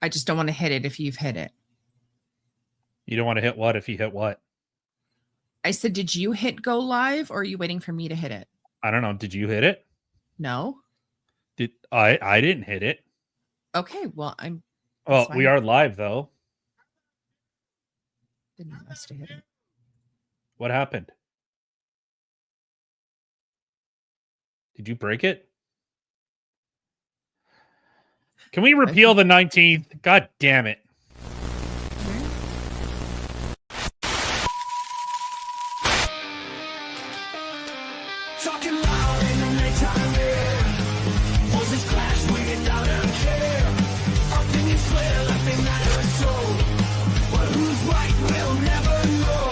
I just don't want to hit it if you've hit it. You don't want to hit what if you hit what? I said, did you hit go live or are you waiting for me to hit it? I don't know. Did you hit it? No. I didn't hit it. Okay, well, we are live though. Then you must have hit it. What happened? Did you break it? Can we repeal the 19th? God damn it. Talking loud in the nighttime air. Voices clash, waiting out of care. Opinions flare like they matter so. But who's right, we'll never know.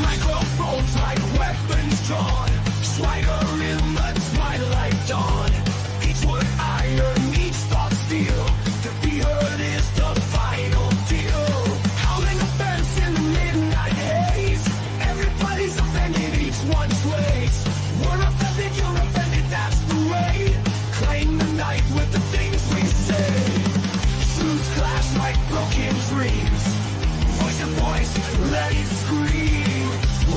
Microphones like weapons drawn. Swagger in the twilight dawn. Each word iron, each thought steel. To be heard is the final deal. Howling offense in the midnight haze. Everybody's offended, each one sways. We're offended, you're offended, that's the way. Claim the night with the things we say. Truths clash like broken dreams. Voice to voice, let it scream.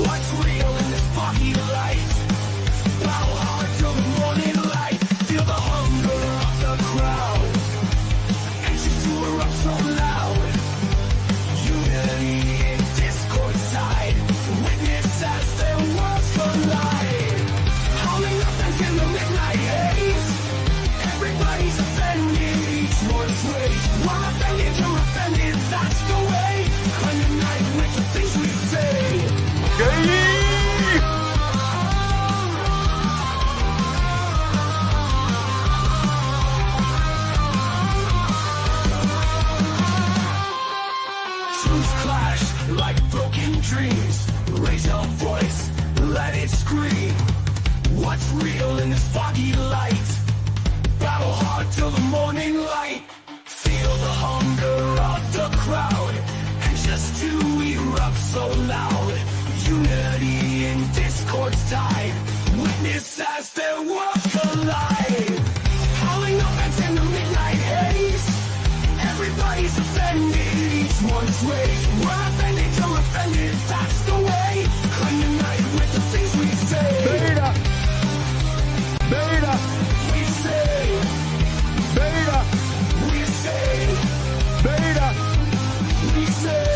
What's real in this foggy light? Bow hard till the morning light. Feel the hunger of the crowd. Anxious to erupt so loud. Unity in discord side. Witness as their worlds collide. Howling offense in the midnight haze. Everybody's offended, each one's way. We're offended, you're offended, that's the way. Claim the night with the things we say. Truths clash like broken dreams. Raise your voice, let it scream. What's real in this foggy light? Battle hard till the morning light. Feel the hunger of the crowd. And just to erupt so loud. Unity in discord's tide. Witness as their worlds collide. Howling offense in the midnight haze. Everybody's offended, each one's way. We're offended, you're offended, that's the way. Claim the night with the things we say. Beta! Beta! We say. Beta! We say. Beta! We say.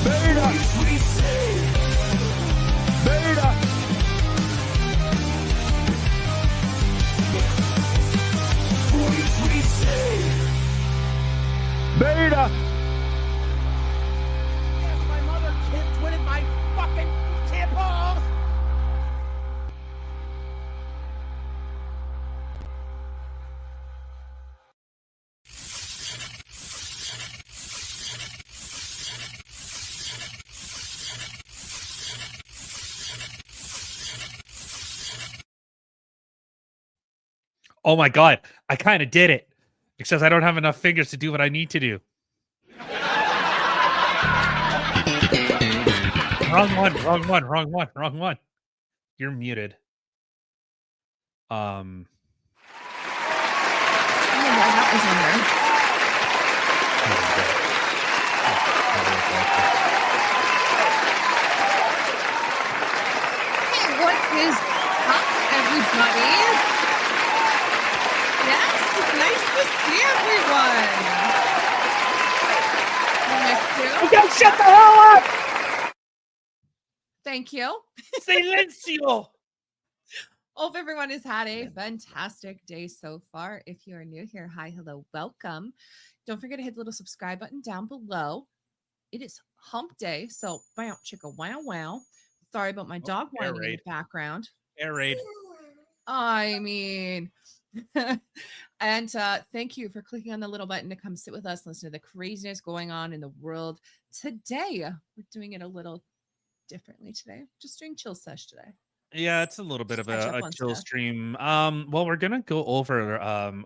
Beta! We say. Beta! We say. Beta! My mother twitted my fucking temples! Oh my God. I kind of did it. Except I don't have enough fingers to do what I need to do. Wrong one. You're muted. Oh, yeah, that was in there. Hey, what is up, everybody? Yes, it's nice to see everyone. Okay, shut the hell up! Thank you. Silencio! Hope everyone has had a fantastic day so far. If you are new here, hi, hello, welcome. Don't forget to hit the little subscribe button down below. It is hump day, so wow, chicka, wow, wow. Sorry about my dog whining in the background. Air raid. I mean, and thank you for clicking on the little button to come sit with us, listen to the craziness going on in the world today. We're doing it a little differently today. Just doing chill sesh today. Yeah, it's a little bit of a chill stream. Well, we're gonna go over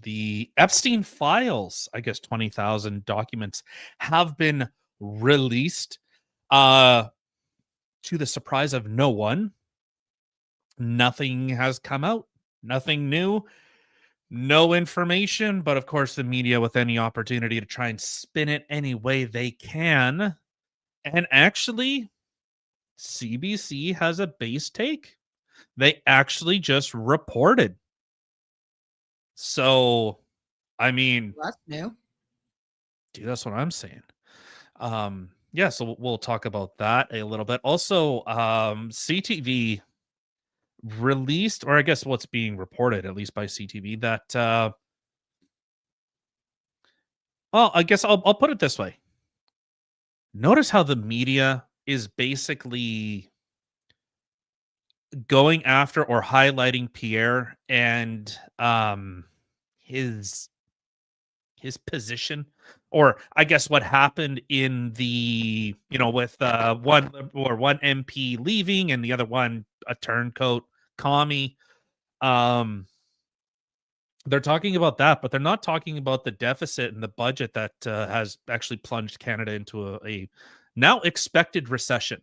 the Epstein files. I guess 20,000 documents have been released to the surprise of no one. Nothing has come out, nothing new, no information. But of course, the media, with any opportunity to try and spin it any way they can. And actually, CBC has a base take. They actually just reported. So, I mean, That's new. dude, that's what I'm saying. Yeah, so we'll talk about that a little bit. Also, CTV released, or I guess what's being reported, at least by CTV, that well, I guess I'll put it this way. Notice how the media is basically going after or highlighting Pierre and his position, or I guess what happened in the, with one MP leaving and the other one a turncoat commie. They're talking about that, but they're not talking about the deficit and the budget that has actually plunged Canada into a now expected recession.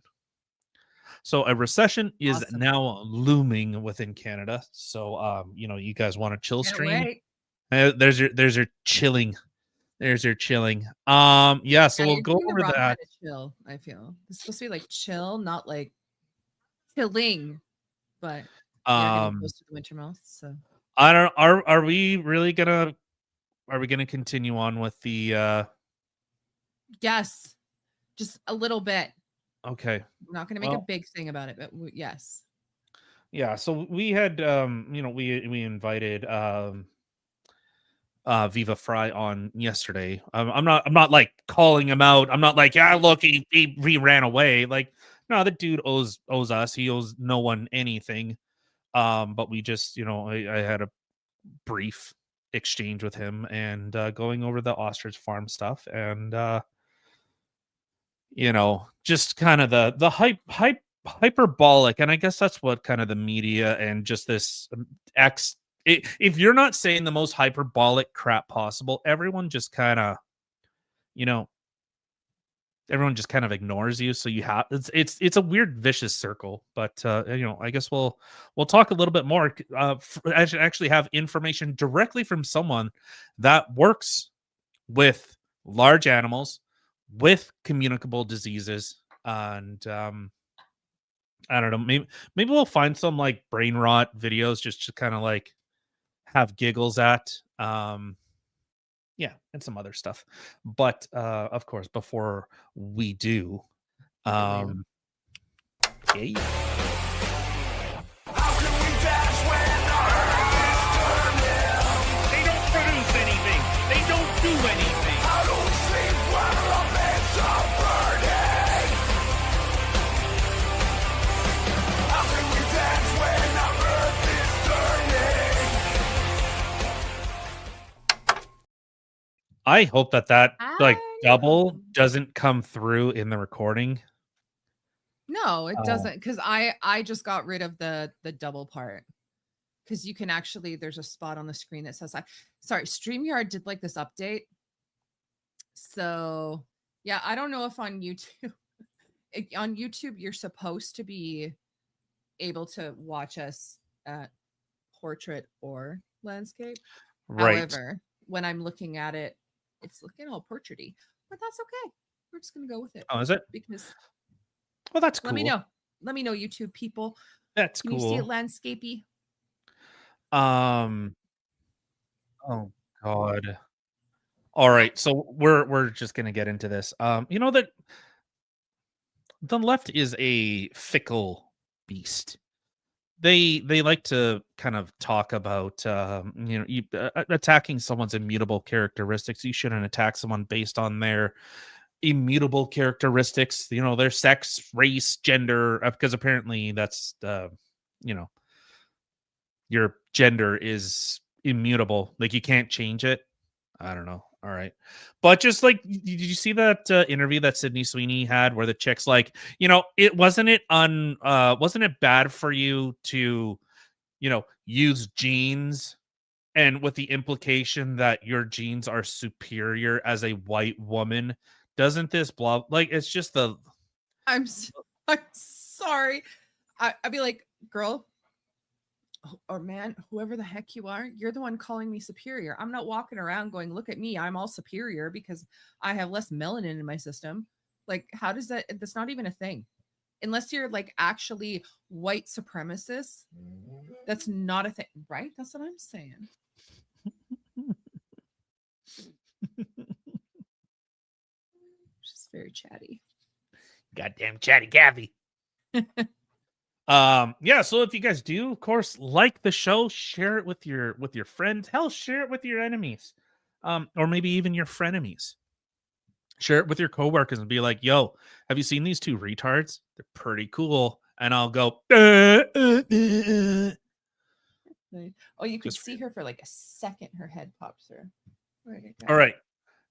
So a recession is Awesome. now looming within Canada. So you guys want a chill Can't stream? wait. There's your chilling. There's your chilling. Yeah, so Yeah, we'll you're go doing the over wrong that. kind of chill, I feel. It's supposed to be like chill, not like chilling. But we are getting Um close to the winter months, so I don't are we really gonna continue on with the yes, just a little bit. okay. We're not gonna make a big thing about it, but yes. Yeah, so we had we invited Viva Fry on yesterday. I'm not like calling him out. I'm not like, yeah, look, he ran away. Like, no, the dude owes us. He owes no one anything. But we just, I had a brief exchange with him and going over the ostrich farm stuff and just kind of the hyperbolic, and I guess that's what kind of the media and just this if you're not saying the most hyperbolic crap possible, everyone just kind of ignores you. So you have it's a weird vicious circle. But I guess we'll talk a little bit more. I should actually have information directly from someone that works with large animals with communicable diseases. And I don't know, maybe we'll find some like brain rot videos just to kind of like have giggles at. Yeah, and some other stuff. But of course, before we do, yeah. How can we dash when our earth is turning? They don't produce anything. They don't do anything. How do we sleep when our beds are burning? How can we dance when our earth is turning? I hope that like I double hope- doesn't come through in the recording. No, it doesn't, because I just got rid of the double part. Because you can actually, there's a spot on the screen that says, sorry, StreamYard did like this update. So yeah, I don't know if on YouTube, on YouTube, you're supposed to be able to watch us at portrait or landscape. Right. However, when I'm looking at it, it's looking all portraity, but that's okay. We're just gonna go with it. Oh, is it? Because Well, that's cool. let me know. Let me know, YouTube people. That's Can cool. you see it landscapey? Oh God. All right, so we're just gonna get into this. You know that the left is a fickle beast. They like to kind of talk about attacking someone's immutable characteristics. You shouldn't attack someone based on their immutable characteristics, their sex, race, gender, because apparently that's your gender is immutable, like you can't change it. I don't know. All right. But just like, did you see that interview that Sydney Sweeney had where the chick's like, wasn't it bad for you to, use genes, and with the implication that your genes are superior as a white woman? Doesn't this blah, like, it's just I'm sorry. I'd be like, girl, or man, whoever the heck you are, you're the one calling me superior. I'm not walking around going, look at me, I'm all superior because I have less melanin in my system. Like, how does that's not even a thing. Unless you're like actually white supremacist, that's not a thing, right? That's what I'm saying. She's very chatty. Goddamn chatty Kathy. Yeah, so if you guys do, of course, like the show, share it with your friends. Hell, share it with your enemies. Or maybe even your frenemies. Share it with your coworkers and be like, yo, have you seen these two retards? They're pretty cool. And I'll go, Oh, you could Just see her for like a second. Her head popped through. Where'd it go? all right.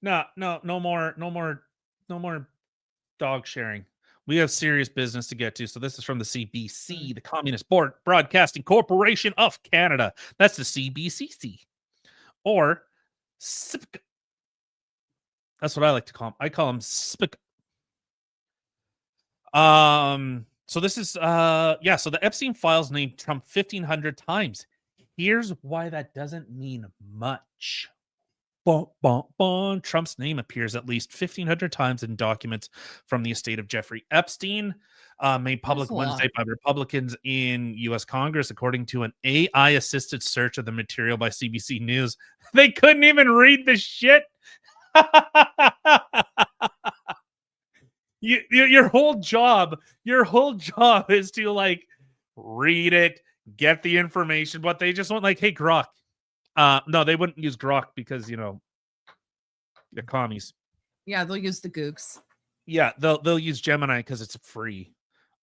No more dog sharing. We have serious business to get to. So this is from the CBC, the Communist Broadcasting Corporation of Canada. That's the CBCC. Or SIPC. That's what I like to call them. I call them SPIC. So this is yeah, so the Epstein files named Trump 1,500 times. Here's why that doesn't mean much. Trump's name appears at least 1,500 times in documents from the estate of Jeffrey Epstein, made public Wednesday by Republicans in U.S. Congress, according to an AI-assisted search of the material by CBC News. They couldn't even read the shit. Your whole job is to like read it, get the information, but they just want like, hey, Grok. No, they wouldn't use Grok because, you know, the commies. Yeah, they'll use the Googs. Yeah, they'll use Gemini because it's free.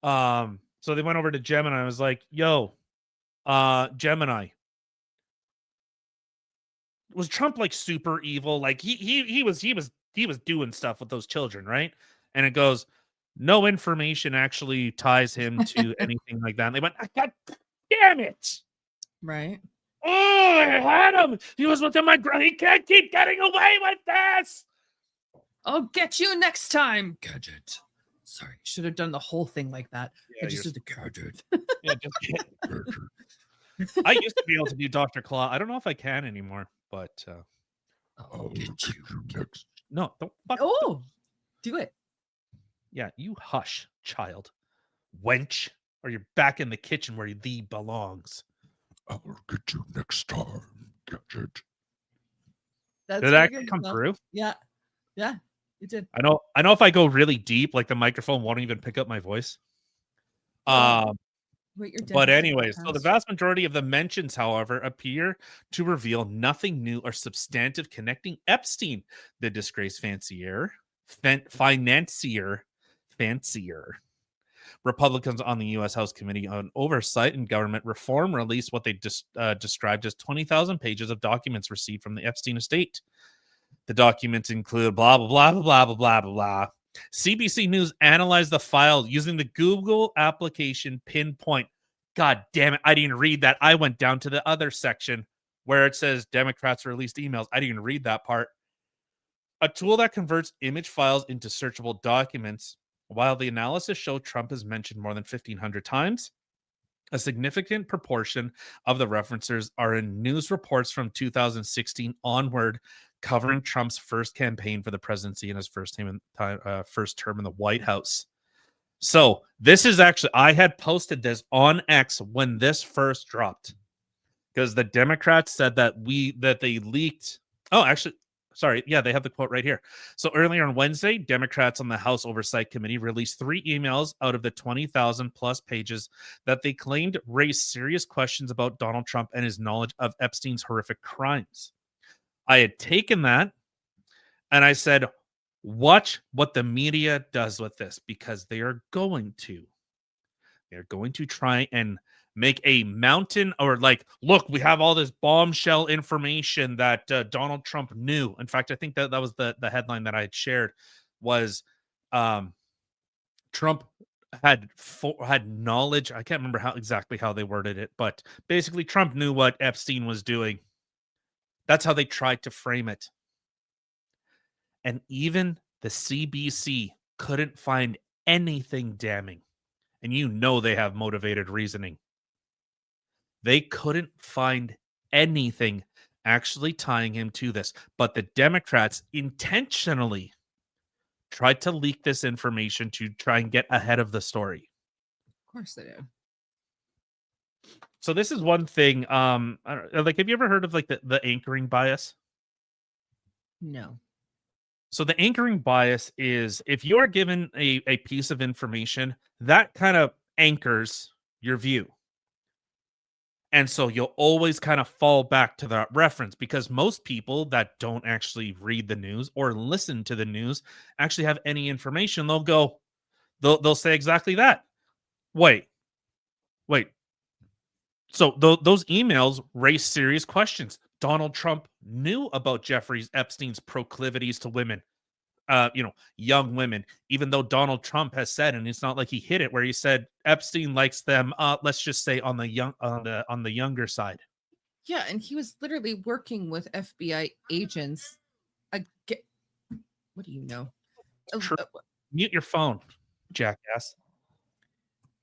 So they went over to Gemini. I was like, yo, Gemini. Was Trump like super evil? Like he was doing stuff with those children, right? And it goes, no information actually ties him to anything like that. And they went, God damn it. Right. Oh, I had him. He was within my ground. He can't keep getting away with this. I'll get you next time, Gadget. Sorry, should have done the whole thing like that. Yeah, I just did the Gadget. Yeah, I used to be able to do Dr. Claw. I don't know if I can anymore, but I'll get you next. No, don't fuck. Oh, do it. Yeah, you hush, child, wench, or you're back in the kitchen where thee belongs. I'll get you next time, Gadget. That's Did that come through? Yeah, yeah, it did. I know if I go really deep, like the microphone won't even pick up my voice. But anyways, so the vast majority of the mentions, however, appear to reveal nothing new or substantive connecting Epstein, the disgraced financier. Republicans on the U.S. House Committee on Oversight and Government Reform released what they described as 20,000 pages of documents received from the Epstein estate. The documents include blah, blah, blah, blah, blah, blah, blah, blah. CBC News analyzed the file using the Google application Pinpoint. God damn it. I didn't read that. I went down to the other section where it says Democrats released emails. I didn't read that part. A tool that converts image files into searchable documents. While the analysis showed Trump is mentioned more than 1,500 times, a significant proportion of the references are in news reports from 2016 onward, covering Trump's first campaign for the presidency and his first term in the White House. So this is actually, I had posted this on X when this first dropped, because the Democrats said that they leaked. Oh, actually, sorry. Yeah, they have the quote right here. So earlier on Wednesday, Democrats on the House Oversight Committee released 3 emails out of the 20,000 plus pages that they claimed raised serious questions about Donald Trump and his knowledge of Epstein's horrific crimes. I had taken that and I said, watch what the media does with this, because they are going to try and make a mountain, or like, look, we have all this bombshell information that Donald Trump knew. In fact, I think that was the headline that I had shared was Trump had knowledge. I can't remember exactly how they worded it, but basically Trump knew what Epstein was doing. That's how they tried to frame it. And even the CBC couldn't find anything damning. And you know they have motivated reasoning. They couldn't find anything actually tying him to this. But the Democrats intentionally tried to leak this information to try and get ahead of the story. Of course they did. So this is one thing. I don't, like, have you ever heard of like the anchoring bias? No. So the anchoring bias is if you are given a piece of information that kind of anchors your view. And so you'll always kind of fall back to that reference because most people that don't actually read the news or listen to the news actually have any information. They'll say exactly that. Wait. So those emails raise serious questions. Donald Trump knew about Jeffrey Epstein's proclivities to women, young women, even though Donald Trump has said, and it's not like he hid it, where he said Epstein likes them, let's just say on the younger side. Yeah, and he was literally working with FBI agents. What do you know? True. Mute your phone, jackass.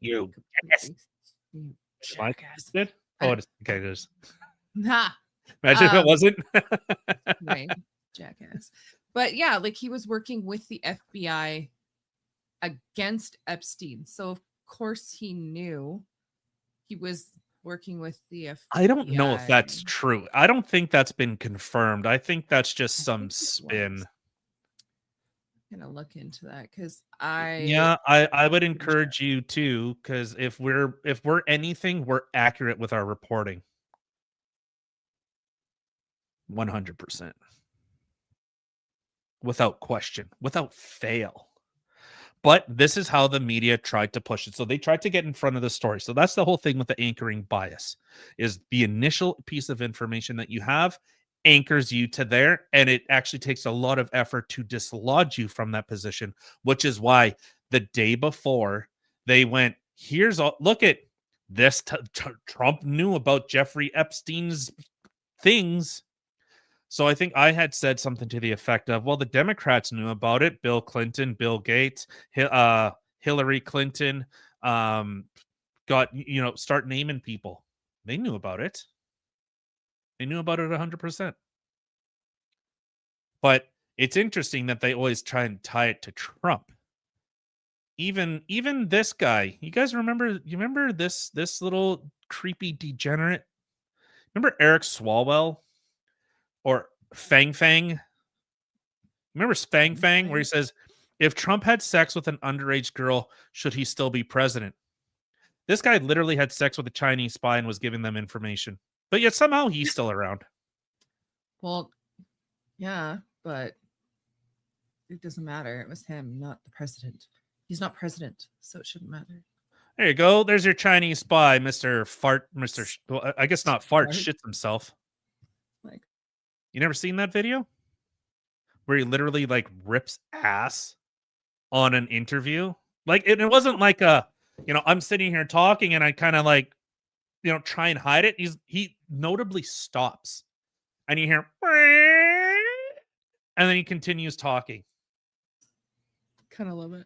You. Yes. Jackass. Oh, it is. Okay, it is. Nah. Imagine if it wasn't. Right, jackass. But yeah, like he was working with the FBI against Epstein. So of course he knew he was working with the FBI. I don't know if that's true. I don't think that's been confirmed. I think that's just some spin. I'm gonna look into that because I would encourage you to, because if we're anything, we're accurate with our reporting. 100%. Without question, without fail. But this is how the media tried to push it. So they tried to get in front of the story. So that's the whole thing with the anchoring bias, is the initial piece of information that you have anchors you to there, and it actually takes a lot of effort to dislodge you from that position, which is why the day before they went, look at this, Trump knew about Jeffrey Epstein's things. So I think I had said something to the effect of, well, the Democrats knew about it. Bill Clinton, Bill Gates, Hillary Clinton, start naming people. They knew about it. They knew about it 100%. But it's interesting that they always try and tie it to Trump. Even this guy, you guys remember this little creepy degenerate? Remember Eric Swalwell? Or Fang Fang. Remember Fang Fang, where he says, if Trump had sex with an underage girl, should he still be president? This guy literally had sex with a Chinese spy and was giving them information. But yet somehow he's still around. Well, yeah, but it doesn't matter. It was him, not the president. He's not president, so it shouldn't matter. There you go. There's your Chinese spy, Mr. Fart. Well, I guess not Fart, shits himself. Like, you never seen that video? Where he literally like rips ass on an interview? Like, it wasn't like I'm sitting here talking and I kind of like, try and hide it. He notably stops and you hear, and then he continues talking. Kind of love it.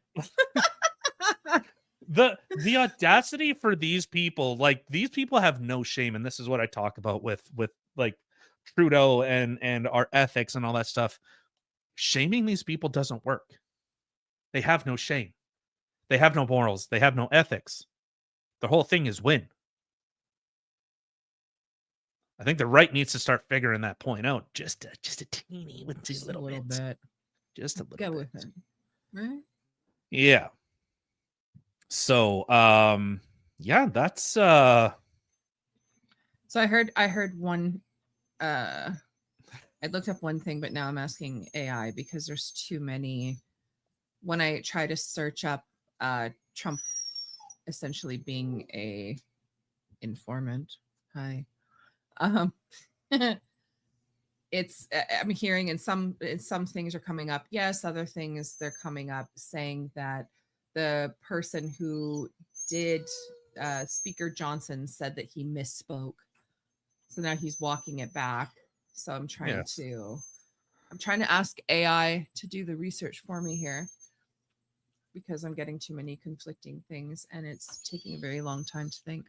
The audacity for these people, like these people have no shame. And this is what I talk about with like Trudeau and our ethics and all that stuff. Shaming these people doesn't work. They have no shame. They have no morals. They have no ethics. The whole thing is win. I think the right needs to start figuring that point out. Just a teeny, just a little bit. Just a little Go bit. with it. Right? Yeah. So, yeah, that's So I heard one I looked up one thing, but now I'm asking AI because there's too many. When I try to search up Trump essentially being a informant, it's I'm hearing in some things are coming up, yes, other things they're coming up saying that the person who did Speaker Johnson said that he misspoke, so now he's walking it back. So I'm trying to ask AI to do the research for me here because I'm getting too many conflicting things and it's taking a very long time to think.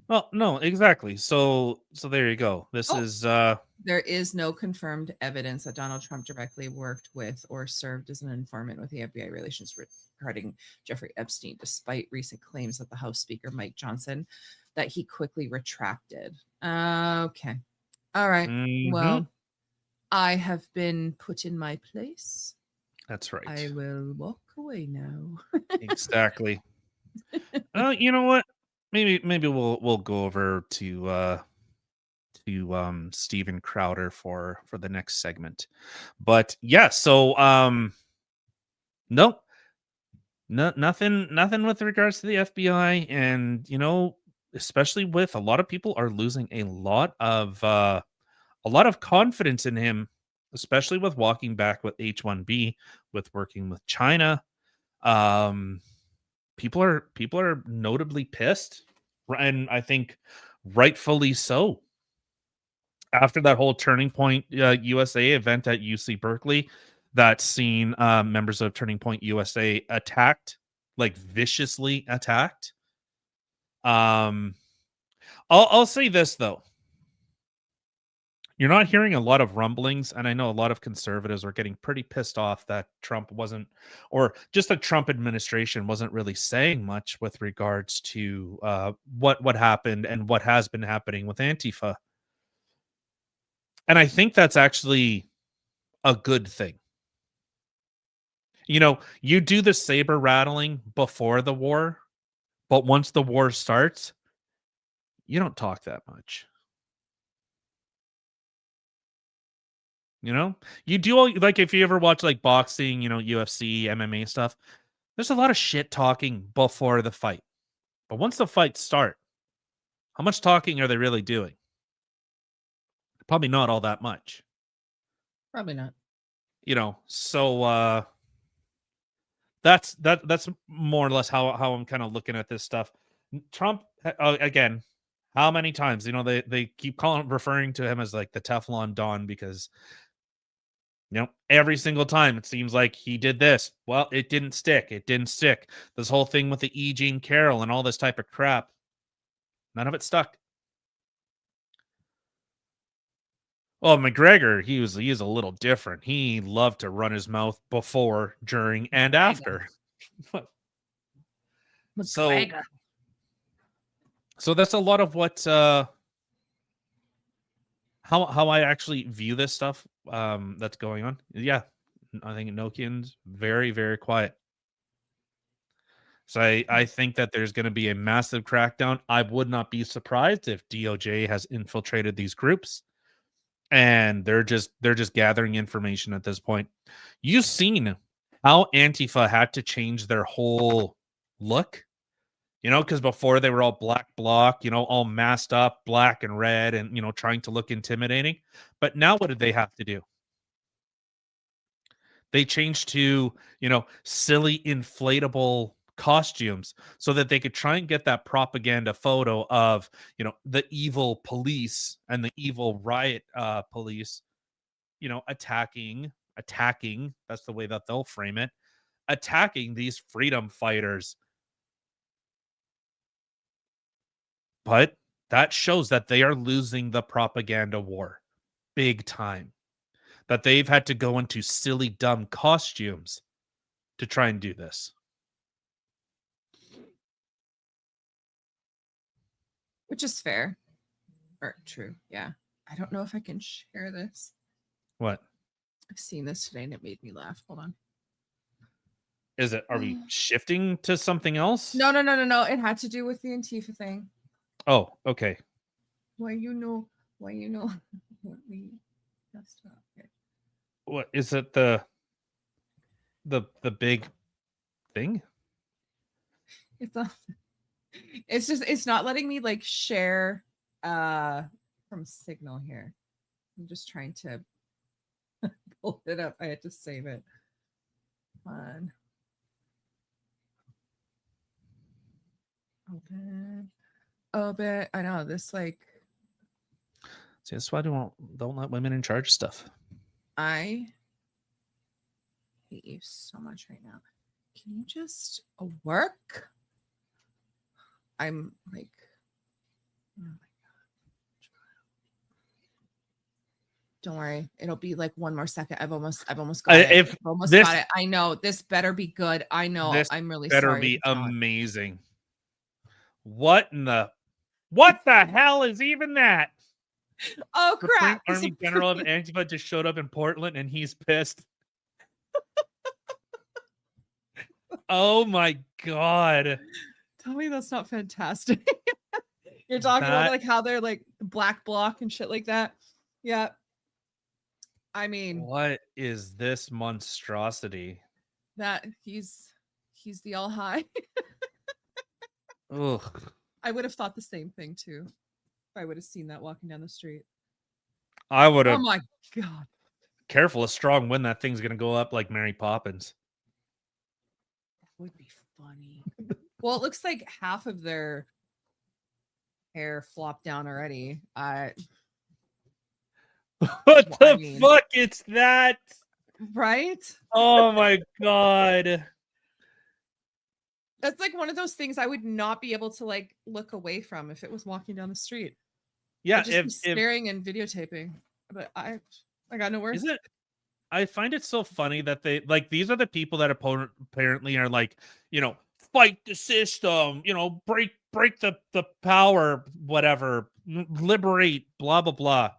Well, no, exactly. So there you go. This Oh. is There is no confirmed evidence that Donald Trump directly worked with or served as an informant with the FBI relations regarding Jeffrey Epstein, despite recent claims that the House Speaker Mike Johnson that he quickly retracted. Okay. All right. mhm, Well, I have been put in my place. that's right. I will walk away now. Exactly. You know what? Maybe we'll go over to Steven Crowder for the next segment. But yeah, so nope. Nothing with regards to the FBI, and especially with a lot of people are losing a lot of confidence in him, especially with walking back with H1B, with working with China. Um people are notably pissed, and I think rightfully so. After that whole Turning Point USA event at UC Berkeley, that seen members of Turning Point USA attacked, like viciously attacked. Um, I'll say this though. You're not hearing a lot of rumblings, and I know a lot of conservatives are getting pretty pissed off that Trump wasn't, or just the Trump administration wasn't really saying much with regards to what happened and what has been happening with Antifa. And I think that's actually a good thing. You do the saber rattling before the war, but once the war starts, you don't talk that much. You do all, like, if you ever watch like boxing, UFC, MMA stuff, there's a lot of shit talking before the fight. But once the fights start, how much talking are they really doing? Probably not all that much. Probably not. So that's more or less how I'm kind of looking at this stuff. Trump, again, how many times, they keep referring to him as like the Teflon Don, because every single time it seems like he did this. Well, it didn't stick. It didn't stick. This whole thing with the E. Jean Carroll and all this type of crap, none of it stuck. Well, McGregor, he is a little different. He loved to run his mouth before, during, and after. So, McGregor. so that's a lot of what how I actually view this stuff that's going on. Yeah, I think Nokian's very, very quiet. So I think that there's going to be a massive crackdown. I would not be surprised if DOJ has infiltrated these groups, and they're just gathering information at this point. You've seen how Antifa had to change their whole look, because before they were all black bloc, all masked up, black and red, and trying to look intimidating. But now what did they have to do? They changed to, silly inflatable costumes so that they could try and get that propaganda photo of, the evil police and the evil riot police, attacking, that's the way that they'll frame it, attacking these freedom fighters. But that shows that they are losing the propaganda war big time. That they've had to go into silly, dumb costumes to try and do this. Which is fair. Or true. Yeah. I don't know if I can share this. What? I've seen this today and it made me laugh. Hold on. Is it? Are we shifting to something else? No. It had to do with the Antifa thing. Oh, okay. Why you know what we messed up here. What is it? The big thing? It's not letting me like share from Signal here. I'm just trying to pull it up. I had to save it. Come on. Open. I know this like. See, that's why I don't let women in charge of stuff. I hate you so much right now. Can you just work? I'm like, Don't worry. It'll be like one more second. I've almost got it. If I've almost this got it. I know this better be good. I know. this I'm really better sorry. be if it's not. amazing. What the hell is even that? Oh Supreme crap! the Army General of Supreme- Antifa just showed up in Portland and he's pissed. Oh my god. Tell me that's not fantastic. You're talking about That- like how they're like the black bloc and shit like that. Yeah. I mean What is this monstrosity? that he's the all high. Ugh. I would have thought the same thing too. If I would have seen that walking down the street. I would Oh have my god. careful, a strong wind. That thing's gonna go up like Mary Poppins. That would be funny. Well, it looks like half of their hair flopped down already. What Well, the I mean- fuck? It's that. Right? Oh my god. That's like one of those things I would not be able to like look away from if it was walking down the street. Yeah, I'd just be if staring and videotaping. But I got no words. is it I find it so funny that they like these are the people that apparently are like, fight the system, break the power, whatever, liberate, blah blah blah.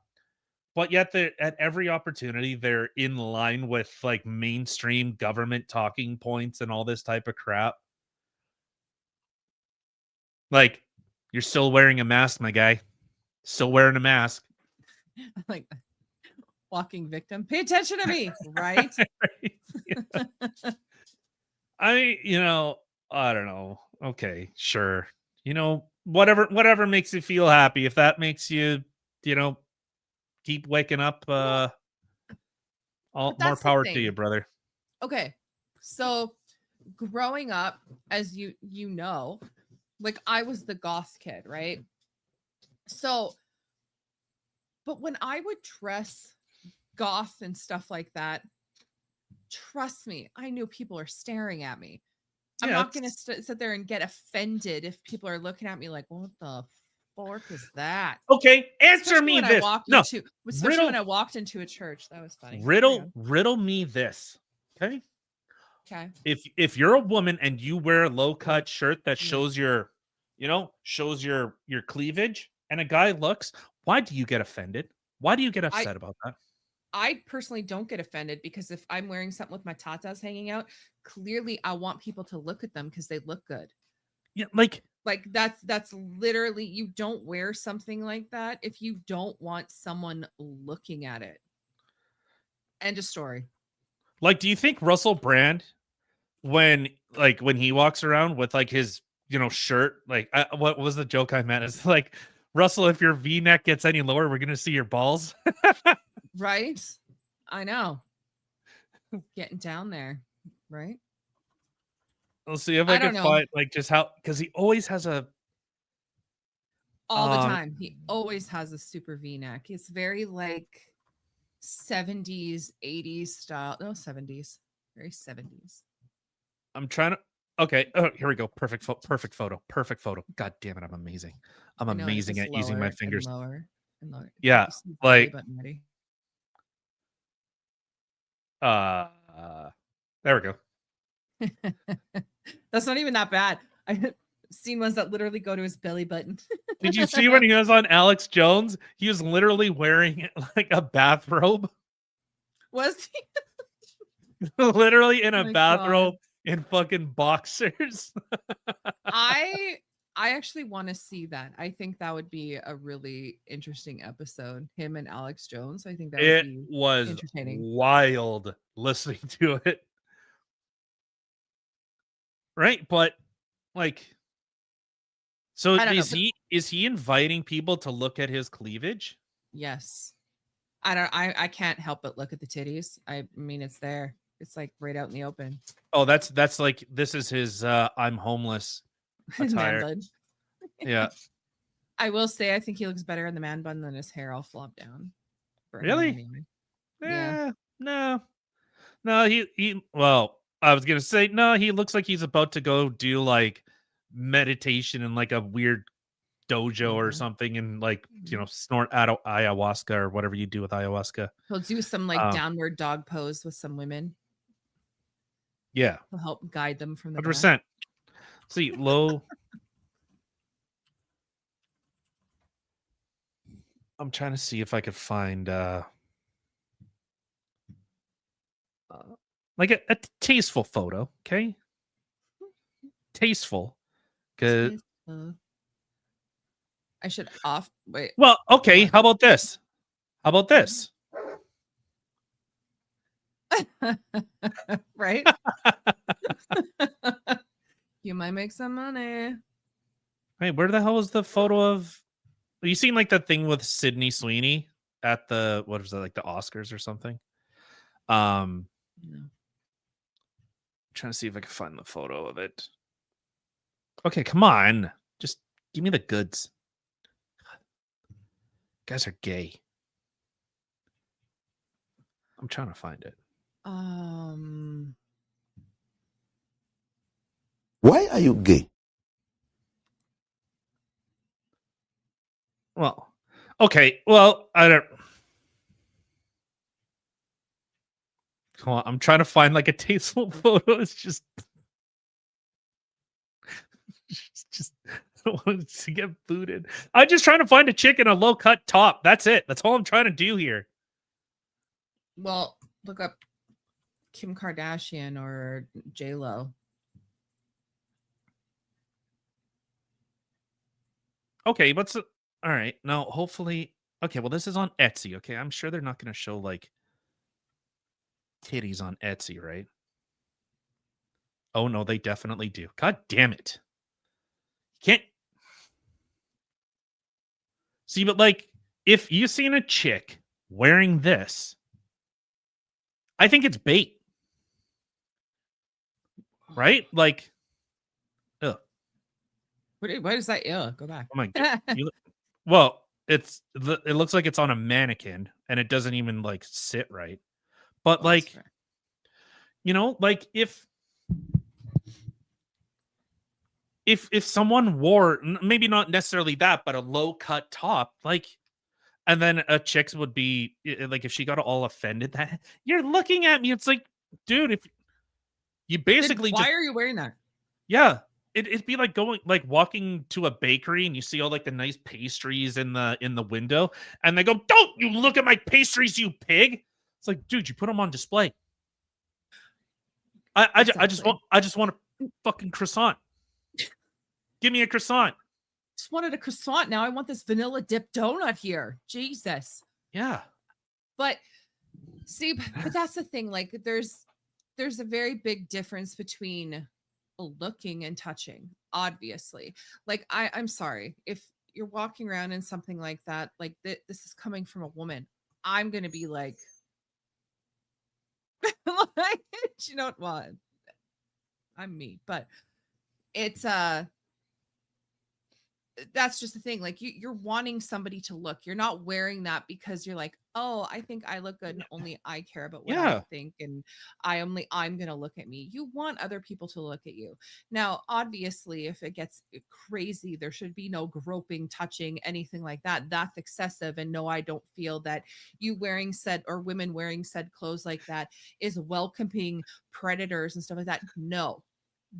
But yet they at every opportunity they're in line with like mainstream government talking points and all this type of crap. Like, you're still wearing a mask, my guy. Still wearing a mask. Like walking victim. Pay attention to me, right? I don't know. Okay, sure. Whatever makes you feel happy. If that makes you, keep waking up, all more that's the power to thing. you, brother. Okay. So growing up, as you know, like I was the goth kid, right? So, but when I would dress goth and stuff like that, trust me, I knew people are staring at me. I'm Yeah, not going to sit there and get offended if people are looking at me like, what the fork is that? Okay, answer Especially me when I this. walked No, into, especially riddle- when I walked into a church. That was funny. Carry riddle me this. Okay? on. Okay. If you're a woman and you wear a low-cut shirt that Yeah. shows your cleavage and a guy looks, why do you get offended? Why do you get upset about that? I personally don't get offended because if I'm wearing something with my tatas hanging out, clearly I want people to look at them because they look good. Yeah, like Like that's literally, you don't wear something like that if you don't want someone looking at it. End of story. Like, do you think Russell Brand, when he walks around with like his shirt, like what was the joke I meant? It's like, Russell, if your V-neck gets any lower, we're gonna see your balls. Right? I know. Getting down there, right? We'll see if I I don't can know. find like just how, because he always has a All the Um, time. He always has a super V-neck. It's very like 70s, 80s style. No, 70s. Very 70s. I'm trying to. Okay. Oh, here we go. Perfect photo. Perfect photo. God damn it. I'm amazing. I'm I know, it amazing gets at using my lower and fingers. lower and lower. Yeah, You see the belly like- button ready. There we go. That's not even that bad. I've seen ones that literally go to his belly button. Did you see when he was on Alex Jones? He was literally wearing like a bathrobe, Was he? literally in Oh a my bathrobe in fucking boxers. I actually want to see that. I think that would be a really interesting episode. Him and Alex Jones. I think that would It be was entertaining. wild listening to it. Right, but like, so I don't know, is but- is he inviting people to look at his cleavage? Yes. I can't help but look at the titties. I mean, it's there. It's like right out in the open. Oh, that's like, this is his I'm homeless Man attire. bun. Yeah. I will say I think he looks better in the man bun than his hair all flopped down. For him Really? anyway. Yeah. No, he well, I was gonna say no, he looks like he's about to go do like meditation in like a weird dojo or Yeah. something and like, you know, snort ayahuasca or whatever you do with ayahuasca. He'll do some like Um, downward dog pose with some women. Yeah, He'll help guide them from the back. 100%. See, low. I'm trying to see if I could find like a tasteful photo, okay? Tasteful. Cause I should wait. well, okay, on. how about this? How about this? Right? You might make some money. Hey, where the hell was the photo of? You seen like that thing with Sydney Sweeney at the what was that, like the Oscars or something? No. Trying to see if I can find the photo of it. Okay, come on, just give me the goods. Guys are gay. I'm trying to find it. Why are you gay? Well, okay. Well, I don't. Come on, I'm trying to find like a tasteful photo. It's just I don't want it to get booted. I'm just trying to find a chick in a low cut top. That's it. That's all I'm trying to do here. Well, look up Kim Kardashian or J-Lo. Okay, what's all right? No, hopefully. Okay, well, this is on Etsy. Okay, I'm sure they're not going to show like titties on Etsy, right? Oh no, they definitely do. God damn it! You can't see, but like, if you seen a chick wearing this, I think it's bait, right? Like, ugh. What is that? Yeah, go back. Oh my god. Well, it looks like it's on a mannequin and it doesn't even like sit right. But Well, that's like, fair. you know, like if someone wore maybe not necessarily that, but a low cut top, like, and then a chick's would be like if she got all offended that you're looking at me, it's like, dude, if you basically Why are you wearing that? yeah. It'd be like going like walking to a bakery and you see all like the nice pastries in the window and they go, "Don't you look at my pastries, you pig!" It's like, dude, you put them on display. I just want a fucking croissant. Give me a croissant. Just wanted a croissant. Now I want this vanilla dip donut here. Jesus. Yeah. But see, but that's the thing. Like, there's a very big difference between looking and touching. Obviously, like I'm sorry if you're walking around in something like that. Like this is coming from a woman. I'm gonna be like, like, you know what? I'm me, but it's that's just the thing. Like you're wanting somebody to look. You're not wearing that because you're like, oh, I think I look good and only I care about what Yeah. I think and I'm gonna look at me. You want other people to look at you. Now, obviously, if it gets crazy, there should be no groping, touching, anything like that. That's excessive. And no, I don't feel that you wearing said or women wearing said clothes like that is welcoming predators and stuff like that. No.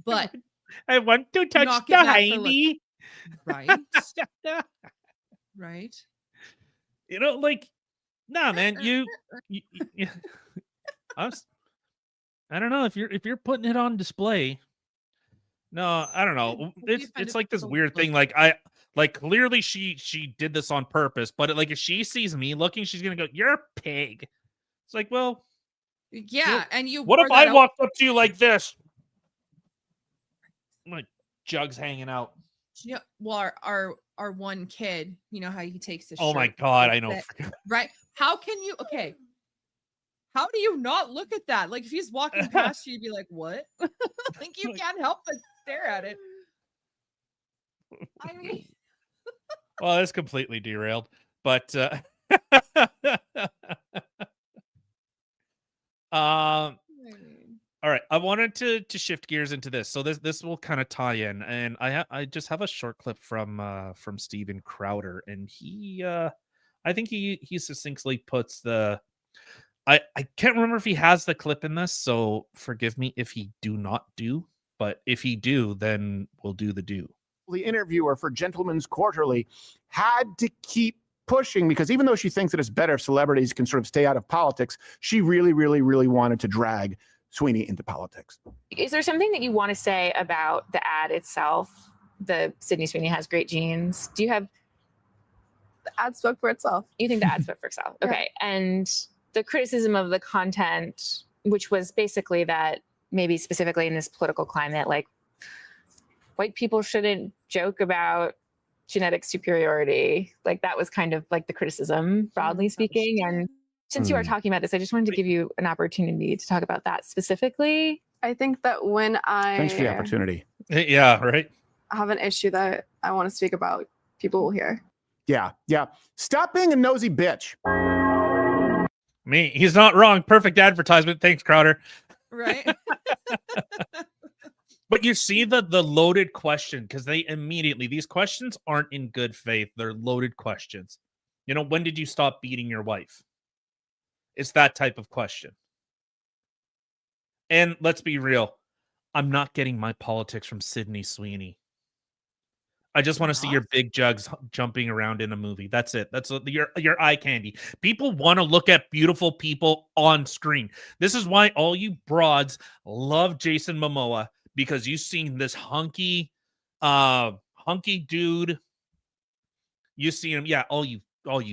But I want to touch knock the it back for look. hiney. Right. Right. You know, like, nah, man, you I don't know if you're putting it on display. No, I don't know. Don't be It's offended like by this the weird look. thing. Like I like clearly she did this on purpose, but like if she sees me looking, she's gonna go, "You're a pig." It's like, well, Yeah, and you what wore if that I out- walked up to you like this, my jugs hanging out? you know, well, our one kid, you know how he takes his Oh my shirt god, off I know. that- right? How can you okay? How do you not look at that? Like if he's walking past you, you'd be like, what? Like you can't help but stare at it. I mean, Well, that's completely derailed, but all right. I wanted to shift gears into this, so this will kind of tie in, and I just have a short clip from Steven Crowder, and I think he succinctly puts the I can't remember if he has the clip in this, so forgive me if he do not do, but if he do, then we'll do the do. The interviewer for Gentleman's Quarterly had to keep pushing because even though she thinks that it's better if celebrities can sort of stay out of politics, she really, really, really wanted to drag Sweeney into politics. Is there something that you want to say about the ad itself? The Sydney Sweeney has great genes. Do you have? The ad spoke for itself. You think the ad spoke for itself? Yeah. Okay, and the criticism of the content, which was basically that maybe specifically in this political climate, like white people shouldn't joke about genetic superiority. Like that was kind of like the criticism, broadly speaking. And since you are talking about this, I just wanted to give you an opportunity to talk about that specifically. I think that when Thanks for the I opportunity. Yeah, right. have an issue that I want to speak about, people will hear. Yeah. Stop being a nosy bitch. Me, he's not wrong. Perfect advertisement. Thanks, Crowder. Right. But you see the loaded question, because they immediately, these questions aren't in good faith. They're loaded questions. You know, when did you stop beating your wife? It's that type of question. And let's be real. I'm not getting my politics from Sydney Sweeney. I just want to see your big jugs jumping around in a movie. That's it. That's your eye candy. People want to look at beautiful people on screen. This is why all you broads love Jason Momoa, because you've seen this hunky dude. You see him, yeah. All you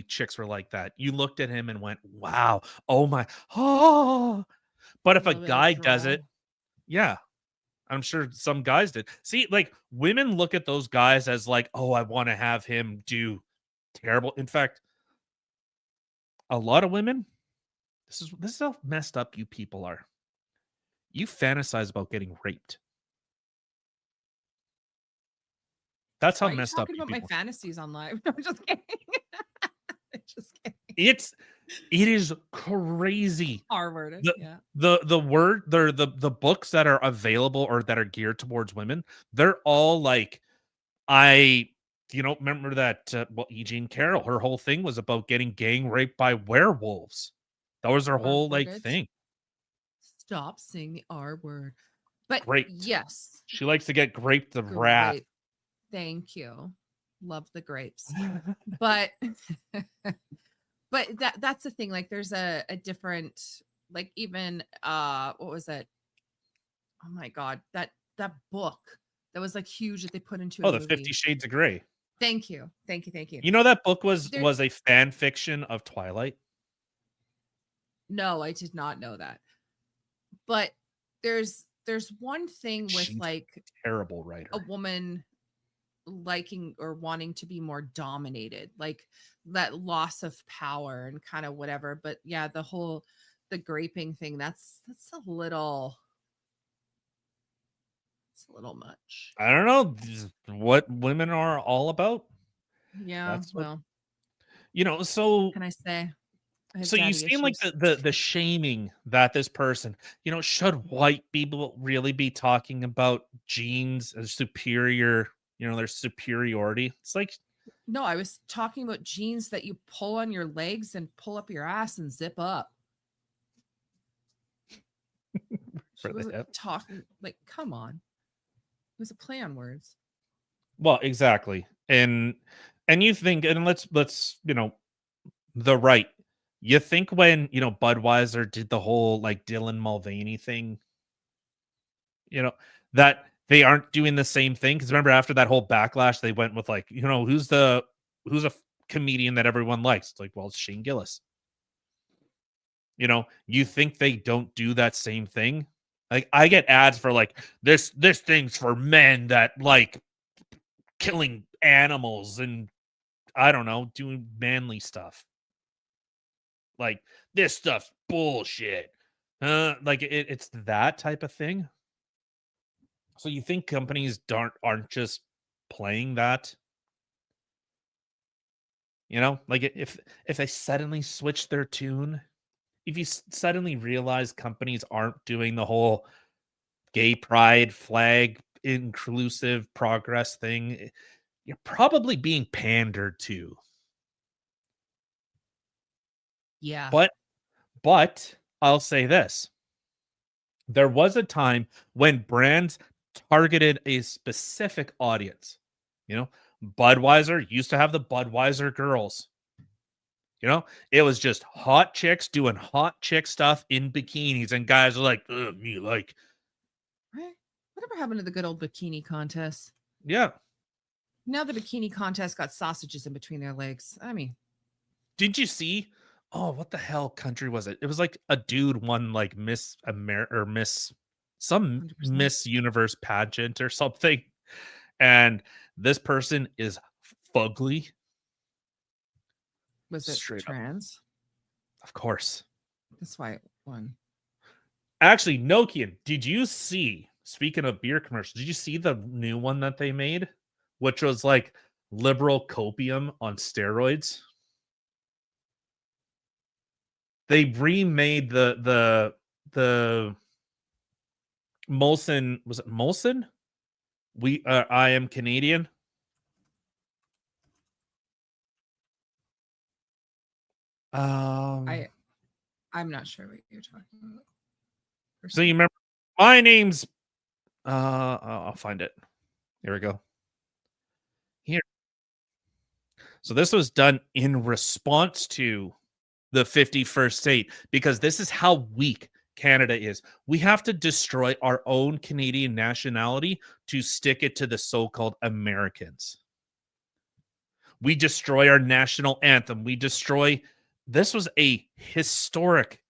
chicks were like that. You looked at him and went, "Wow, oh my, oh." But if a guy does it, yeah. I'm sure some guys did. See, like women look at those guys as like, oh, I want to have him do terrible. In fact, a lot of women, this is how messed up you people are. You fantasize about getting raped. That's how Why are you messed up talking you about my people. fantasies on live. I'm just kidding. Just kidding. It is crazy. R-worded. Yeah. The books that are available or that are geared towards women, they're all like, remember that E. Jean Carroll, her whole thing was about getting gang raped by werewolves. That was her whole like R-worded. thing. Stop saying the R word. But Great. yes. She likes to get graped of wrath. Grape. Thank you. Love the grapes. But but that's the thing. Like there's a different, like even what was it? Oh my god, that book that was like huge that they put into a The movie. 50 Shades of Grey. Thank you. You know that book was There- a fan fiction of Twilight. No, I did not know that. But there's one thing with She's like Terrible writer. a woman liking or wanting to be more dominated, like that loss of power and kind of whatever. But yeah, the graping thing, that's a little much. I don't know. This is what women are all about. Yeah, That's what- well, So can I say? I have so you daddy seem like issues. the shaming that this person, should white people really be talking about genes as superior, their superiority? It's like, No, I was talking about jeans that you pull on your legs and pull up your ass and zip up. She For the wasn't hip. talking like, come on. It was a play on words. well, exactly. And you think, and let's the right. You think when, Budweiser did the whole like Dylan Mulvaney thing, that they aren't doing the same thing? Because remember, after that whole backlash, they went with like, who's a comedian that everyone likes? It's like, well, it's Shane Gillis. You think they don't do that same thing? Like I get ads for like this thing's for men that like killing animals and I don't know, doing manly stuff. Like this stuff's bullshit. Like it's that type of thing. So you think companies aren't just playing that? Like if they suddenly switch their tune, if you suddenly realize companies aren't doing the whole gay pride flag inclusive progress thing, you're probably being pandered to. Yeah. But I'll say this. There was a time when brands targeted a specific audience. You know, Budweiser used to have the Budweiser girls. You know, it was just hot chicks doing hot chick stuff in bikinis, and guys are like, ugh, me like, Right? Whatever happened to the good old bikini contest? yeah. Now the bikini contest got sausages in between their legs. I mean, Did you see? Oh, what the hell country was it? It was like a dude won like Miss America or some 100%. Miss Universe pageant or something. And this person is fugly. was it Straight up. trans? Of course. That's why it won. Actually, Nokian, did you see, speaking of beer commercials, did you see the new one that they made? Which was like liberal copium on steroids. They remade the Molson, was it Molson? I am Canadian. I'm not sure what you're talking about. So you remember my name's I'll find it. Here we go. Here. So this was done in response to the 51st state, because this is how weak Canada is. We have to destroy our own Canadian nationality to stick it to the so-called Americans. We destroy our national anthem. This was a historic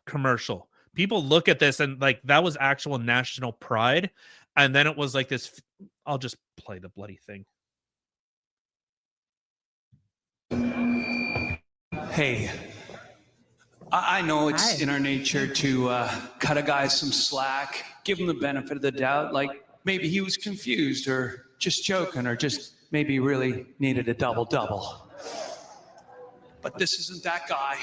commercial. People look at this and like that was actual national pride. And then it was like this. I'll just play the bloody thing. Hey, I know it's Hi. in our nature to cut a guy some slack, give him the benefit of the doubt, like maybe he was confused or just joking or just maybe really needed a double-double. But this isn't that guy.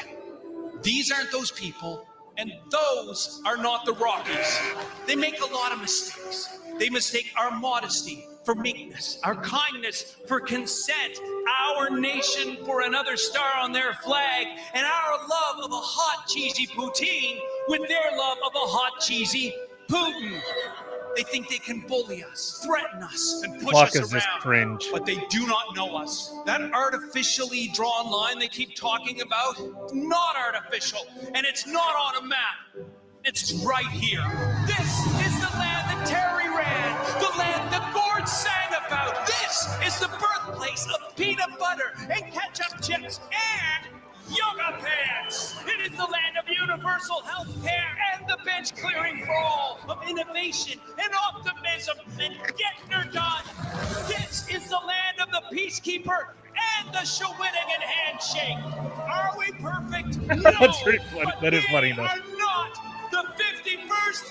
These aren't those people, and those are not the Rockies. They make a lot of mistakes. They mistake our modesty for meekness, our kindness for consent, our nation for another star on their flag, and our love of a hot, cheesy poutine with their love of a hot, cheesy Putin. They think they can bully us, threaten us, and push Fuck us is this around. cringe? But they do not know us. That artificially drawn line they keep talking about, not artificial, and it's not on a map. It's right here. This is the land that Terry ran, the land that Gord sang about. This is the birthplace of peanut butter and ketchup chips and yoga pants. It is the land of universal health care and the bench clearing for all, of innovation and optimism and getting her done. This is the land of the peacekeeper and the Shawinigan handshake. Are we perfect? No. That's pretty funny. But That is funny, we though. are not the 51st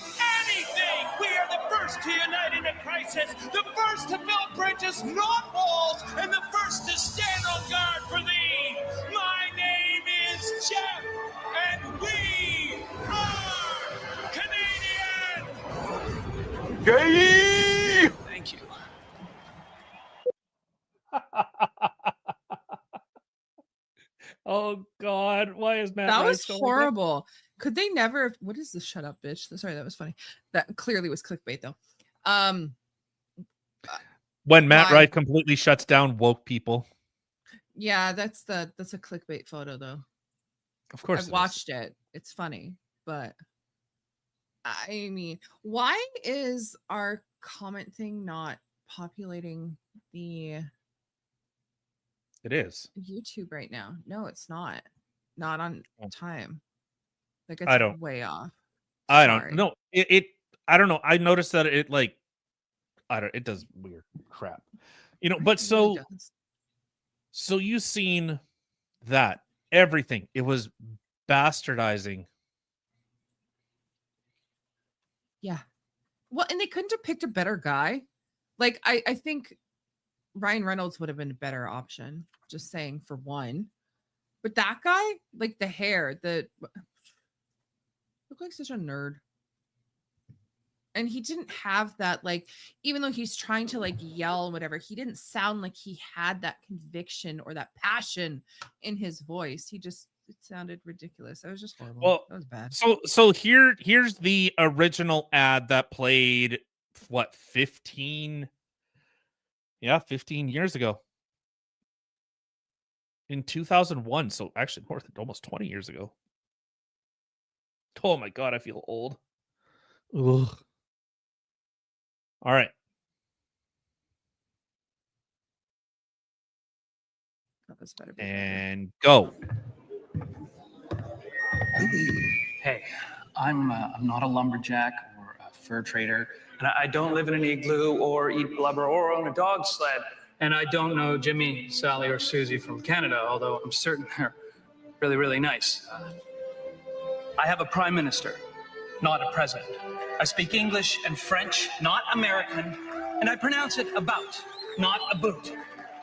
anything. We are the first to unite in a crisis, the first to build bridges, not walls, and the first to stand on guard for thee. My name is Jeff, and we are Canadian. Gay! Thank you. Oh God, why is Matt? That Rife was so like that? horrible. Could they never? What is this? Shut up, bitch. Sorry, that was funny. That clearly was clickbait, though. When Matt Why? Rife completely shuts down woke people. Yeah, that's a clickbait photo, though. Of course, I've it is. watched it. It's funny, but I mean, why is our comment thing not populating the It is. YouTube right now? No, it's not. Not on Oh. time. Like it's I don't- way off. I Sorry. don't know. I don't know. I noticed that it like it does weird crap. You know, but It really so does. so you seen that everything. It was bastardizing. Yeah. Well, and they couldn't have picked a better guy. Like I think Ryan Reynolds would have been a better option, just saying, for one. But that guy, like the hair, look like such a nerd. And he didn't have that, like, even though he's trying to like yell and whatever, he didn't sound like he had that conviction or that passion in his voice. It sounded ridiculous. That was just horrible. Well, that was bad. So here's the original ad that played 15 years ago. In 2001, so actually more than almost 20 years ago. Oh my god, I feel old. Ugh. All right. That was better. And go. Hey, I'm not a lumberjack or a fur trader, and I don't live in an igloo or eat blubber or own a dog sled. And I don't know Jimmy, Sally, or Susie from Canada, although I'm certain they're really, really nice. I have a prime minister, not a president. I speak English and French, not American, and I pronounce it about, not a boot.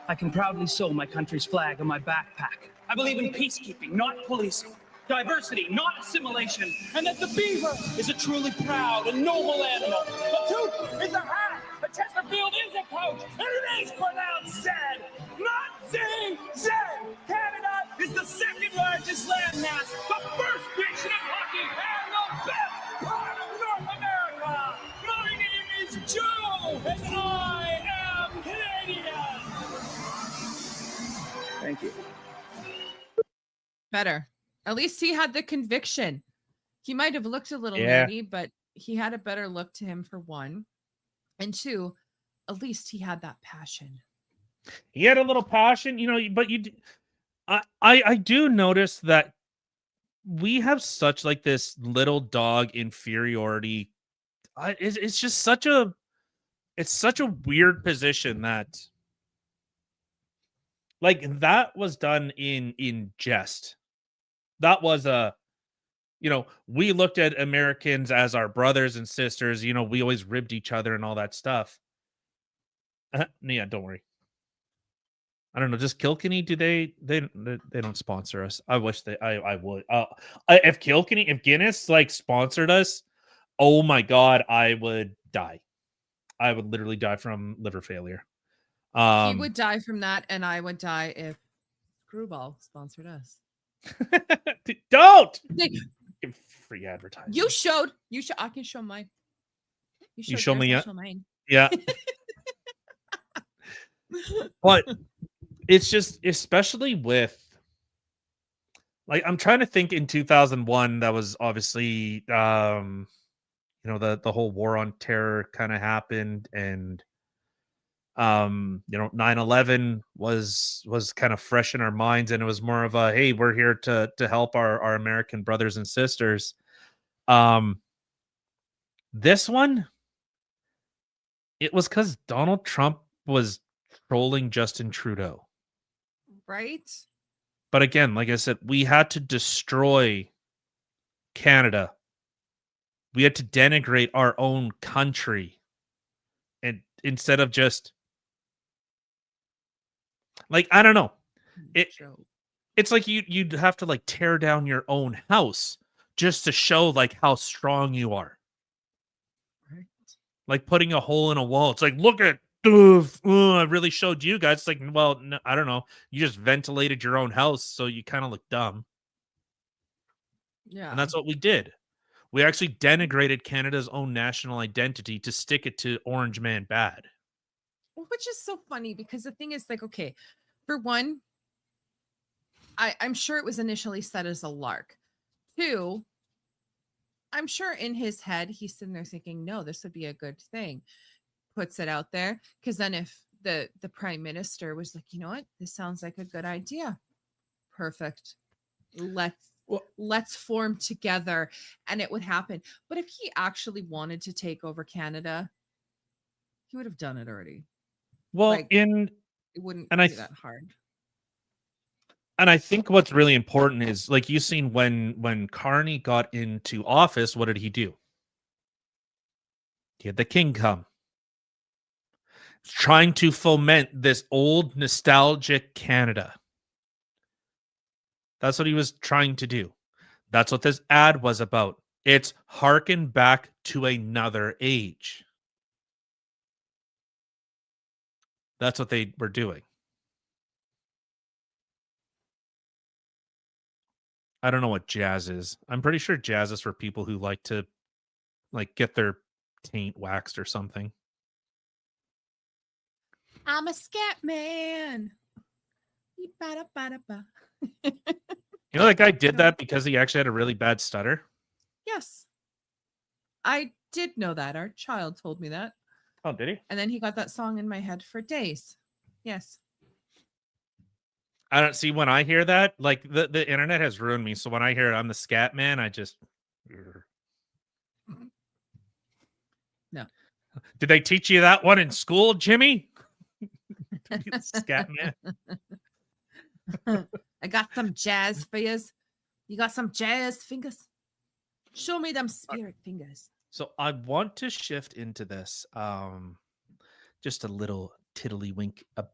I can proudly sew my country's flag on my backpack. I believe in peacekeeping, not policing. Diversity, not assimilation. And that the beaver is a truly proud and noble animal. A toque is a hat. A Chesterfield is a coach. And it is pronounced Zed, not Z. Canada is the second largest landmass, the first nation of hockey, and the best part of North America. My name is Joe, and I am Canadian. Thank you. Better. At least he had the conviction. He might have looked a little Yeah. nerdy, but he had a better look to him for one. And two, at least he had that passion. He had a little passion, but I do notice that we have such like this little dog inferiority. It's just such a weird position that like that was done in jest. That was we looked at Americans as our brothers and sisters. We always ribbed each other and all that stuff. Yeah, don't worry. I don't know. Just Kilkenny, do they don't sponsor us? I wish I would. If Guinness like sponsored us, oh my god, I would die. I would literally die from liver failure. He would die from that, and I would die if Screwball sponsored us. Don't give free advertising. You showed. I can show mine. You show me, yours, yeah. I'll show mine. Yeah. But it's just, especially with, like, I'm trying to think in 2001, that was obviously, the whole war on terror kind of happened, and 9/11 was kind of fresh in our minds, and it was more of a, hey, we're here to help our American brothers and sisters. This one, it was because Donald Trump was trolling Justin Trudeau. Right? But again, like I said, we had to destroy Canada. We had to denigrate our own country. And instead of just, like, I don't know. It's like you'd have to like tear down your own house just to show like how strong you are. Right. Like putting a hole in a wall. It's like, look at, I really showed you guys. It's like, well, no, I don't know. You just ventilated your own house, so you kind of look dumb. Yeah. And that's what we did. We actually denigrated Canada's own national identity to stick it to Orange Man bad. Which is so funny, because the thing is, like, okay, for one, I'm sure it was initially said as a lark. Two, I'm sure in his head he's sitting there thinking, no, this would be a good thing. Puts it out there, because then if the prime minister was like, you know what, this sounds like a good idea, perfect, let's form together, and it would happen. But if he actually wanted to take over Canada, he would have done it already. Well, Like, it wouldn't be that hard. And I think what's really important is, like, you've seen when Carney got into office, what did he do? He had the king come, trying to foment this old nostalgic Canada. That's what he was trying to do. That's what this ad was about. It's harken back to another age. That's what they were doing. I don't know what jazz is. I'm pretty sure jazz is for people who like to get their taint waxed or something. I'm a scat man. Ba-da-ba-da-ba. You know that guy did that because he actually had a really bad stutter? Yes. I did know that. Our child told me that. Oh, did he? And then he got that song in my head for days. Yes. I don't see when I hear that, like the internet has ruined me. So when I hear I'm the scat man, I just No. Did they teach you that one in school, Jimmy? Scat man. I got some jazz for you. You got some jazz fingers? Show me them spirit fingers. So I want to shift into this. Just a little tiddlywink, a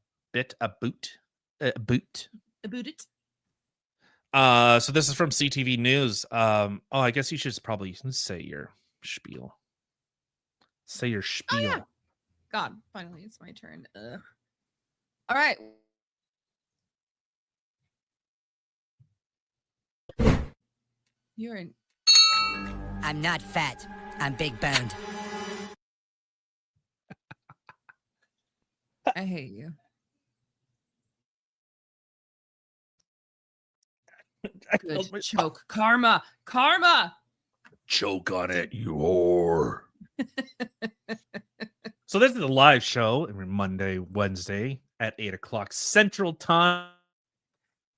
boot. About it. So this is from CTV News. I guess you should probably say your spiel. Say your spiel. Oh, yeah. God, finally it's my turn. All right. You're in. I'm not fat. I'm big boned. I hate you. Good choke. Karma. Choke on it, you whore. So this is a live show every Monday, Wednesday at 8 o'clock Central Time.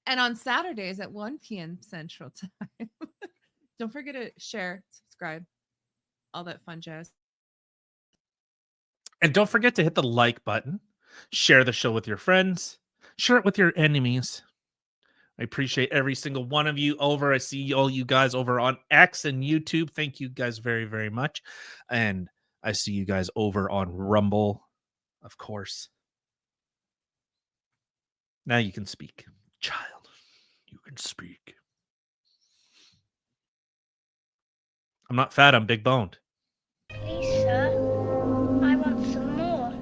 And on Saturdays at 1 p.m. Central Time. Don't forget to share, subscribe, all that fun jazz. And don't forget to hit the like button. Share the show with your friends. Share it with your enemies. I appreciate every single one of you over. I see all you guys over on X and YouTube. Thank you guys very, very much. And I see you guys over on Rumble, of course. Now you can speak. Child, you can speak. I'm not fat, I'm big boned. Please, sir. I want some more.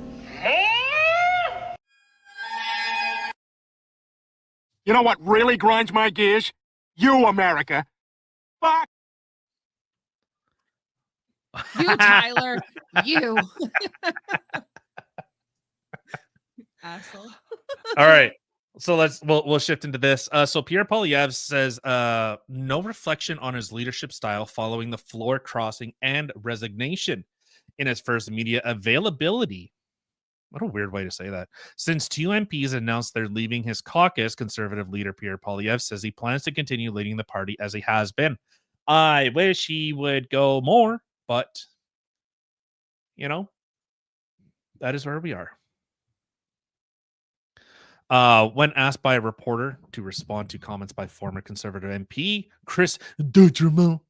You know what really grinds my gears? You, America. Fuck. You, Tyler. You. Asshole. All right. So we'll shift into this. So Pierre Poilievre says no reflection on his leadership style following the floor crossing and resignation in his first media availability. What a weird way to say that. Since two MPs announced they're leaving his caucus, conservative leader Pierre Poilievre says he plans to continue leading the party as he has been. I wish he would go more, but that is where we are. When asked by a reporter to respond to comments by former Conservative MP Chris Dutremont,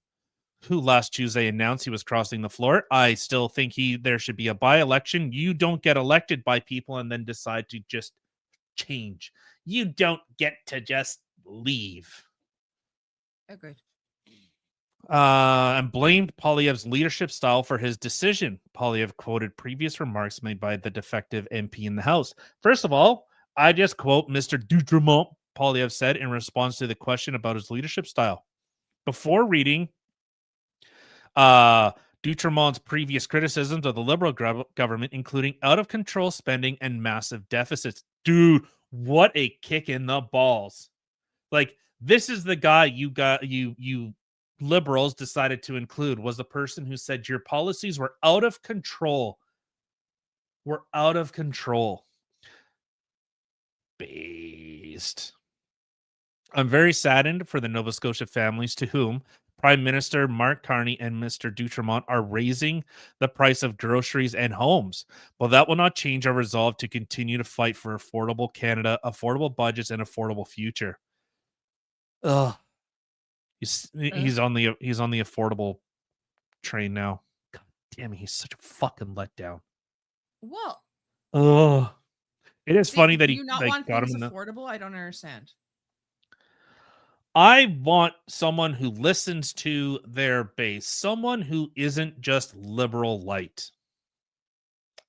who last Tuesday announced he was crossing the floor, I still think there should be a by-election. You don't get elected by people and then decide to just change. You don't get to just leave. Agreed. And blamed Poilievre's leadership style for his decision. Poilievre quoted previous remarks made by the defective MP in the House. First of all, I just quote Mr. Dutremont, Poilievre said in response to the question about his leadership style. Before reading Dutremont's previous criticisms of the Liberal government, including out-of-control spending and massive deficits. Dude, what a kick in the balls. Like, this is the guy you Liberals decided to include, was the person who said your policies were out of control. We're out of control. Based. I'm very saddened for the Nova Scotia families to whom Prime Minister Mark Carney and Mr. Dutremont are raising the price of groceries and homes. But that will not change our resolve to continue to fight for affordable Canada, affordable budgets, and affordable future. Ugh. He's on the affordable train now. God damn it, he's such a fucking letdown. Well, Oh, it is funny that do he you not like, want got things him in the. affordable? I don't understand. I want someone who listens to their base, someone who isn't just liberal light.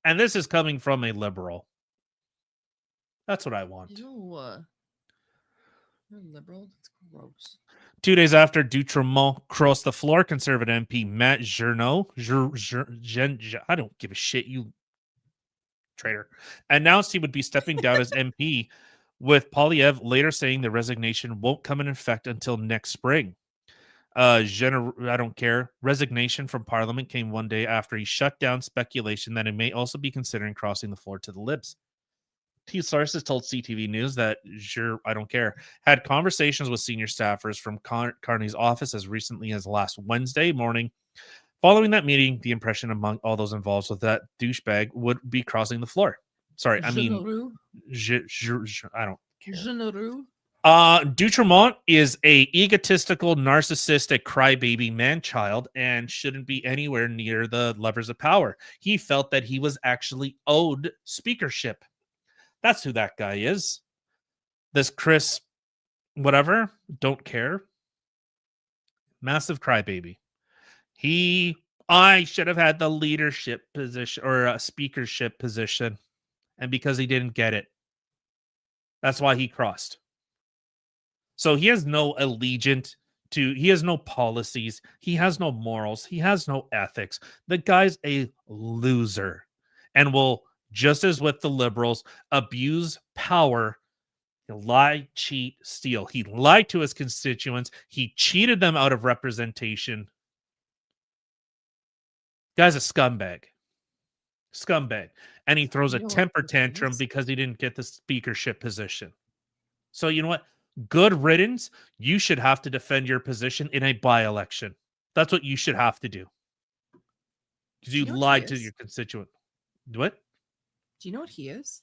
And this is coming from a liberal. That's what I want. Ew. You're liberal. That's gross. 2 days after Doutremont crossed the floor, Conservative MP Matt Journeau, I don't give a shit, you traitor, announced he would be stepping down as MP, with Polyev later saying the resignation won't come in effect until next spring. I don't care. Resignation from Parliament came 1 day after he shut down speculation that he may also be considering crossing the floor to the Libs. Two sources told CTV News that I don't care had conversations with senior staffers from Carney's office as recently as last Wednesday morning. Following that meeting, the impression among all those involved was that douchebag would be crossing the floor. Sorry, I mean, I don't care. Doutremont is a egotistical, narcissistic crybaby man-child and shouldn't be anywhere near the levers of power. He felt that he was actually owed speakership. That's who that guy is. This Chris, whatever, don't care. Massive crybaby. I should have had the leadership position or a speakership position. And because he didn't get it, that's why he crossed. So he has no allegiance to, he has no policies. He has no morals. He has no ethics. The guy's a loser and will, just as with the liberals, abuse power, lie, cheat, steal. He lied to his constituents. He cheated them out of representation. Guy's a scumbag. Scumbag. And he throws a temper tantrum because he didn't get the speakership position. So you know what? Good riddance. You should have to defend your position in a by-election. That's what you should have to do. Because you lied to your constituent. What? Do you know what he is?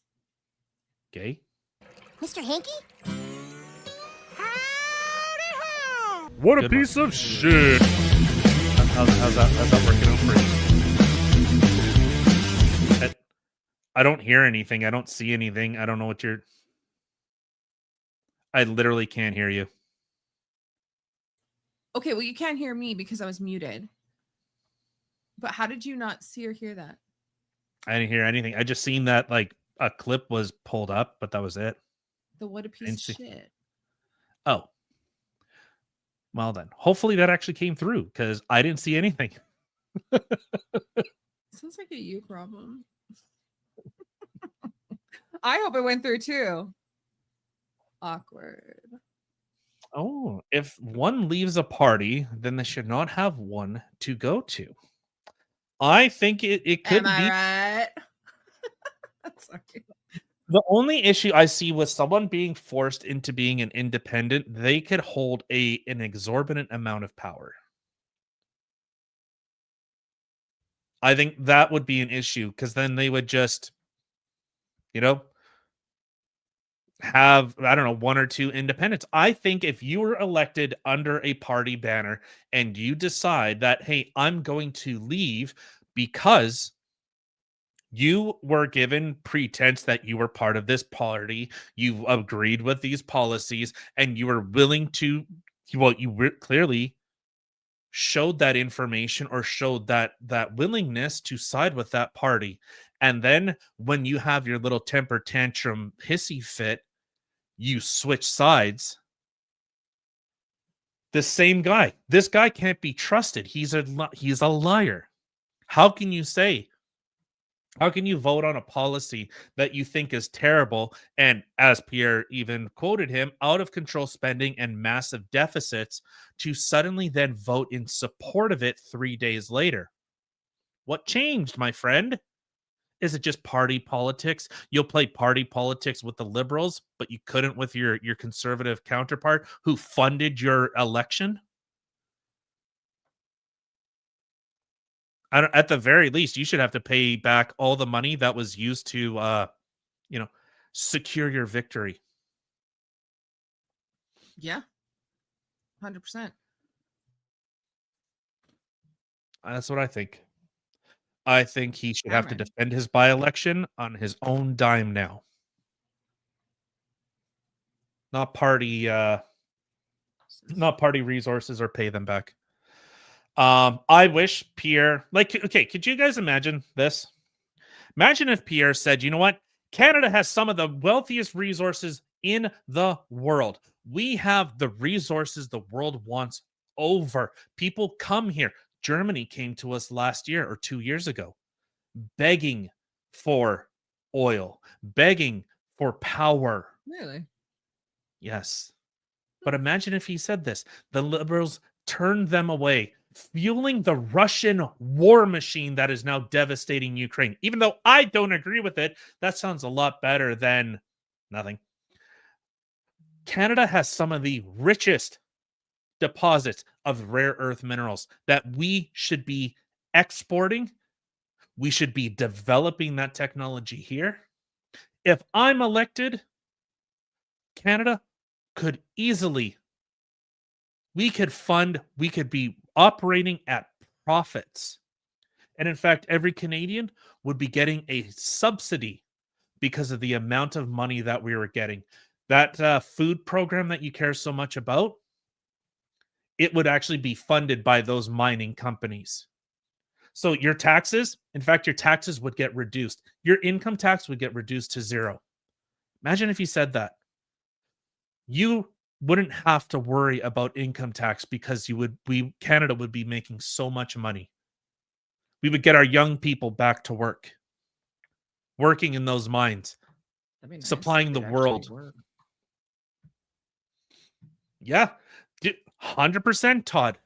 Gay? Mr. Hanky? What a piece of shit. How's that working out for you? I don't hear anything. I don't see anything. I don't know what you're... I literally can't hear you. Okay, well, you can't hear me because I was muted. But how did you not see or hear that? I didn't hear anything. I just seen that like a clip was pulled up, but that was it. The what a piece of shit. Oh. Well then, hopefully that actually came through because I didn't see anything. Sounds like a you problem. I hope it went through too. Awkward. Oh, if one leaves a party, then they should not have one to go to. I think it could be. Am I right? Sorry. The only issue I see with someone being forced into being an independent, they could hold an exorbitant amount of power. I think that would be an issue because then they would just, have, I don't know, one or two independents. I think if you were elected under a party banner and you decide that, hey, I'm going to leave because you were given pretense that you were part of this party, you agreed with these policies, and you were willing to, clearly showed that information or showed that willingness to side with that party. And then when you have your little temper tantrum hissy fit, you switch sides. The same guy. This guy can't be trusted. He's a liar. How can you vote on a policy that you think is terrible and, as Pierre even quoted him, out of control spending and massive deficits, to suddenly then vote in support of it 3 days later? What changed, my friend? Is it just party politics? You'll play party politics with the liberals, but you couldn't with your conservative counterpart who funded your election? At the very least, you should have to pay back all the money that was used to, secure your victory. Yeah. 100%. That's what I think. I think he should have to defend his by-election on his own dime now. Not party not party resources, or pay them back. I wish Pierre, like, okay, could you guys imagine this? Imagine if Pierre said, you know what? Canada has some of the wealthiest resources in the world. We have the resources the world wants over. People come here. Germany came to us last year or 2 years ago, begging for oil, begging for power. Really? Yes. But imagine if he said this. The liberals turned them away, fueling the Russian war machine that is now devastating Ukraine. Even though I don't agree with it, that sounds a lot better than nothing. Canada has some of the richest deposits of rare earth minerals that we should be exporting. We should be developing that technology here. If I'm elected, Canada could easily, we could be operating at profits. And in fact, every Canadian would be getting a subsidy because of the amount of money that we were getting. That food program that you care so much about, it would actually be funded by those mining companies. So your taxes, in fact, your taxes would get reduced. Your income tax would get reduced to 0. Imagine if you said that. You wouldn't have to worry about income tax because Canada would be making so much money. We would get our young people back to work, working in those mines, That'd be nice. supplying the They'd actually world. work. Yeah, 100%, Todd.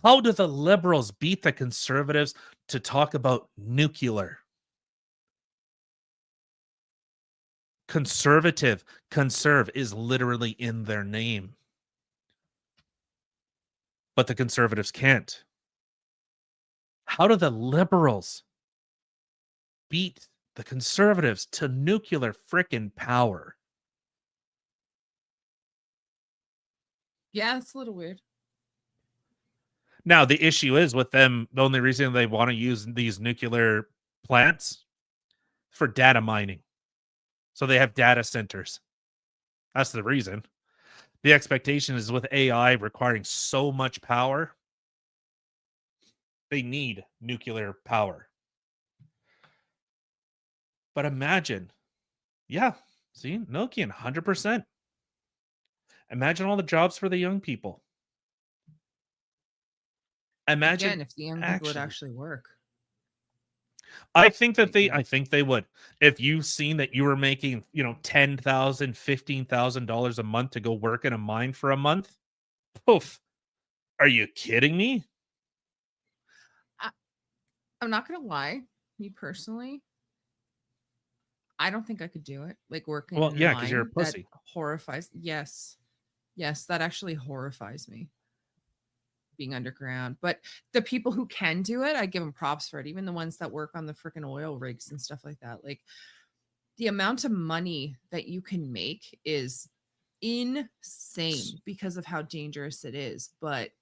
How do the liberals beat the conservatives to talk about nuclear? Conserve is literally in their name. But the conservatives can't. How do the liberals beat the conservatives to nuclear frickin' power? Yeah, it's a little weird. Now, the issue is with them, the only reason they want to use these nuclear plants for data mining. So they have data centers. That's the reason. The expectation is with AI requiring so much power, they need nuclear power. But imagine, yeah, see, Nokian, 100%. Imagine all the jobs for the young people. Imagine Again, if the young people would actually work. I think they would. If you've seen that you were making, $10,000, $15,000 a month to go work in a mine for a month, poof. Are you kidding me? I'm not gonna lie, me personally, I don't think I could do it. Like working. Well, in a yeah, because you're a mine, that pussy. horrifies. Yes, that actually horrifies me. Being underground, but the people who can do it, I give them props for it. Even the ones that work on the freaking oil rigs and stuff like that. Like the amount of money that you can make is insane because of how dangerous it is. But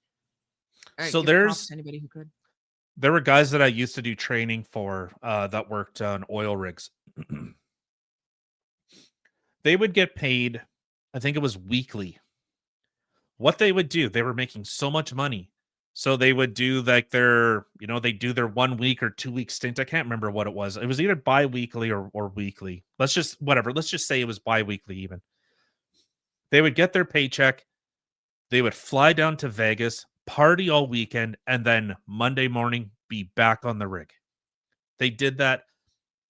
So give props to anybody who could. There were guys that I used to do training for that worked on oil rigs. They would get paid, I think it was weekly. What they would do, they were making so much money. So they would do like they do their 1 week or 2 week stint. I can't remember what it was. It was either bi-weekly or weekly. Let's just say it was bi-weekly even. They would get their paycheck. They would fly down to Vegas, party all weekend, and then Monday morning be back on the rig. They did that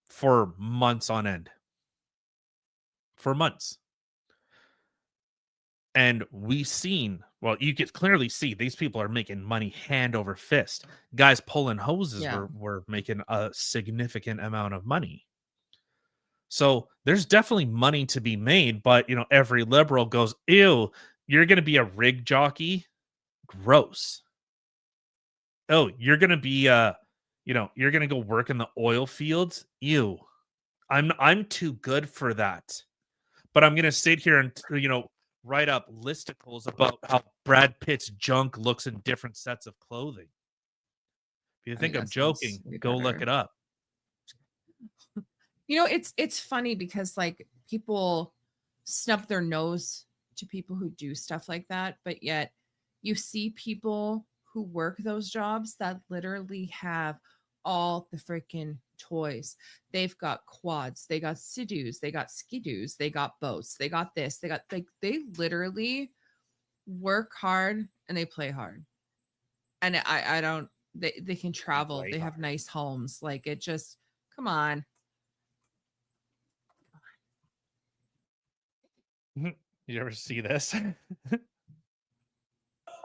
for months on end. For months. And you could clearly see these people are making money hand over fist. Guys pulling hoses were making a significant amount of money. So there's definitely money to be made, but every liberal goes, ew, you're going to be a rig jockey? Gross. Oh, you're going to be you're going to go work in the oil fields? Ew. I'm too good for that. But I'm going to sit here and write up listicles about how Brad Pitt's junk looks in different sets of clothing. If you think I'm joking, go look it up. It's funny because like people snub their nose to people who do stuff like that, but yet you see people who work those jobs that literally have all the freaking toys. They've got quads, they got Sea-Doos, they got ski-doos, they got boats, they got this, they got like they literally work hard and they play hard. And I don't they can travel, they have nice homes. Like it just come on. You ever see this?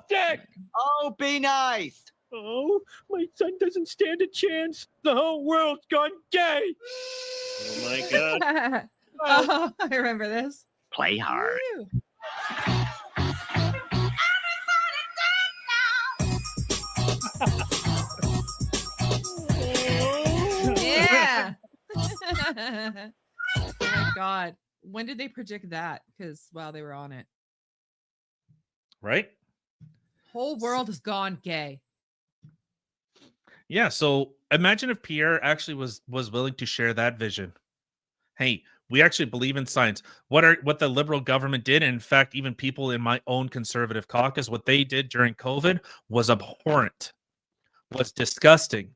Dick! Oh, be nice! Oh, my son doesn't stand a chance. The whole world's gone gay. Oh my God. Oh, I remember this. Play hard. Woo. Yeah. Oh my God. When did they predict that? Because wow, they were on it. Right? Whole world has gone gay. Yeah. So imagine if Pierre actually was willing to share that vision. Hey, we actually believe in science. What the liberal government did, and in fact, even people in my own conservative caucus, what they did during COVID was abhorrent, was disgusting.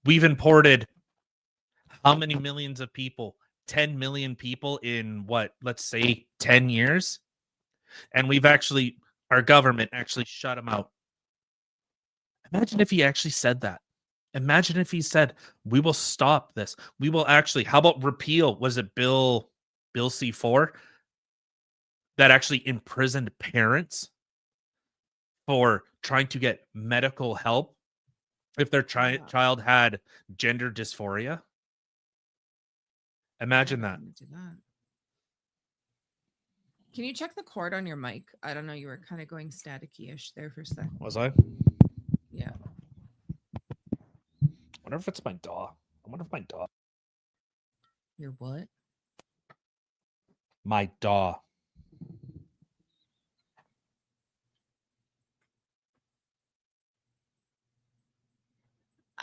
We've imported how many millions of people? 10 million people in what, let's say 10 years? And our government actually shut them out. Imagine if he actually said that. Imagine if he said, we will stop this. We will actually, how about repeal? Was it Bill C4 that actually imprisoned parents for trying to get medical help if their child had gender dysphoria? Imagine that. Can you check the cord on your mic? I don't know. You were kind of going staticky-ish there for a second. Was I? Yeah. I wonder if it's my DAW. I wonder if my DAW. Your what? My DAW.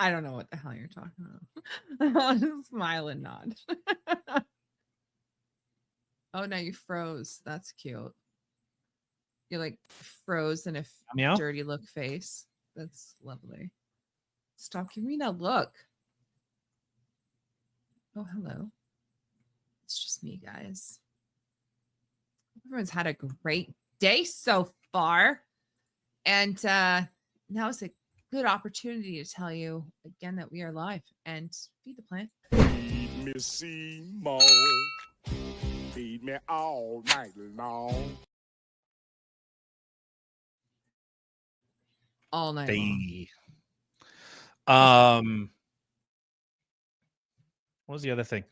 I don't know what the hell you're talking about. I'll just smile and nod. Oh, now you froze. That's cute. You like froze in a Meow? dirty look face. That's lovely. Stop giving me that look. Oh, hello. It's just me, guys. Everyone's had a great day so far. And now is a good opportunity to tell you again that we are live and feed the plant. Feed me Seymour. Feed me all night long. All night long. What was the other thing?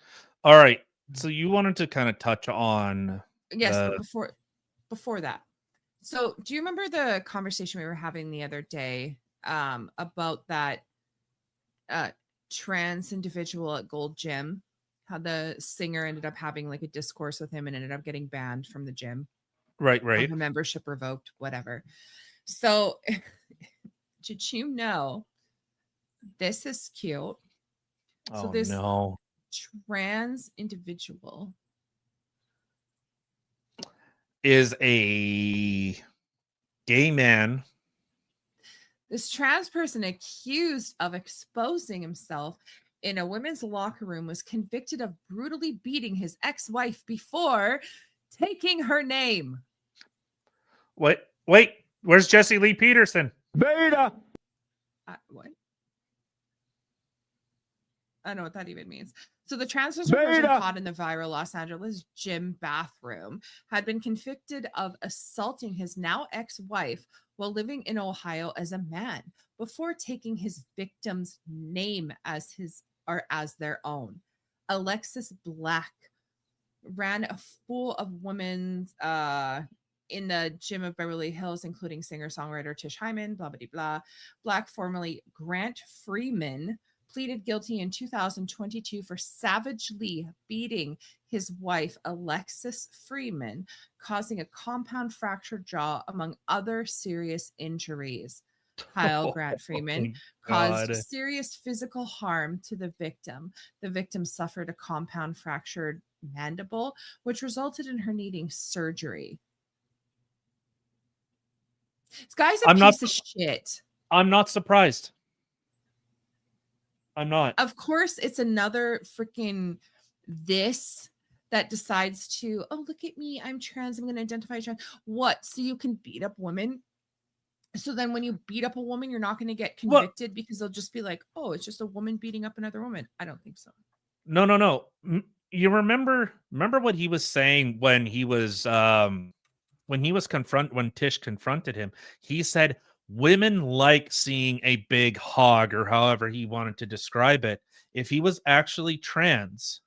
All right. So you wanted to kind of touch on but before that. So do you remember the conversation we were having the other day about that trans individual at Gold Gym? How the singer ended up having like a discourse with him and ended up getting banned from the gym. Right. Her membership revoked, whatever. So did you know this is cute? So this trans individual is a gay man. This trans person accused of exposing himself in a women's locker room was convicted of brutally beating his ex-wife before taking her name. Wait, where's Jesse Lee Peterson? Beta. What? I don't know what that even means. So the transgender person caught in the viral Los Angeles gym bathroom had been convicted of assaulting his now ex-wife while living in Ohio as a man before taking his victim's name as their own. Alexis Black ran a full of women in the gym of Beverly Hills, including singer-songwriter Tish Hyman, blah, blah, blah. Black, formerly Grant Freeman, pleaded guilty in 2022 for savagely beating his wife, Alexis Freeman, causing a compound fractured jaw, among other serious injuries. Kyle Grant Freeman caused serious physical harm to the victim. The victim suffered a compound fractured mandible, which resulted in her needing surgery. This guy's a piece of shit. I'm not surprised. I'm not. Of course, it's another freaking this that decides to, oh, look at me, I'm trans, I'm going to identify as trans. What? So you can beat up women? So then when you beat up a woman, you're not going to get convicted because they'll just be like, oh, it's just a woman beating up another woman. I don't think so. No. You remember what he was saying when Tish confronted him? He said women like seeing a big hog, or however he wanted to describe it. If he was actually trans,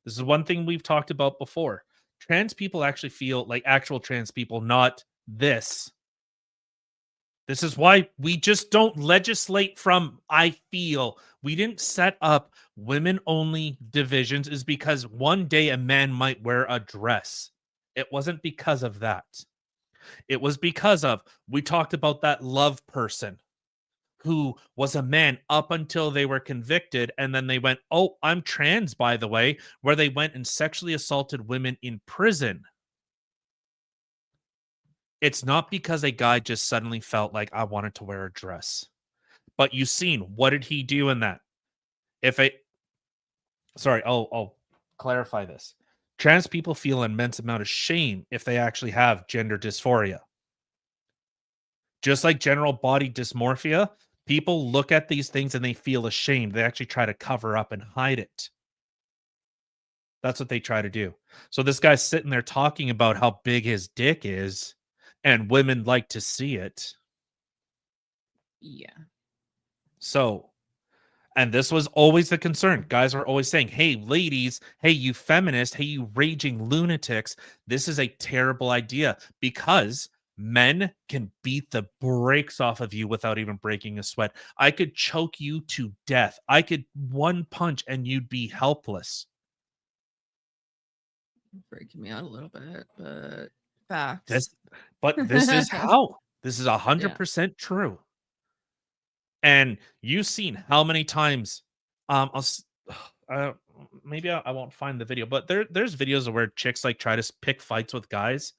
this is one thing we've talked about before. Trans people actually feel like actual trans people, not this. This is why we just don't legislate from I feel. We didn't set up women-only divisions is because one day a man might wear a dress. It wasn't because of that. It was because of, we talked about that love person who was a man up until they were convicted, and then they went, oh, I'm trans, by the way, where they went and sexually assaulted women in prison. It's not because a guy just suddenly felt like I wanted to wear a dress. But you've seen, what did he do in that? I'll clarify this. Trans people feel an immense amount of shame if they actually have gender dysphoria. Just like general body dysmorphia, people look at these things and they feel ashamed. They actually try to cover up and hide it. That's what they try to do. So this guy's sitting there talking about how big his dick is, and women like to see it. Yeah. So, and this was always the concern. Guys are always saying, hey, ladies, hey, you feminists, hey, you raging lunatics, this is a terrible idea because men can beat the brakes off of you without even breaking a sweat. I could choke you to death. I could one punch and you'd be helpless. Freaking me out a little bit, but facts. This is how. This is 100% true. And you've seen how many times maybe I won't find the video, but there's videos of where chicks like try to pick fights with guys,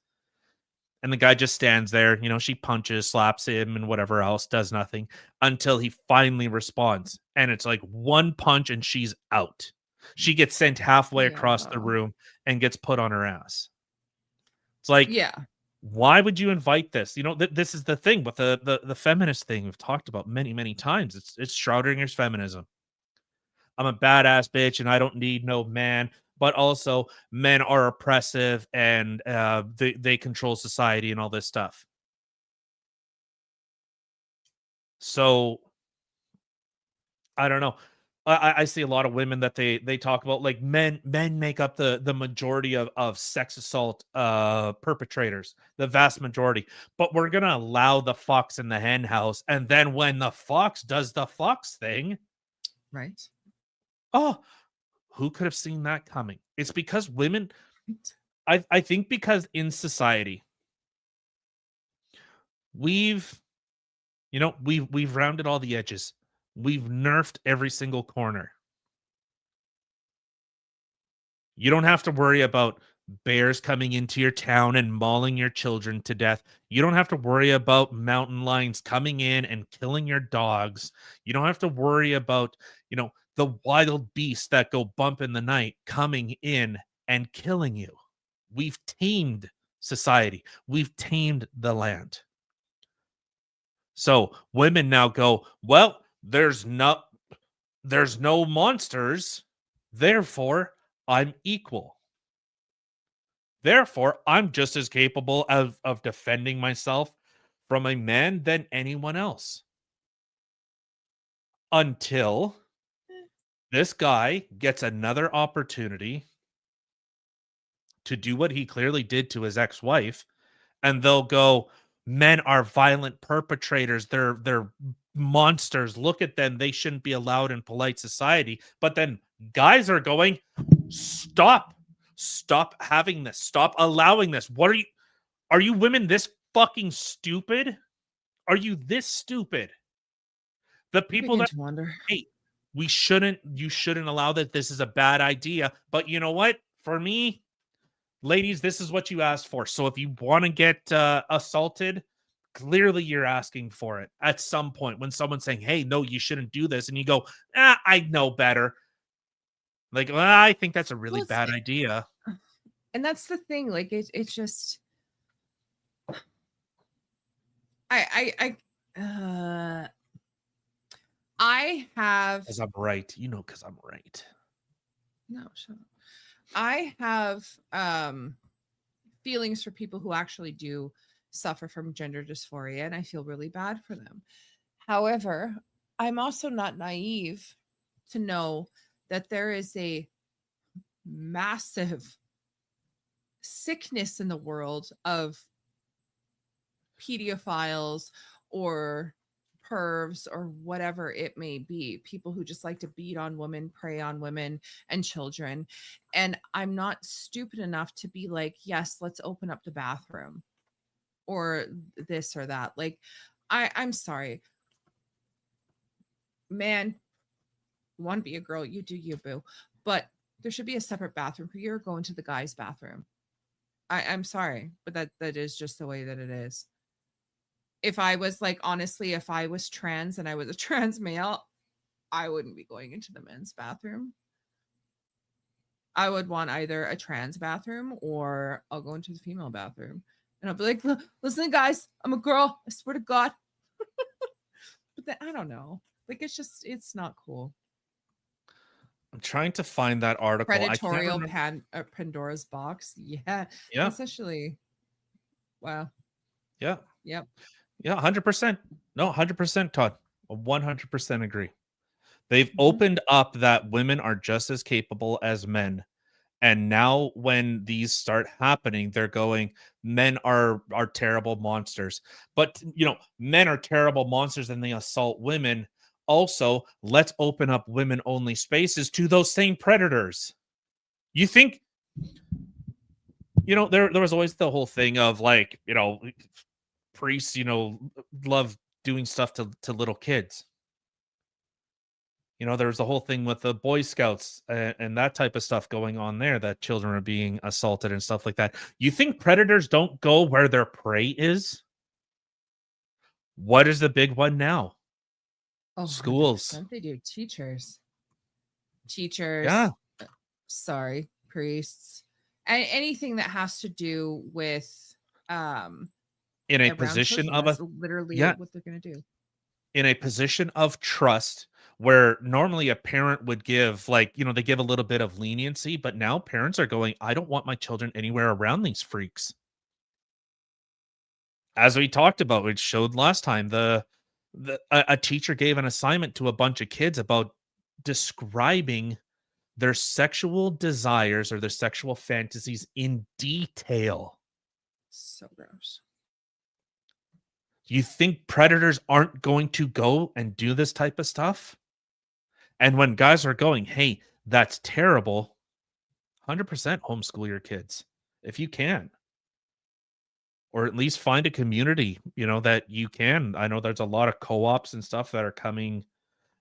and the guy just stands there, she punches, slaps him, and whatever else, does nothing until he finally responds, and it's like one punch and she's out. She gets sent halfway across the room and gets put on her ass. It's like, why would you invite this? This is the thing with the feminist thing we've talked about many times. It's Schrodinger's feminism. I'm a badass bitch and I don't need no man, but also men are oppressive and they control society and all this stuff. So I don't know. I see a lot of women that they talk about, like men make up the majority of sex assault perpetrators, the vast majority. But we're gonna allow the fox in the hen house, and then when the fox does the fox thing, right? Oh, who could have seen that coming? It's because women. I think because in society we've rounded all the edges. We've nerfed every single corner. You don't have to worry about bears coming into your town and mauling your children to death. You don't have to worry about mountain lions coming in and killing your dogs. You don't have to worry about, the wild beasts that go bump in the night coming in and killing you. We've tamed society. We've tamed the land. So women now go, well, there's no monsters, therefore I'm equal. Therefore, I'm just as capable of defending myself from a man than anyone else. Until this guy gets another opportunity to do what he clearly did to his ex-wife, and they'll go, men are violent perpetrators. They're monsters. Look at them. They shouldn't be allowed in polite society. But then guys are going, stop having this. Stop allowing this. Are you women this fucking stupid? Are you this stupid? The people that wonder. Hey, you shouldn't allow that. This is a bad idea. But you know what? For me, ladies, this is what you asked for. So if you want to get assaulted, clearly you're asking for it at some point when someone's saying, hey, no, you shouldn't do this. And you go, I know better. Like, well, I think that's a really bad idea. And that's the thing. Like, it's just, I have, because I'm right. You know, because I'm right. No, shut up. I have feelings for people who actually do suffer from gender dysphoria, and I feel really bad for them. However, I'm also not naive to know that there is a massive sickness in the world of pedophiles or pervs or whatever it may be, people who just like to beat on women, prey on women and children. And I'm not stupid enough to be like, yes, let's open up the bathroom or this or that. Like, I'm sorry, man, you want to be a girl, you do you, boo, but there should be a separate bathroom for you're going to the guy's bathroom. I'm sorry, but that is just the way that it is. If I was like, honestly, if I was trans and I was a trans male, I wouldn't be going into the men's bathroom. I would want either a trans bathroom or I'll go into the female bathroom. And I'll be like, listen, guys, I'm a girl. I swear to God. But then I don't know. Like, it's not cool. I'm trying to find that article. Predatorial Pandora's box. Yeah. Yeah. Essentially. Wow. Yeah. Yep. Yeah, 100%. No, 100%, Todd. 100% agree. They've opened up that women are just as capable as men. And now when these start happening, they're going, men are terrible monsters. But, you know, men are terrible monsters and they assault women. Also, let's open up women-only spaces to those same predators. You think, you know, there was always the whole thing of like, you know, priests, you know, love doing stuff to little kids. You know, there's the whole thing with the Boy Scouts and that type of stuff going on there, that children are being assaulted and stuff like that. You think predators don't go where their prey is? What is the big one now? Oh, schools. They do. Teachers. Yeah. Sorry, priests. And anything that has to do with in a position of a literally what they're going to do. In a position of trust, where normally a parent would give, like, you know, they give a little bit of leniency, but now parents are going, I don't want my children anywhere around these freaks. As we talked about, it showed last time, a teacher gave an assignment to a bunch of kids about describing their sexual desires or their sexual fantasies in detail. So gross. You think predators aren't going to go and do this type of stuff? And when guys are going, hey, that's terrible, 100% homeschool your kids if you can. Or at least find a community, you know, that you can. I know there's a lot of co-ops and stuff that are coming,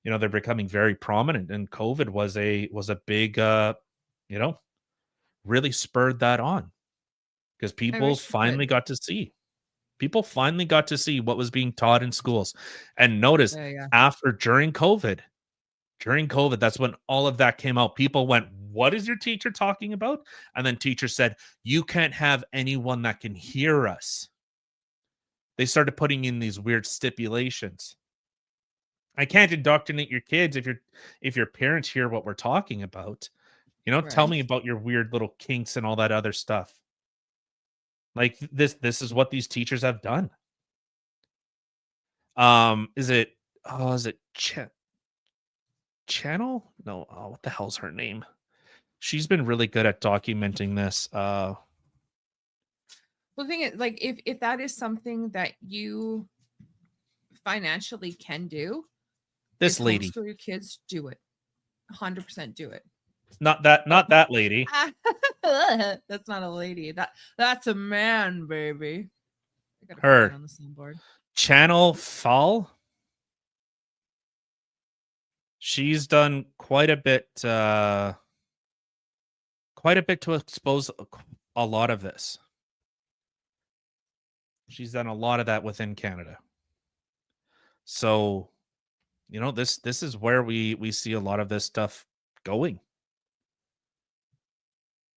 you know, they're becoming very prominent. And COVID was a big, you know, really spurred that on because people finally got to see. People finally got to see what was being taught in schools. And notice during COVID, that's when all of that came out. People went, what is your teacher talking about? And then teacher said, you can't have anyone that can hear us. They started putting in these weird stipulations. I can't indoctrinate your kids if your parents hear what we're talking about. You know, tell me about your weird little kinks and all that other stuff. Like this is what these teachers have done. Is it Channel? No, what the hell's her name? She's been really good at documenting this. Well, the thing is, like, if that is something that you financially can do, this lady, homeschool your kids, do it. 100% do it. Not that lady. That's not a lady. That's a man, baby. I gotta Her put that on the soundboard. Channel Fall. She's done quite a bit to expose a lot of this. She's done a lot of that within Canada. So, this is where we see a lot of this stuff going.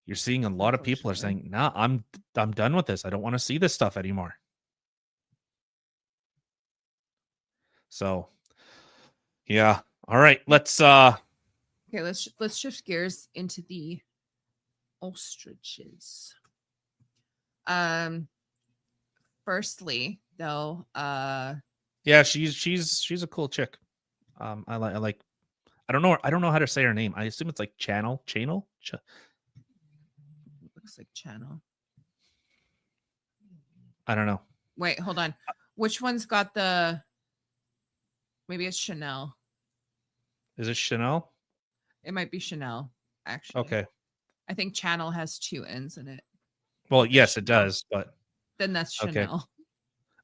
You're seeing a lot of people are saying, "Nah, I'm done with this. I don't want to see this stuff anymore." So, yeah. All right, let's Okay, let's shift gears into the ostriches. Firstly, though, yeah, she's a cool chick. I like I don't know how to say her name. I assume it's like Channel. looks like Channel. I don't know. Wait, hold on. Which one's got the? Maybe it's Chanel. Is it Chanel? It might be Chanel, actually. Okay. I think Channel has 2 N's in it. Well, yes, it does, but Then that's Chanel.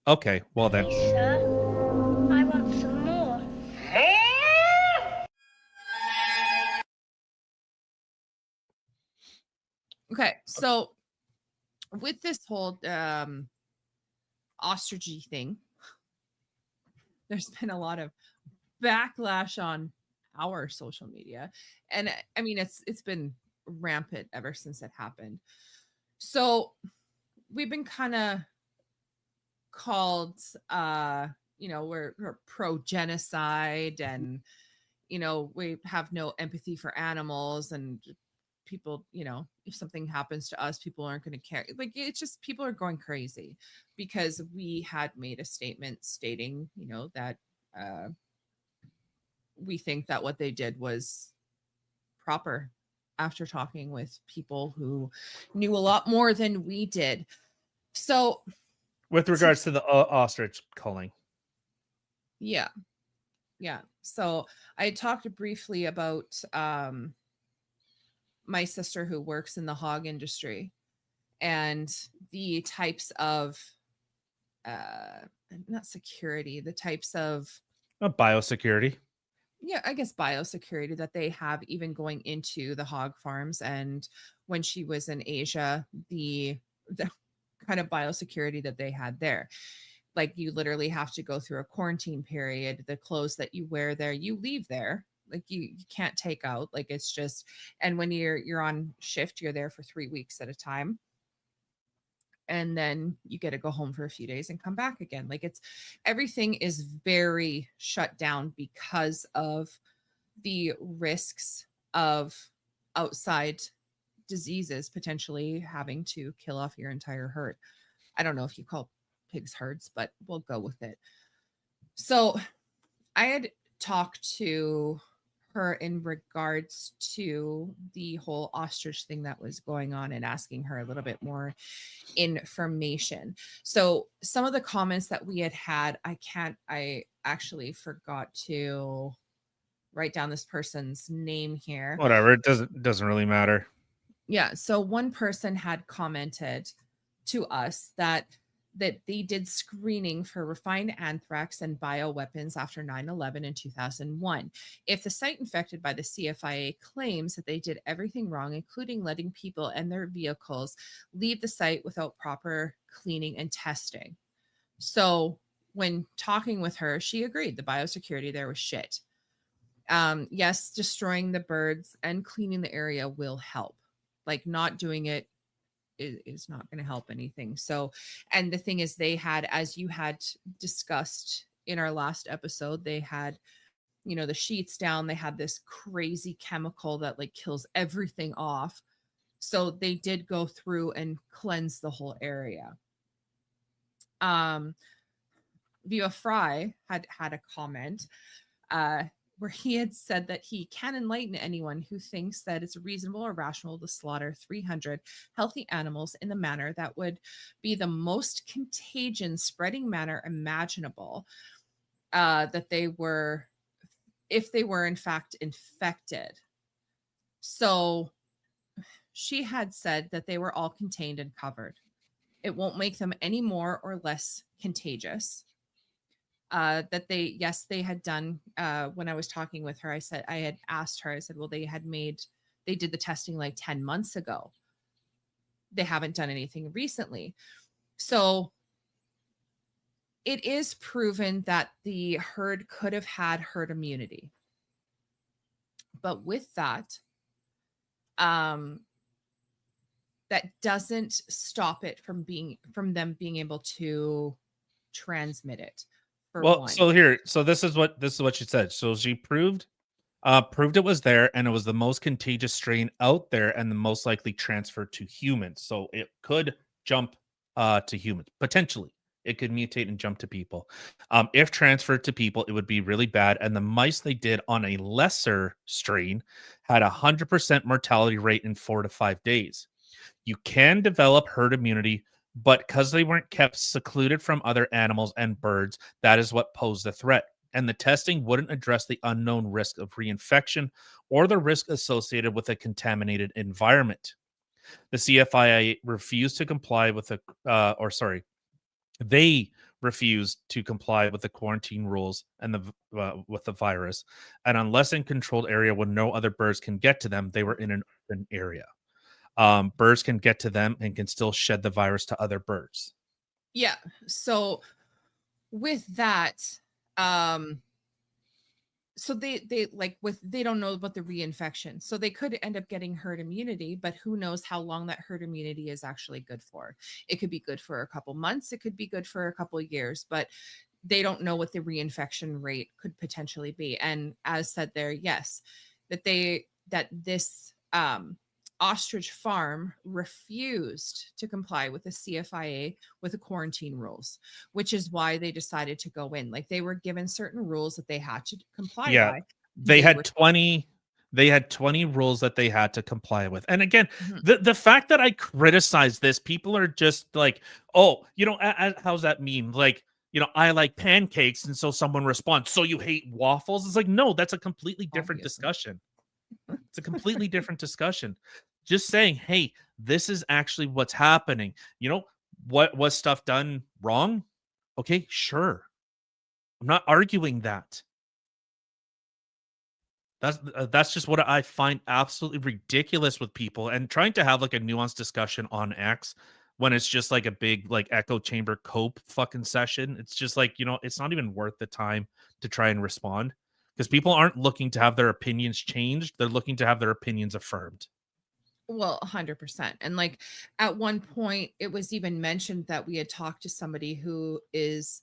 Okay. Well then. Please, sir. I want some more. Okay, so with this whole ostrichy thing, there's been a lot of backlash on our social media, and I mean it's been rampant ever since it happened. So we've been kind of called we're pro genocide, and we have no empathy for animals, and people, if something happens to us, people aren't going to care. Like, it's just people are going crazy because we had made a statement stating, that we think that what they did was proper after talking with people who knew a lot more than we did. So with regards to the ostrich culling. Yeah. So I talked briefly about my sister who works in the hog industry and the types of not security, the types of biosecurity. Yeah, I guess biosecurity that they have even going into the hog farms. And when she was in Asia, the kind of biosecurity that they had there. Like, you literally have to go through a quarantine period. The clothes that you wear there, you leave there. Like, you can't take out. Like, it's just, and when you're on shift, you're there for 3 weeks at a time. And then you get to go home for a few days and come back again. Like, everything is very shut down because of the risks of outside diseases potentially having to kill off your entire herd. I don't know if you call pigs herds, but we'll go with it. So I had talked to her in regards to the whole ostrich thing that was going on and asking her a little bit more information. So some of the comments that we had, I actually forgot to write down this person's name here. Whatever, it doesn't really matter. Yeah, so one person had commented to us that they did screening for refined anthrax and bioweapons after 9/11 in 2001. If the site infected by the CFIA claims that they did everything wrong, including letting people and their vehicles leave the site without proper cleaning and testing. So when talking with her, she agreed the biosecurity there was shit. Yes, destroying the birds and cleaning the area will help. Like, not doing it is not going to help anything. So, and the thing is, they had, as you had discussed in our last episode, they had, the sheets down. They had this crazy chemical that like kills everything off. So they did go through and cleanse the whole area. Viva Fry had a comment where he had said that he can enlighten anyone who thinks that it's reasonable or rational to slaughter 300 healthy animals in the manner that would be the most contagion spreading manner imaginable, that they were, if they were in fact infected. So she had said that they were all contained and covered. It won't make them any more or less contagious. that they had done, when I was talking with her, I had asked her, I said, well, they did the testing like 10 months ago. They haven't done anything recently. So it is proven that the herd could have had herd immunity. But with that, that doesn't stop it from them being able to transmit it. Well, so this is what she said. So she proved it was there, and it was the most contagious strain out there and the most likely transferred to humans. So it could jump to humans. Potentially, it could mutate and jump to people. If transferred to people, it would be really bad. And the mice they did on a lesser strain had 100% mortality rate in 4 to 5 days. You can develop herd immunity, but because they weren't kept secluded from other animals and birds, that is what posed the threat. And the testing wouldn't address the unknown risk of reinfection or the risk associated with a contaminated environment. The CFIA refused to comply with they refused to comply with the quarantine rules and with the virus. And unless in controlled area when no other birds can get to them, they were in an open area. Birds can get to them and can still shed the virus to other birds. Yeah. So with that, so they don't know about the reinfection, so they could end up getting herd immunity, but who knows how long that herd immunity is actually good for. It could be good for a couple months, it could be good for a couple of years, but they don't know what the reinfection rate could potentially be. And as said there, yes, that this ostrich farm refused to comply with the CFIA with the quarantine rules, which is why they decided to go in. Like, they were given certain rules that they had to comply by. They had 20 rules that they had to comply with. And again, the fact that I criticize this, people are just like, oh, how's that meme? Like, I like pancakes, and so someone responds, so you hate waffles? It's like, no, that's a completely different discussion. It's a completely different discussion. Just saying, hey, this is actually what's happening. What was stuff done wrong? Okay, sure. I'm not arguing that. That's just what I find absolutely ridiculous with people, and trying to have like a nuanced discussion on X when it's just like a big like echo chamber cope fucking session. It's just like, it's not even worth the time to try and respond, because people aren't looking to have their opinions changed. They're looking to have their opinions affirmed. Well, 100%. And like at one point, it was even mentioned that we had talked to somebody who is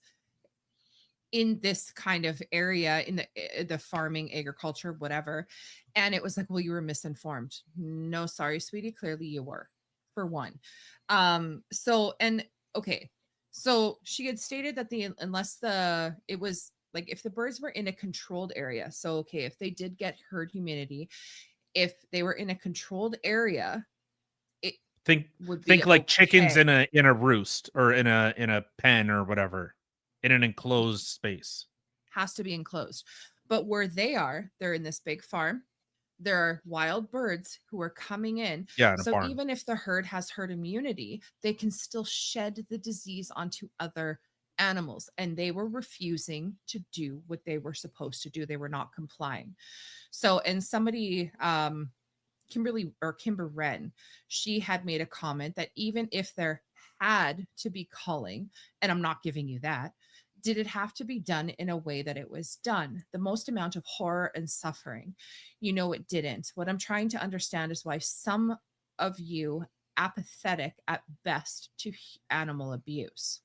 in this kind of area in the farming, agriculture, whatever. And it was like, well, you were misinformed. No, sorry, sweetie. Clearly you were, for one. So she had stated that it was like, if the birds were in a controlled area. So, okay, if they did get herd immunity, if they were in a controlled area, it think like chickens in a roost or in a pen or whatever, in an enclosed space. Has to be enclosed. But where they're in this big farm. There are wild birds who are coming in. Yeah, so even if the herd has herd immunity, they can still shed the disease onto other animals, and they were refusing to do what they were supposed to do. They were not complying. So, and somebody, Kimber Wren, she had made a comment that even if there had to be culling, and I'm not giving you that, did it have to be done in a way that it was done? The most amount of horror and suffering, it didn't. What I'm trying to understand is why some of you apathetic at best to animal abuse.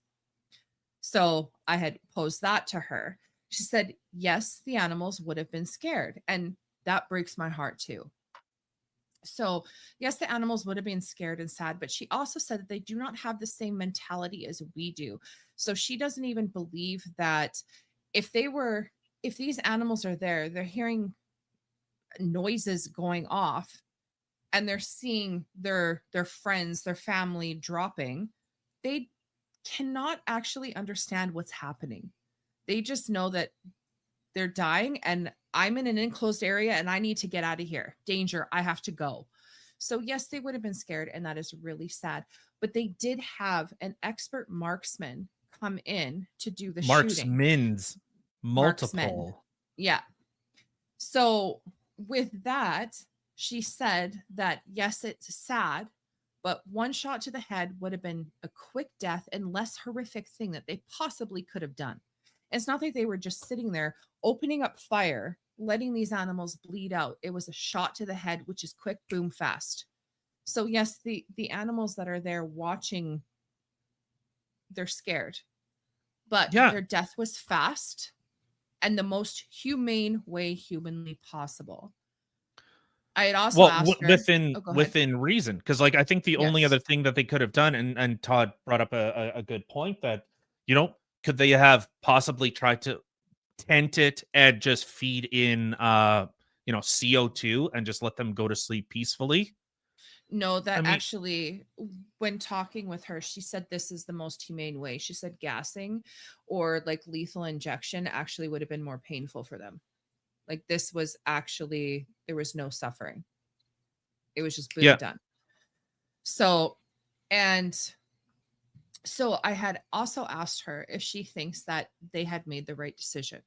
So I had posed that to her. She said, yes, the animals would have been scared. And that breaks my heart too. So yes, the animals would have been scared and sad, but she also said that they do not have the same mentality as we do. So she doesn't even believe that if these animals are there, they're hearing noises going off and they're seeing their friends, their family dropping, they cannot actually understand what's happening. They just know that they're dying and I'm in an enclosed area and I need to get out of here. Danger, I have to go. So yes, they would have been scared, and that is really sad. But they did have an expert marksman come in to do the shooting. Marksmen's Marksmen. multiple. Yeah. So with that, she said that yes, it's sad, but one shot to the head would have been a quick death and less horrific thing that they possibly could have done. It's not that they were just sitting there opening up fire, letting these animals bleed out. It was a shot to the head, which is quick, boom, fast. So yes, the animals that are there watching, they're scared, but their death was fast and the most humane way humanly possible. I had also asked her, within reason, because like I think the only other thing that they could have done, and Todd brought up a good point, that could they have possibly tried to tent it and just feed in CO2 and just let them go to sleep peacefully? No, actually, when talking with her, she said this is the most humane way. She said gassing or like lethal injection actually would have been more painful for them. Like this was actually, there was no suffering. It was just boom, done. So I had also asked her if she thinks that they had made the right decision.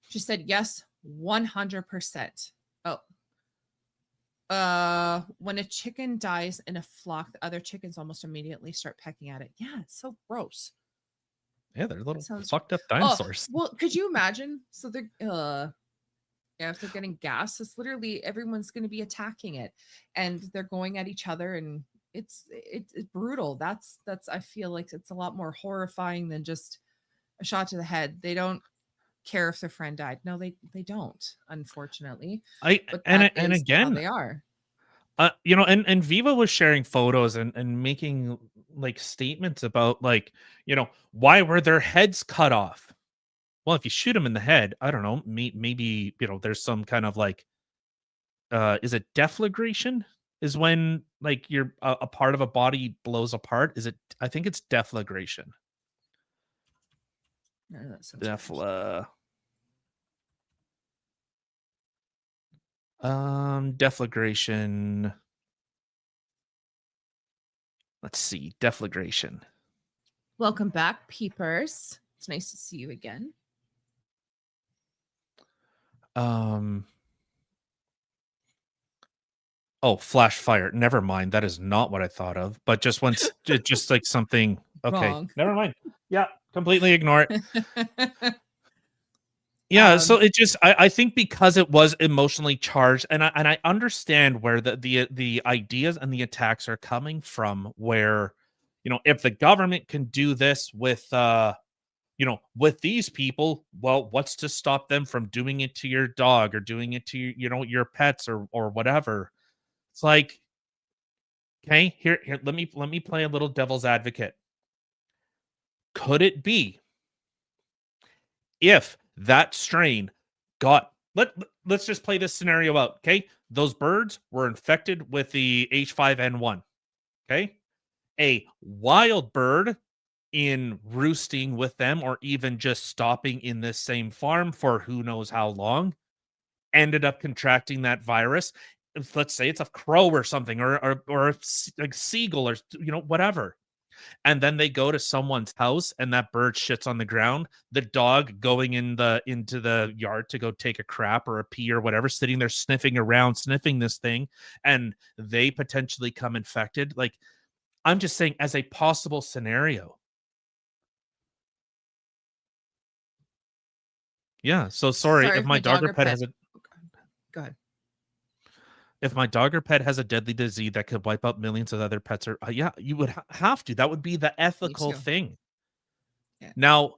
She said, yes, 100%. When a chicken dies in a flock, the other chickens almost immediately start pecking at it. Yeah, it's so gross. Yeah, they're little fucked up dinosaurs. Well, could you imagine? So they're if they're getting gas, it's literally everyone's going to be attacking it, and they're going at each other, and it's brutal. That's I feel like it's a lot more horrifying than just a shot to the head. They don't care if their friend died. No, they don't, unfortunately. And again, they are. And Viva was sharing photos and making like statements about like, why were their heads cut off? Well, if you shoot them in the head, I don't know, maybe there's some kind of like, is it deflagration? Is when like you're a part of a body blows apart? Is it? I think it's deflagration. Deflagration. Let's see, deflagration. Welcome back, peepers. It's nice to see you again. Oh, flash fire. Never mind. That is not what I thought of. But just once, just like something. Okay, wrong. Never mind. Yeah, completely ignore it. Yeah, so it just I think because it was emotionally charged, and I understand where the ideas and the attacks are coming from, where if the government can do this with with these people, well, what's to stop them from doing it to your dog or doing it to your pets or whatever? It's like, okay, here let me play a little devil's advocate. Could it be if that strain got let's just play this scenario out, okay? Those birds were infected with the H5N1, okay? A wild bird in roosting with them, or even just stopping in this same farm for who knows how long, ended up contracting that virus. Let's say it's a crow or something, or a seagull, or whatever. And then they go to someone's house and that bird shits on the ground. The dog going into the yard to go take a crap or a pee or whatever, sitting there sniffing around, sniffing this thing, and they potentially come infected. Like, I'm just saying, as a possible scenario. Yeah. So sorry if my dog or pet has a. Go ahead. If my dog or pet has a deadly disease that could wipe out millions of other pets, or yeah, you would have to. That would be the ethical thing. Yeah. Now,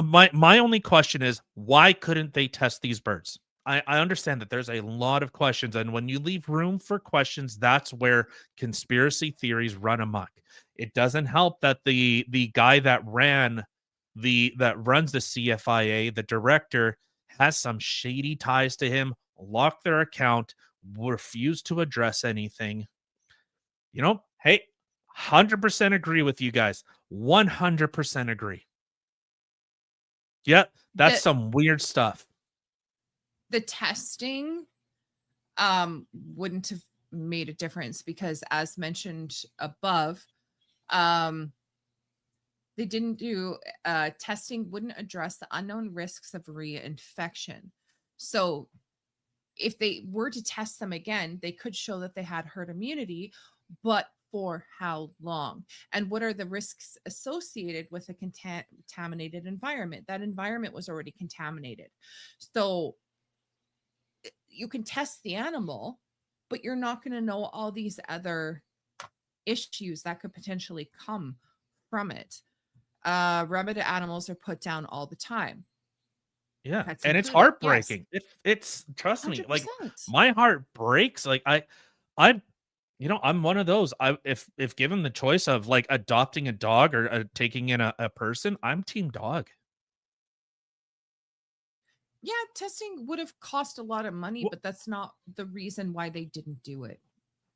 my only question is, why couldn't they test these birds? I understand that there's a lot of questions, and when you leave room for questions, that's where conspiracy theories run amok. It doesn't help that the guy that runs the CFIA, the director, has some shady ties to him. Lock their account, refuse to address anything. Hey, 100% agree with you guys. 100% agree. Yeah, that's some weird stuff. The testing wouldn't have made a difference because, as mentioned above, They didn't do testing, wouldn't address the unknown risks of reinfection. So if they were to test them again, they could show that they had herd immunity, but for how long? And what are the risks associated with a contaminated environment? That environment was already contaminated. So you can test the animal, but you're not going to know all these other issues that could potentially come from it. Rabid animals are put down all the time. Yeah, Pets and it's included, yes. heartbreaking. It's trust me, like 100%. my heart breaks. Like I'm, you know, I'm one of those. If given the choice of like adopting a dog or taking in a person, I'm team dog. Yeah, testing would have cost a lot of money, but that's not the reason why they didn't do it.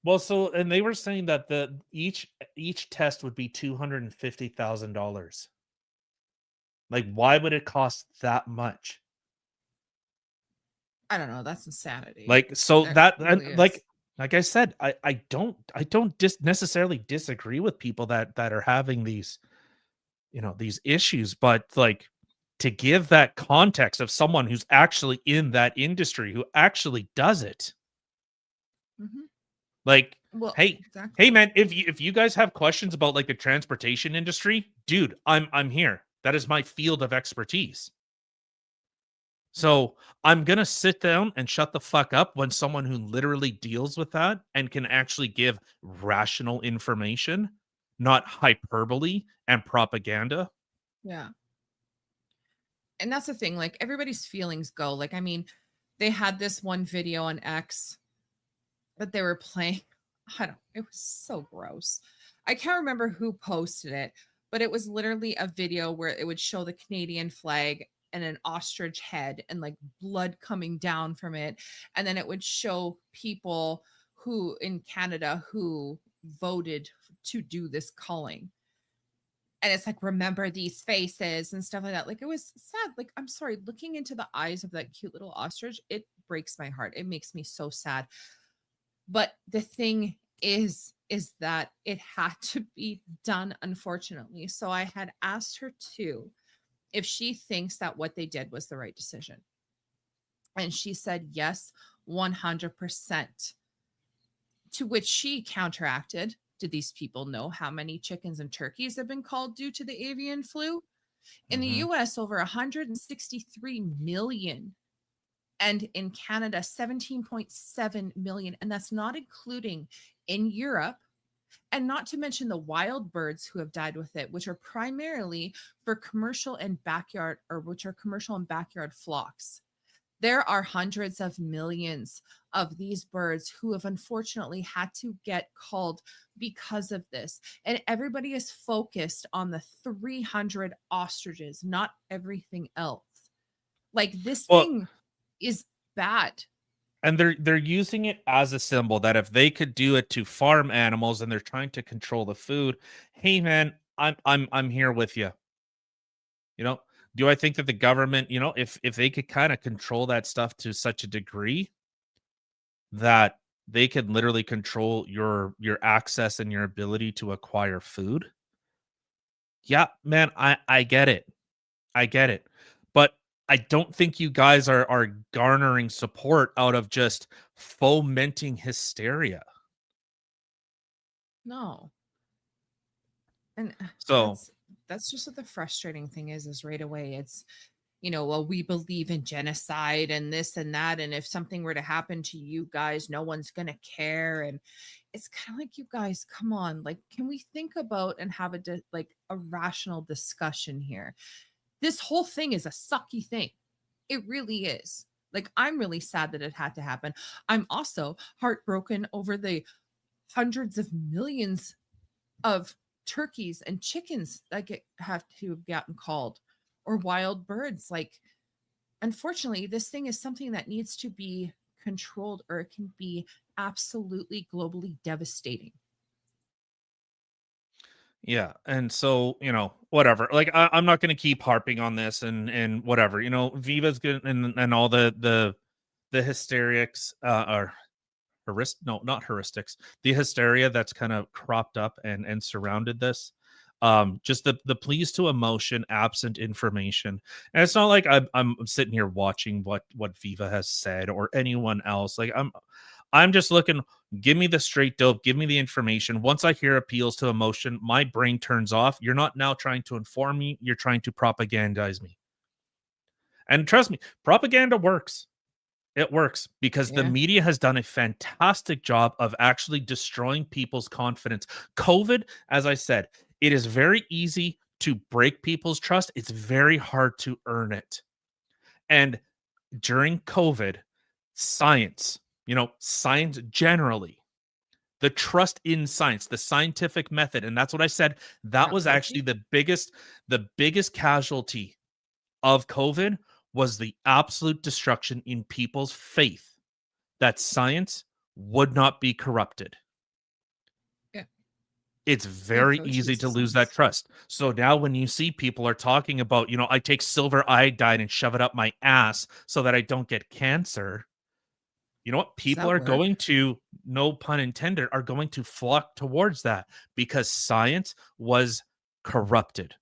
Well, so and they were saying that each test would be $250,000. Like, why would it cost that much? I don't know. That's insanity. Like, so There that really and like is. I said, I don't necessarily disagree with people that are having these, you know, these issues, but like to give that context of someone who's actually in that industry, who actually does it. Mhm. Like, Well, hey, exactly. hey man, if you guys have questions about like the transportation industry, dude, I'm here. That is my field of expertise. So I'm gonna sit down and shut the fuck up when someone who literally deals with that and can actually give rational information, not hyperbole and propaganda. Yeah. And that's the thing. Like everybody's feelings go. Like, I mean, they had this one video on X that they were playing. It was so gross. I can't remember who posted it, but it was literally a video where it would show the Canadian flag and an ostrich head and like blood coming down from it. And then it would show people who in Canada who voted to do this culling. And it's like, remember these faces and stuff like that. Like, it was sad. Like, I'm sorry, looking into the eyes of that cute little ostrich, it breaks my heart. It makes me so sad. But the thing is that it had to be done, unfortunately. So I had asked her too if she thinks that what they did was the right decision. And she said, yes, 100%. To which she counteracted, did these people know how many chickens and turkeys have been culled due to the avian flu? In the US, over 163 million. And in Canada, 17.7 million. And that's not including in Europe. And not to mention the wild birds who have died with it, which are primarily for commercial and backyard, or which are commercial and backyard flocks. There are hundreds of millions of these birds who have unfortunately had to get culled because of this. And everybody is focused on the 300 ostriches, not everything else. Like this thing is bad. And they're using it as a symbol that if they could do it to farm animals and they're trying to control the food, hey man, I'm here with you. You know, do I think that the government, you know, if they could kind of control that stuff to such a degree that they could literally control your access and your ability to acquire food? Yeah, man, I get it. I get it. But I don't think you guys are garnering support out of just fomenting hysteria. No. And So that's just what the frustrating thing is right away. It's, you know, well, we believe in genocide and this and that. And if something were to happen to you guys, no one's going to care. And it's kind of like, you guys, come on, like, can we think about and have a rational discussion here? This whole thing is a sucky thing. It really is. Like, I'm really sad that it had to happen. I'm also heartbroken over the hundreds of millions of turkeys and chickens that have to have gotten called, or wild birds. Like, unfortunately, this thing is something that needs to be controlled, or it can be absolutely globally devastating. yeah, and so, you know, whatever. Like I'm not going to keep harping on this and whatever. You know, Viva's good and all the hysterics are no, not heuristics. The hysteria that's kind of cropped up and surrounded this. Just the pleas to emotion, absent information. And it's not like I'm sitting here watching what Viva has said or anyone else. Like I'm just looking, give me the straight dope, give me the information. Once I hear appeals to emotion, my brain turns off. You're not now trying to inform me, you're trying to propagandize me. And trust me, propaganda works. It works because the media has done a fantastic job of actually destroying people's confidence. COVID, as I said, it is very easy to break people's trust. It's very hard to earn it. And during COVID, science, science generally, the trust in science, the scientific method, and that's what I said, that was actually the biggest casualty of COVID was the absolute destruction in people's faith that science would not be corrupted. Yeah. It's very easy to lose that trust. So now when you see people are talking about, I take silver iodine and shove it up my ass so that I don't get cancer. You know what? People are going to, no pun intended, are going to flock towards that because science was corrupted.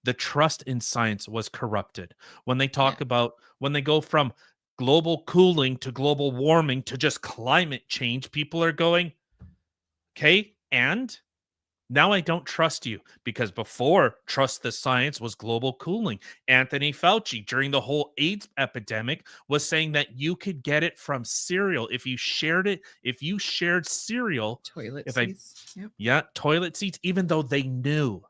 The trust in science was corrupted. When they talk about, when they go from global cooling to global warming to just climate change, people are going, okay, and now I don't trust you, because before, trust the science was global cooling. Anthony Fauci, during the whole AIDS epidemic, was saying that you could get it from cereal. If you shared cereal, toilet seats. Toilet seats, even though they knew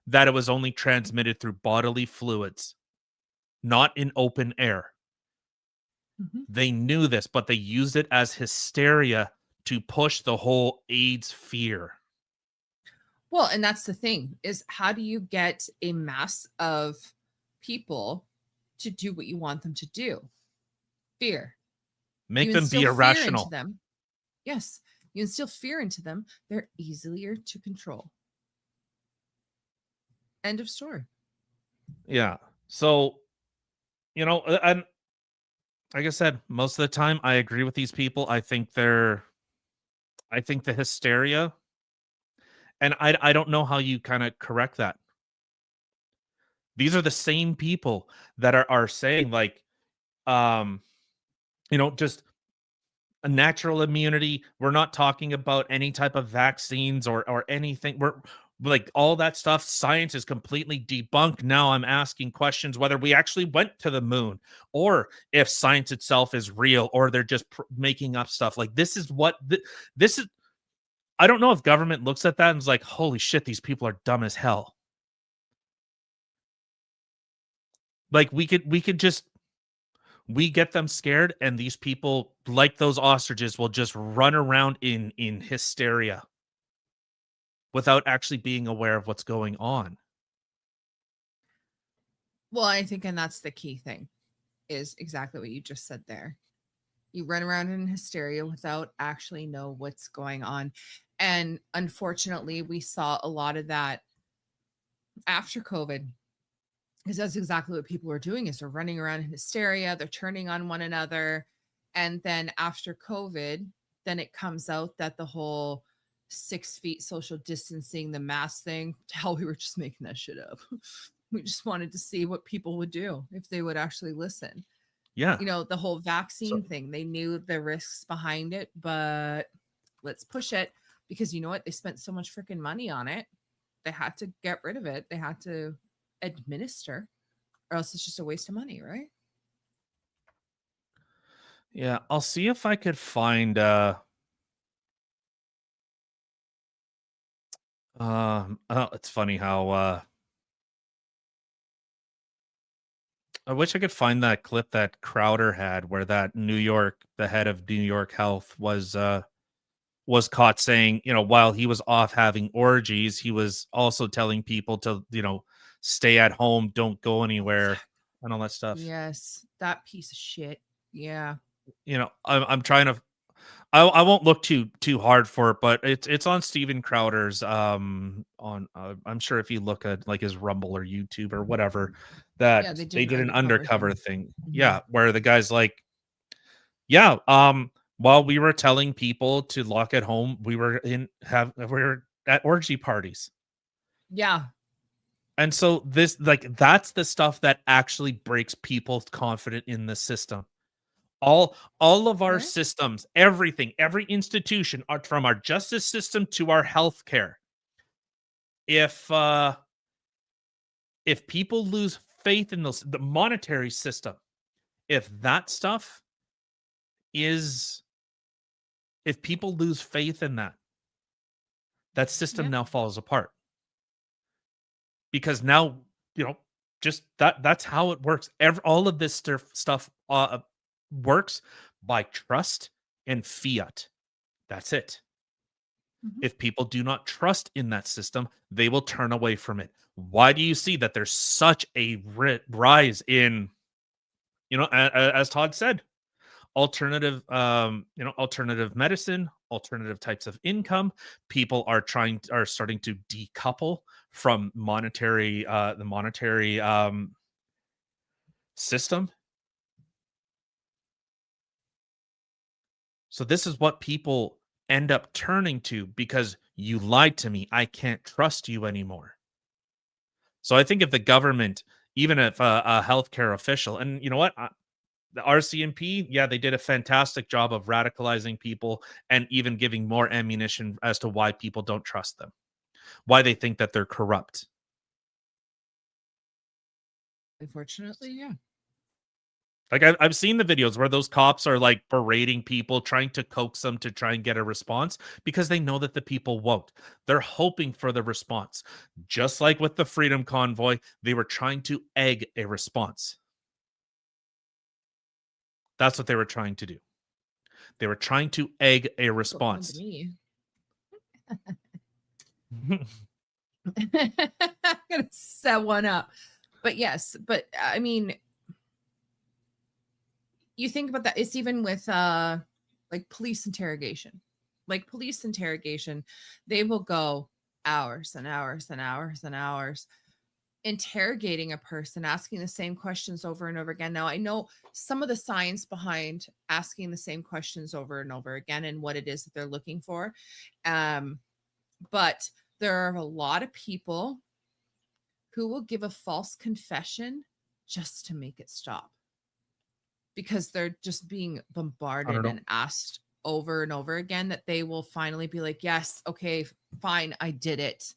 that it was only transmitted through bodily fluids, not in open air. They knew this, but they used it as hysteria to push the whole AIDS fear. Well, and that's the thing, is how do you get a mass of people to do what you want them to do? Fear. Make You them be instill fear into irrational. them. Yes. You instill fear into them. They're easier to control. End of story. Yeah. So, and like I said, most of the time I agree with these people. I think the hysteria, and I don't know how you kind of correct that. These are the same people that are saying like, just a natural immunity. We're not talking about any type of vaccines or anything. We're like, all that stuff, science is completely debunked. Now I'm asking questions whether we actually went to the moon or if science itself is real or they're just making up stuff. Like, this is what this is. I don't know if government looks at that and is like, holy shit, these people are dumb as hell. Like, we get them scared, and these people, like those ostriches, will just run around in hysteria without actually being aware of what's going on. Well, I think, and that's the key thing, is exactly what you just said there. You run around in hysteria without actually know what's going on. And unfortunately, we saw a lot of that after COVID, because that's exactly what people are doing, is they're running around in hysteria. They're turning on one another. And then after COVID, then it comes out that the whole 6 feet social distancing, the mask thing, hell, we were just making that shit up. We just wanted to see what people would do if they would actually listen. Yeah. The whole vaccine thing, they knew the risks behind it, but let's push it, because you know what? They spent so much freaking money on it. They had to get rid of it. They had to administer, or else it's just a waste of money, right? Yeah, I'll see if I could find it's funny how I wish I could find that clip that Crowder had where that the head of New York Health was caught saying, while he was off having orgies, he was also telling people to, stay at home, don't go anywhere, and all that stuff. Yes, that piece of shit. Yeah. I'm trying to, I won't look too hard for it, but it's on Steven Crowder's I'm sure if you look at like his Rumble or YouTube or whatever, that they did an undercover thing. Yeah, where the guy's like, while we were telling people to lock at home, we were at orgy parties. Yeah. And so this, like, that's the stuff that actually breaks people's confidence in the system. All of our Right. systems, everything, every institution, from our justice system to our healthcare. If people lose faith in the monetary system, if people lose faith in that system Yeah. now falls apart. Because now, just that's how it works. All of this stuff works by trust and fiat. That's it. Mhm. If people do not trust in that system, they will turn away from it. Why do you see that there's such a rise in, as Todd said, alternative medicine, alternative types of income? People are starting to decouple from the monetary system. So this is what people end up turning to, because you lied to me. I can't trust you anymore. So I think if the government, even if a healthcare official, and you know what, the RCMP, yeah, they did a fantastic job of radicalizing people and even giving more ammunition as to why people don't trust them, why they think that they're corrupt. Unfortunately, yeah. Like, I've seen the videos where those cops are like berating people, trying to coax them to try and get a response, because they know that the people won't. They're hoping for the response. Just like with the Freedom Convoy, they were trying to egg a response. That's what they were trying to do. They were trying to egg a response. I'm gonna set one up. But yes, but I mean, you think about that. It's even with like police interrogation. Like police interrogation, they will go hours and hours and hours and hours interrogating a person, asking the same questions over and over again. Now, I know some of the science behind asking the same questions over and over again and what it is that they're looking for. But there are a lot of people who will give a false confession just to make it stop, because they're just being bombarded and asked over and over again, that they will finally be like, yes, okay, fine, I did it.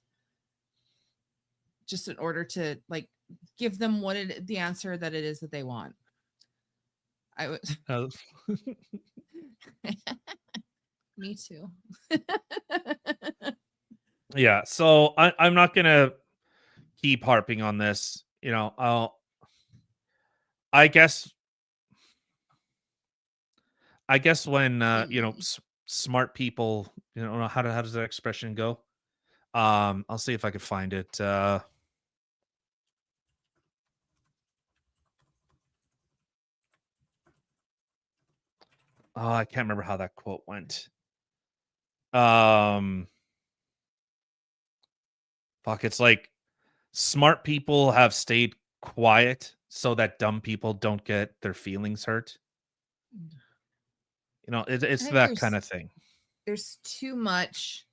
Just in order to like give them the answer that it is that they want. I would. Me too. Yeah, so I'm not gonna keep harping on this. I guess when smart people, how does that expression go? I'll see if I could find it. I can't remember how that quote went. It's like, smart people have stayed quiet so that dumb people don't get their feelings hurt. It's that kind of thing. There's too much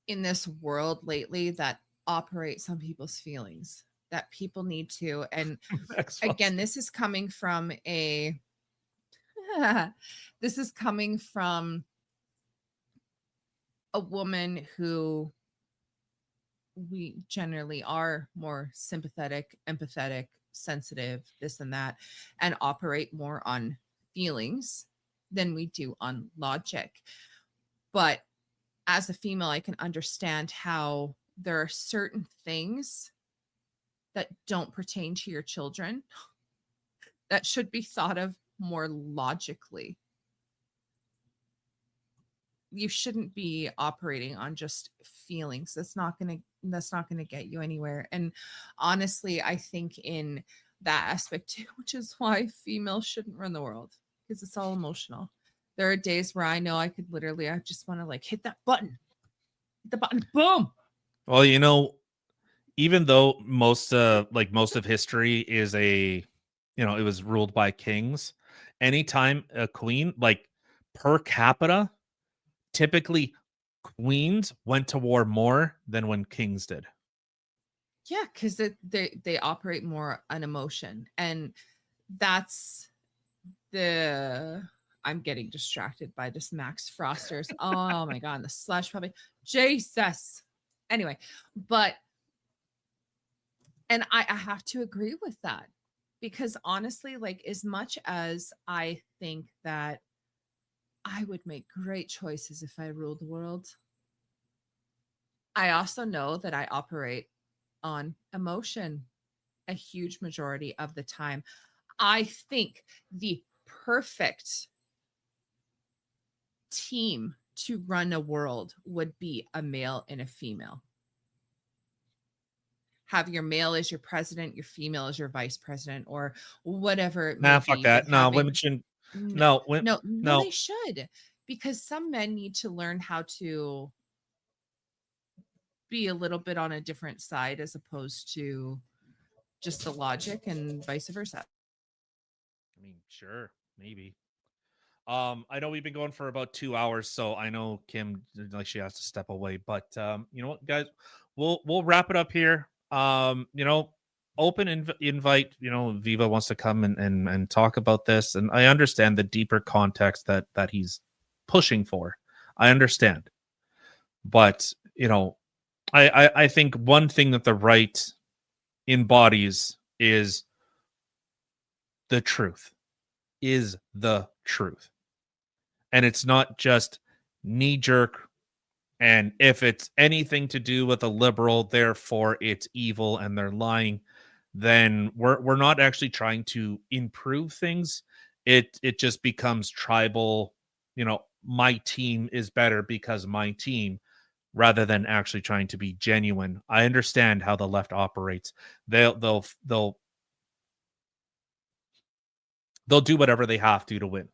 in this world lately that operates on people's feelings, that people need to. And again, this is coming from a woman who we generally are more sympathetic, empathetic, sensitive, this and that, and operate more on feelings than we do on logic. But as a female, I can understand how there are certain things that don't pertain to your children that should be thought of more logically. You shouldn't be operating on just feelings. That's not going to get you anywhere. And honestly, I think in that aspect too, which is why females shouldn't run the world, because it's all emotional. There are days where I know I just want to like hit the button, boom. Well, even though most of history is it was ruled by kings, anytime a queen, like per capita, typically queens went to war more than when kings did. Yeah, because they operate more on emotion, and that's the. I'm getting distracted by this Max Frosters. Oh my god, and the slush puppy. Jesus. Anyway, but and I have to agree with that, because honestly, like, as much as I think that I would make great choices if I ruled the world, I also know that I operate on emotion a huge majority of the time. I think the perfect team to run a world would be a male and a female. Have your male as your president, your female as your vice president, or whatever it may Fuck be. that. But No, having women shouldn't. no, No, no, they should, because some men need to learn how to be a little bit on a different side as opposed to just the logic, and vice versa. I mean, sure, maybe. I know we've been going for about 2 hours, so I know Kim, like, she has to step away. But you know what, guys, we'll wrap it up here. You know, open invite. You know, Viva wants to come and talk about this, and I understand the deeper context that he's pushing for. I understand, but you know, I think one thing that the right embodies is the truth. Is the truth. And it's not just knee jerk. And if it's anything to do with a liberal, therefore it's evil and they're lying, then we're not actually trying to improve things. It just becomes tribal, you know, my team is better because my team, rather than actually trying to be genuine. I understand how the left operates. They'll do whatever they have to win.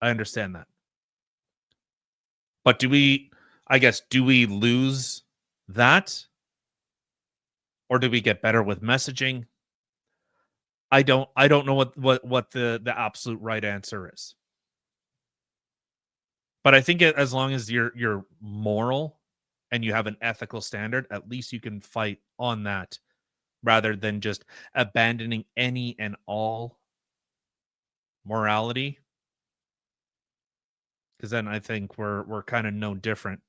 I understand that. But do we lose that? Or do we get better with messaging? I don't know what the absolute right answer is. But I think as long as you're moral and you have an ethical standard, at least you can fight on that rather than just abandoning any and all morality. Because then I think we're kind of no different,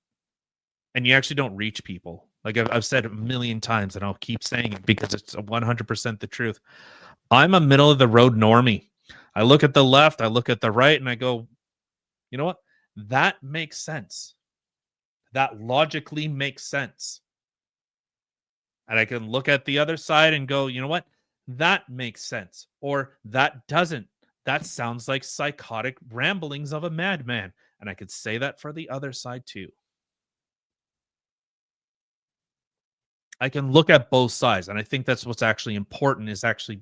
and you actually don't reach people. Like I've said a million times, and I'll keep saying it because it's 100% the truth. I'm a middle of the road normie. I look at the left, I look at the right, and I go, you know what? That makes sense. That logically makes sense. And I can look at the other side and go, you know what? That makes sense. Or that doesn't. That sounds like psychotic ramblings of a madman. And I could say that for the other side too. I can look at both sides. And I think that's what's actually important, is actually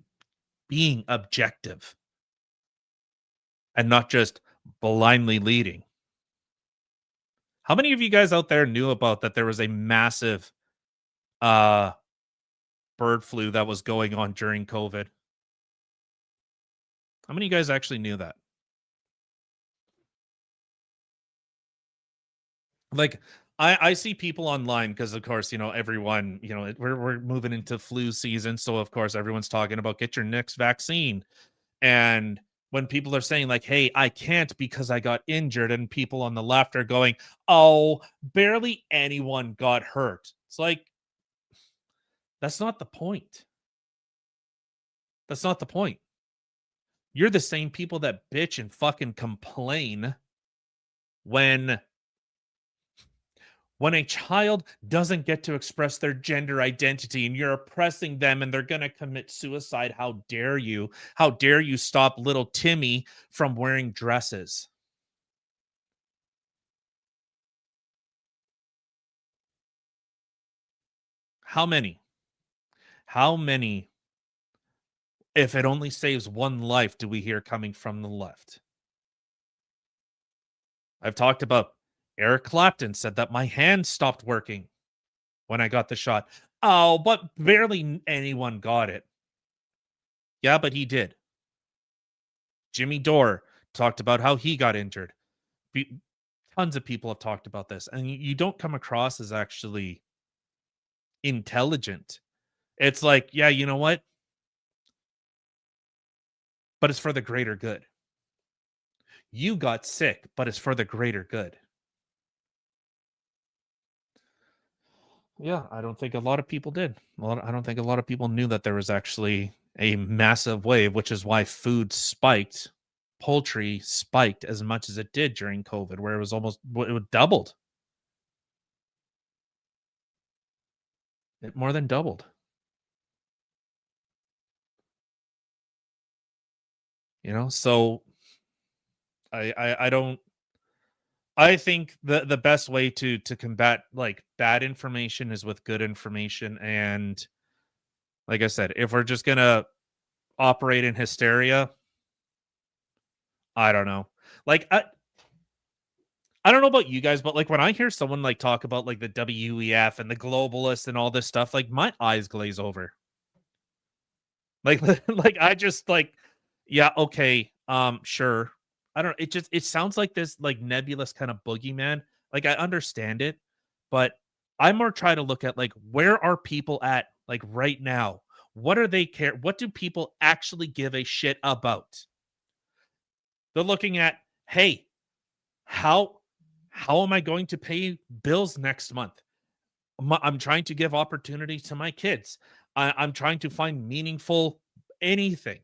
being objective and not just blindly leading. How many of you guys out there knew about that there was a massive bird flu that was going on during COVID? How many of you guys actually knew that? Like, I see people online because, of course, you know, everyone, you know, we're moving into flu season. So, of course, everyone's talking about get your next vaccine. And when people are saying like, hey, I can't because I got injured, and people on the left are going, oh, barely anyone got hurt. It's like, that's not the point. That's not the point. You're the same people that bitch and fucking complain when a child doesn't get to express their gender identity and you're oppressing them and they're going to commit suicide. How dare you? How dare you stop little Timmy from wearing dresses? How many? How many, if it only saves one life, do we hear coming from the left? I've talked about Eric Clapton said that my hand stopped working when I got the shot. Oh, but barely anyone got it. Yeah, but he did. Jimmy Dore talked about how he got injured. tons of people have talked about this, and you don't come across as actually intelligent. It's like, yeah, you know what? But it's for the greater good. You got sick, but it's for the greater good. Yeah, I don't think a lot of people did. I don't think a lot of people knew that there was actually a massive wave, which is why food spiked, poultry spiked as much as it did during COVID, where it was doubled. It more than doubled. So I don't. I think the best way to combat like bad information is with good information. And like I said, if we're just gonna operate in hysteria, I don't know. Like I don't know about you guys, but like when I hear someone like talk about like the WEF and the globalists and all this stuff, like my eyes glaze over. Like like I just like, yeah, okay, sure. I don't. It sounds like this like nebulous kind of boogeyman. Like I understand it, but I more try to look at like where are people at like right now? What are they care? What do people actually give a shit about? They're looking at, hey, how am I going to pay bills next month? I'm trying to give opportunity to my kids. I'm trying to find meaningful anything.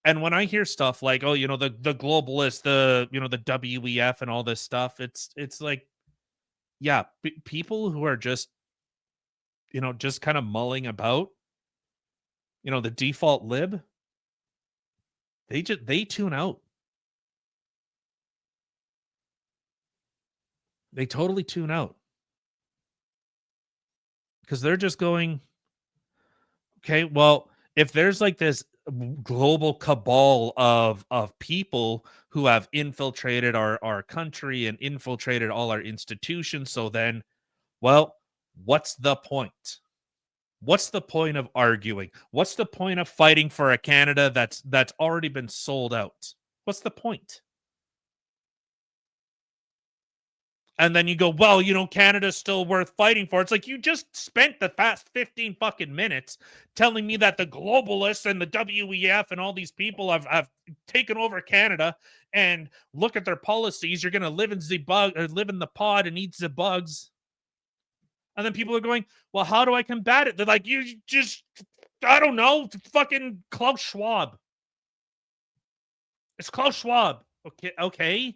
And when I hear stuff like, oh, the globalists, the WEF and all this stuff, it's like, yeah, people who are just, just kind of mulling about, the default lib, they tune out. They totally tune out. Because they're just going, okay, well, if there's like this global cabal of people who have infiltrated our country and infiltrated all our institutions, so then, well, what's the point? What's the point of arguing? What's the point of fighting for a Canada that's already been sold out? What's the point? And then you go, well, Canada's still worth fighting for. It's like you just spent the past 15 fucking minutes telling me that the globalists and the WEF and all these people have taken over Canada, and look at their policies. You're going to live in the pod and eat the bugs. And then people are going, well, how do I combat it? They're like, you just, I don't know, fucking Klaus Schwab. It's Klaus Schwab. Okay.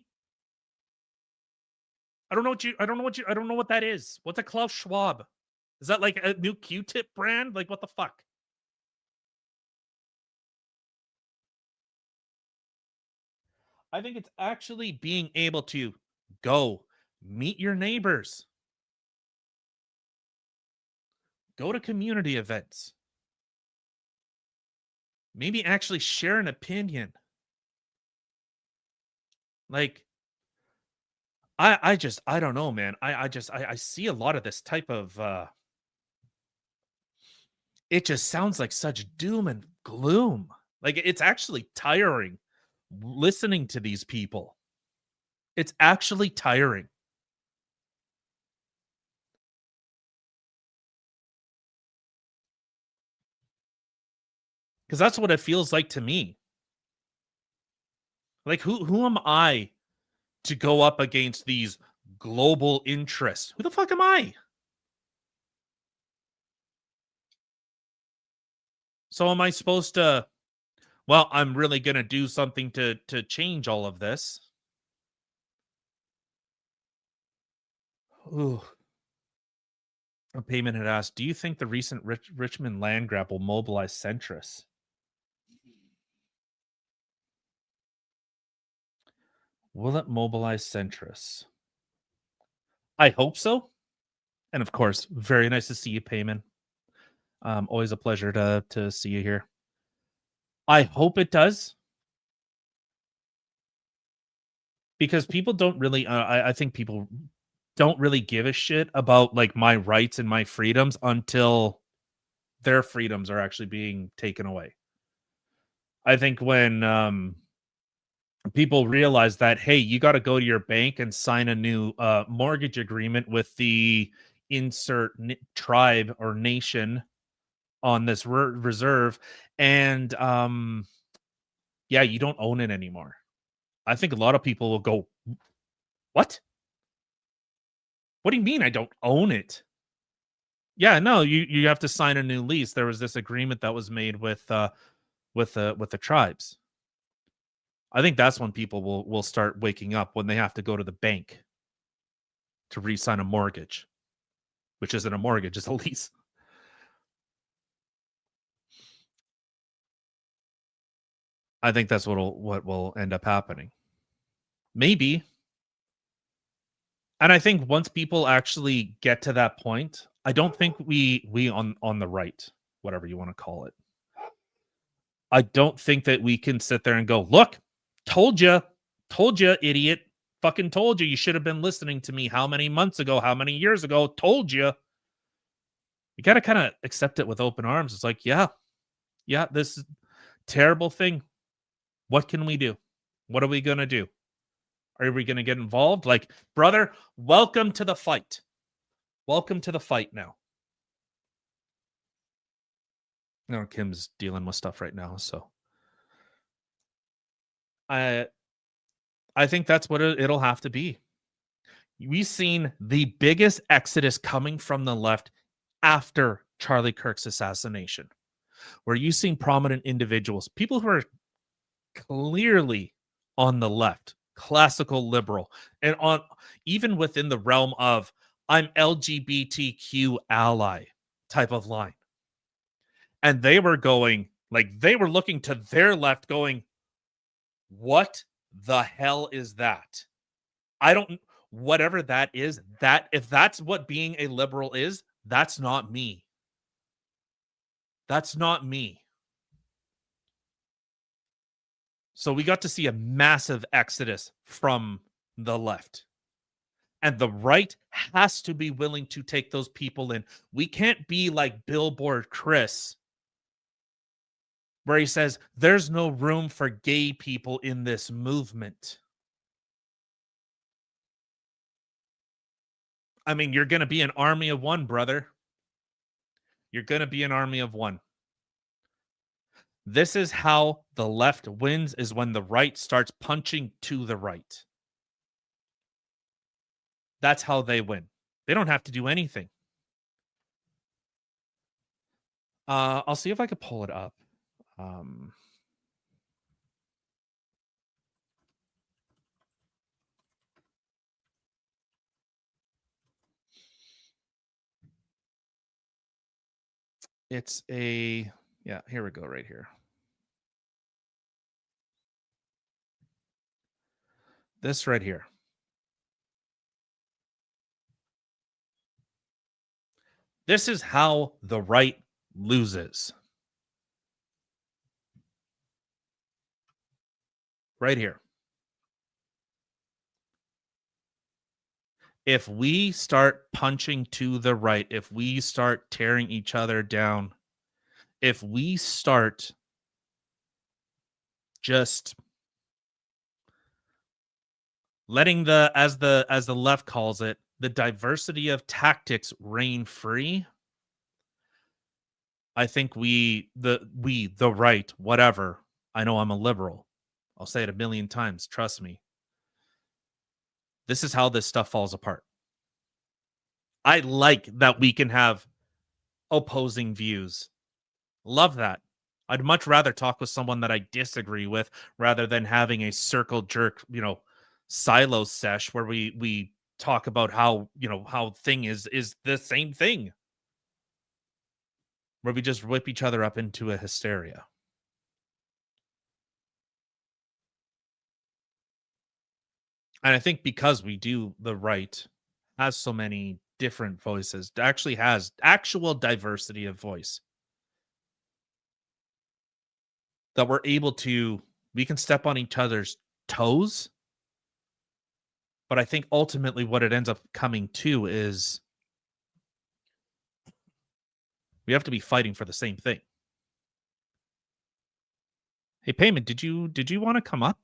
I don't know what that is. What's a Klaus Schwab? Is that like a new Q-tip brand? Like what the fuck? I think it's actually being able to go meet your neighbors. Go to community events. Maybe actually share an opinion. Like, I don't know, man. I see a lot of this type of it just sounds like such doom and gloom. Like it's actually tiring listening to these people. It's actually tiring. Because that's what it feels like to me. Like who am I to go up against these global interests? Who the fuck am I? So am I supposed to, well, I'm really going to do something to change all of this? Ooh. A payment had asked, do you think the recent Richmond land grab will mobilize centrists? Will it mobilize centrists? I hope so. And of course, very nice to see you, Payman. Always a pleasure to see you here. I hope it does. Because people don't really, I think people don't really give a shit about like my rights and my freedoms until their freedoms are actually being taken away. I think when people realize that, hey, you got to go to your bank and sign a new mortgage agreement with the insert tribe or nation on this reserve, and yeah, you don't own it anymore. I think a lot of people will go, what do you mean I don't own it? Yeah, no, you have to sign a new lease. There was this agreement that was made with the tribes. I think that's when people will start waking up, when they have to go to the bank to re-sign a mortgage, which isn't a mortgage, it's a lease. I think that's what will end up happening. Maybe. And I think once people actually get to that point, I don't think we on the right, whatever you want to call it, I don't think that we can sit there and go, look, told you, idiot, fucking told you should have been listening to me how many months ago, how many years ago, told you. You got to kind of accept it with open arms. It's like, yeah, this is a terrible thing. What can we do? What are we going to do? Are we going to get involved? Like, brother, welcome to the fight. Welcome to the fight now. No, Kim's dealing with stuff right now, so I think that's what it'll have to be. We've seen the biggest exodus coming from the left after Charlie Kirk's assassination, where you've seen prominent individuals, people who are clearly on the left, classical liberal, and on even within the realm of I'm LGBTQ ally type of line. And they were going, like, they were looking to their left going, what the hell is that? I don't, whatever that is, that if that's what being a liberal is, that's not me. That's not me. So we got to see a massive exodus from the left. And the right has to be willing to take those people in. We can't be like Billboard Chris, where he says, there's no room for gay people in this movement. I mean, you're going to be an army of one, brother. You're going to be an army of one. This is how the left wins, is when the right starts punching to the right. That's how they win. They don't have to do anything. I'll see if I could pull it up. It's a, yeah, here we go, right here. This right here. This is how the right loses. Right here. If we start punching to the right, if we start tearing each other down, if we start just letting the, as the left calls it, the diversity of tactics reign free, I think the right, whatever. I know I'm a liberal. I'll say it a million times. Trust me. This is how this stuff falls apart. I like that we can have opposing views. Love that. I'd much rather talk with someone that I disagree with rather than having a circle jerk, silo sesh where we talk about how, how thing is the same thing. Where we just whip each other up into a hysteria. And I think because we do, the right has so many different voices, actually has actual diversity of voice, that we're able to, we can step on each other's toes. But I think ultimately what it ends up coming to is we have to be fighting for the same thing. Hey, Payment, did you want to come up?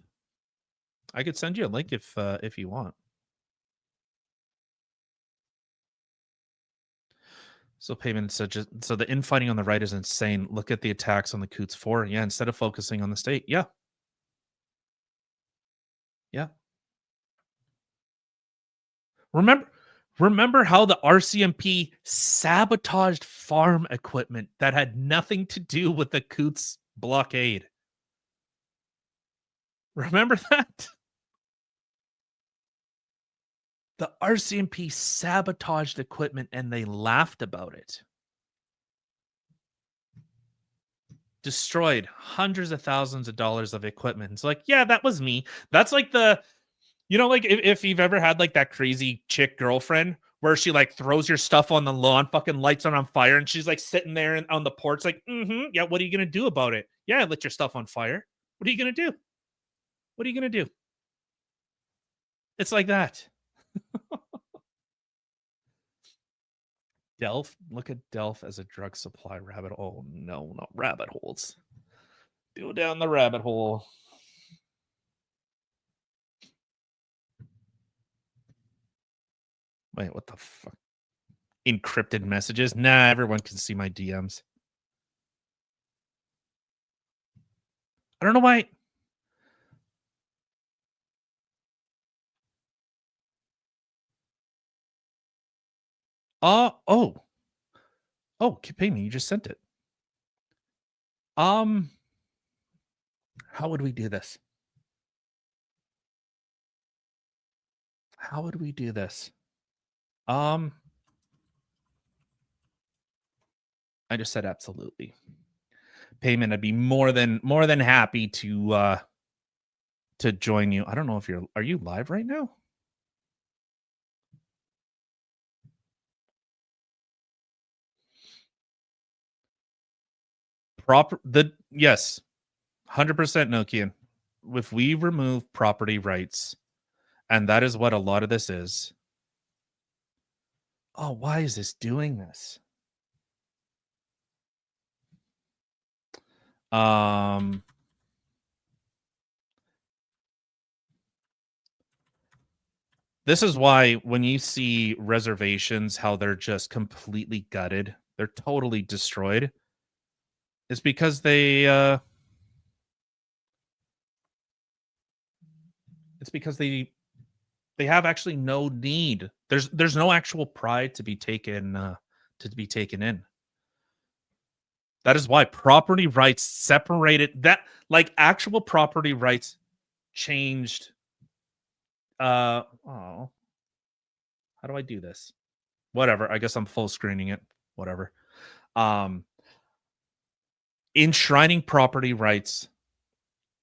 I could send you a link if you want. So Payman said, so the infighting on the right is insane. Look at the attacks on the Coots 4. Yeah, instead of focusing on the state. Yeah. Yeah. Remember how the RCMP sabotaged farm equipment that had nothing to do with the Coots blockade? Remember that? The RCMP sabotaged equipment and they laughed about it. Destroyed hundreds of thousands of dollars of equipment. It's like, yeah, that was me. That's like like if you've ever had like that crazy chick girlfriend where she like throws your stuff on the lawn, fucking lights on fire, and she's like sitting there on the porch, like, yeah, what are you gonna do about it? Yeah, I lit your stuff on fire. What are you gonna do? What are you gonna do? It's like that. Delph, look at Delph as a drug supply rabbit hole. Oh, no, not rabbit holes. Go down the rabbit hole. Wait, what the fuck? Encrypted messages? Nah, everyone can see my DMs. I don't know why. Oh, Payme, you just sent it. How would we do this? How would we do this? I just said absolutely. Payment, I'd be more than happy to join you. I don't know if are you live right now? Yes, 100% Nokian. If we remove property rights, and that is what a lot of this is. Oh, why is this doing this? This is why when you see reservations, how they're just completely gutted, they're totally destroyed. It's because they have actually no need. There's no actual pride to be taken in. That is why property rights separated, that like actual property rights changed. How do I do this? Whatever. I guess I'm full screening it. Whatever. Enshrining property rights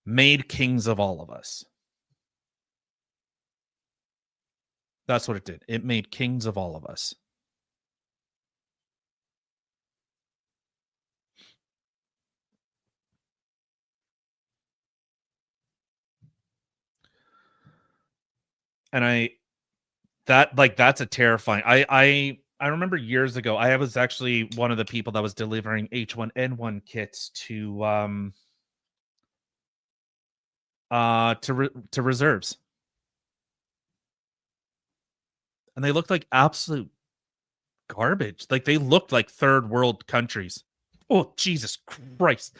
made kings of all of us. That's what it did. It made kings of all of us. And that's a terrifying. I remember years ago, I was actually one of the people that was delivering H1N1 kits to reserves. And they looked like absolute garbage. Like they looked like third world countries. Oh, Jesus Christ.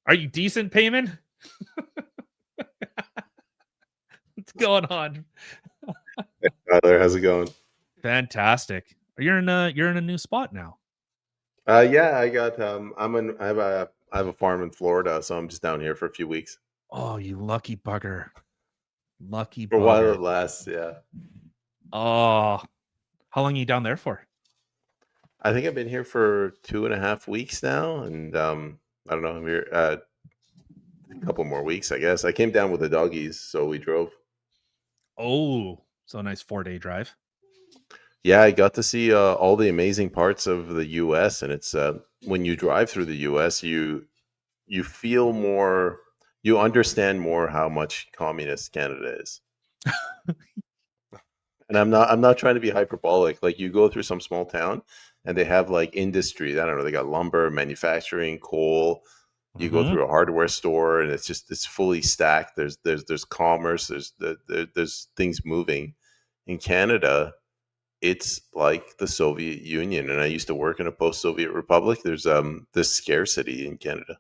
Are you decent, Payman? What's going on? Hey, Tyler, how's it going? Fantastic. You're in a new spot now. Yeah, I got I have a farm in Florida, so I'm just down here for a few weeks. Oh, you lucky bugger. Lucky for bugger. a while it lasts, yeah. Oh, how long are you down there for? I think I've been here for 2.5 weeks now, and I don't know, I'm here a couple more weeks, I guess. I came down with the doggies, so we drove. Oh, so a nice 4-day drive. Yeah, I got to see all the amazing parts of the U.S., and it's when you drive through the U.S., you feel more, you understand more how much communist Canada is. And I'm not trying to be hyperbolic. Like you go through some small town, and they have like industry. I don't know. They got lumber, manufacturing, coal, You go through a hardware store and it's fully stacked. There's commerce. There's things moving. In Canada, it's like the Soviet Union, and I used to work in a post-Soviet republic. There's this scarcity in Canada.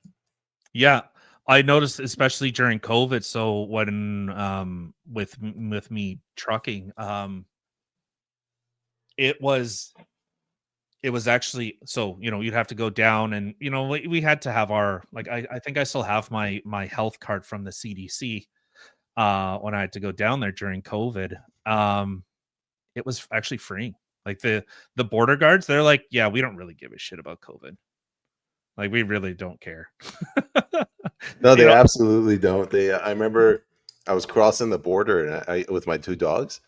Yeah, I noticed, especially during COVID. So when with me trucking, it was actually, so you'd have to go down, and we had to have our, like, I think I still have my health card from the CDC when I had to go down there during COVID. It was actually free. Like the border guards, they're like, yeah, we don't really give a shit about COVID. Like, we really don't care. No, they absolutely don't. I remember I was crossing the border and I with my 2 dogs.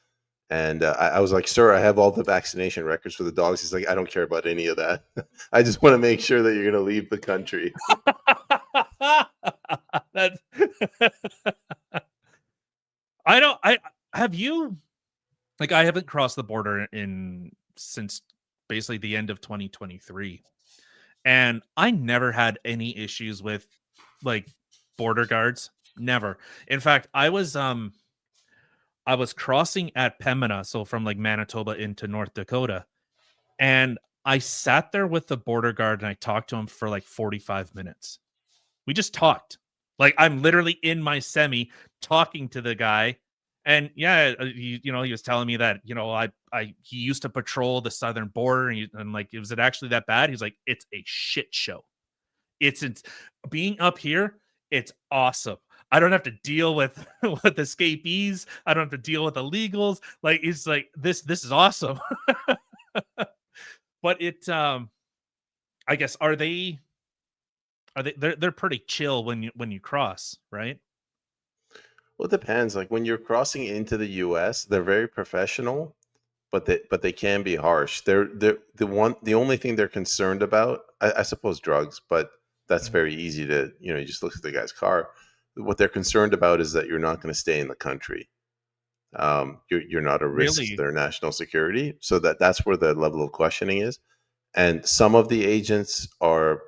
And I was like, sir, I have all the vaccination records for the dogs. He's like, I don't care about any of that. I just want to make sure that you're going to leave the country. That's I haven't crossed the border since basically the end of 2023. And I never had any issues with like border guards. Never. In fact, I was crossing at Pembina, so from like Manitoba into North Dakota, and I sat there with the border guard and I talked to him for like 45 minutes. We just talked. Like, I'm literally in my semi talking to the guy, and yeah, he was telling me that he used to patrol the southern border, and I'm like, is it actually that bad? He's like, it's a shit show. It's being up here. It's awesome. I don't have to deal with escapees. I don't have to deal with illegals. Like, it's like this is awesome. But I guess they're pretty chill when you cross, right? Well, it depends. Like, when you're crossing into the US, they're very professional, but they can be harsh. They're the only thing they're concerned about, I suppose, drugs, but that's very easy to, you just look at the guy's car. What they're concerned about is that you're not going to stay in the country. You're not a risk to their national security. So that's where the level of questioning is. And some of the agents are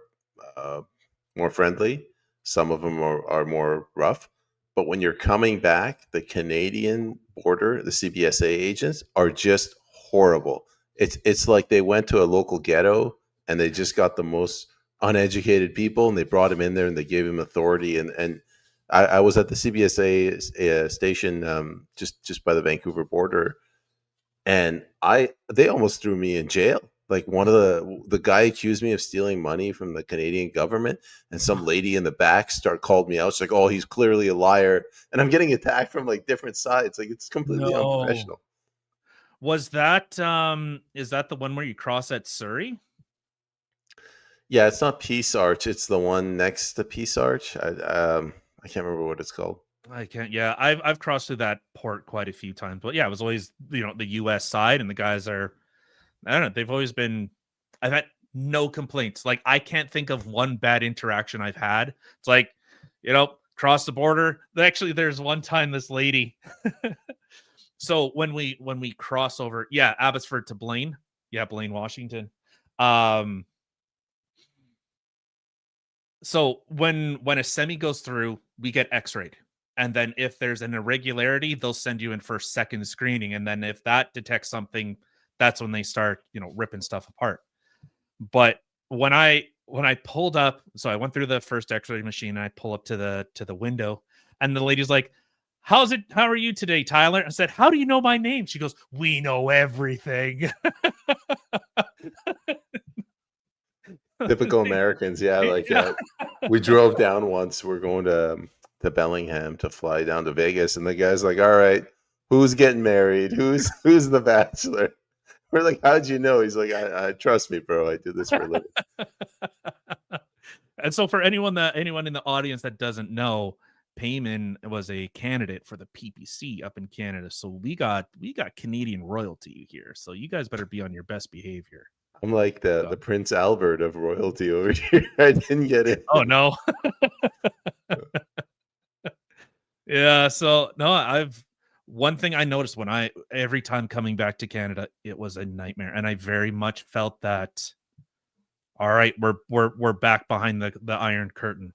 more friendly. Some of them are more rough. But when you're coming back, the Canadian border, the CBSA agents are just horrible. It's like they went to a local ghetto and they just got the most uneducated people and they brought him in there and they gave him authority. And I was at the CBSA station just by the Vancouver border, and they almost threw me in jail. Like, one of the guy accused me of stealing money from the Canadian government, and some lady in the back called me out. She's like, "Oh, he's clearly a liar," and I'm getting attacked from like different sides. Like, it's completely unprofessional. Was that is that the one where you cross at Surrey? Yeah, it's not Peace Arch. It's the one next to Peace Arch. I can't remember what it's called. I can't. Yeah, I've crossed through that port quite a few times, but yeah, it was always the U.S. side, and the guys are, I don't know, they've always been. I've had no complaints. Like, I can't think of one bad interaction I've had. It's like, cross the border. Actually, there's one time this lady. So when we cross over, Abbotsford to Blaine, Blaine, Washington. So when a semi goes through, we get X-rayed. And then if there's an irregularity, they'll send you in for second screening. And then if that detects something, that's when they start, ripping stuff apart. But when I pulled up, so I went through the first X-ray machine, and I pull up to the window, and the lady's like, How are you today, Tyler? I said, how do you know my name? She goes, we know everything. Typical Americans. Yeah. Like, we drove down once. We're going to Bellingham to fly down to Vegas. And the guy's like, all right, who's getting married? Who's the bachelor? We're like, how'd you know? He's like, I trust me, bro. I do this for a living. And so for anyone in the audience that doesn't know, Payman was a candidate for the PPC up in Canada. So we got Canadian royalty here. So you guys better be on your best behavior. I'm like the Prince Albert of royalty over here. I didn't get it. Oh no. Yeah. So no, one thing I noticed every time coming back to Canada, it was a nightmare. And I very much felt that, all right, we're back behind the Iron Curtain.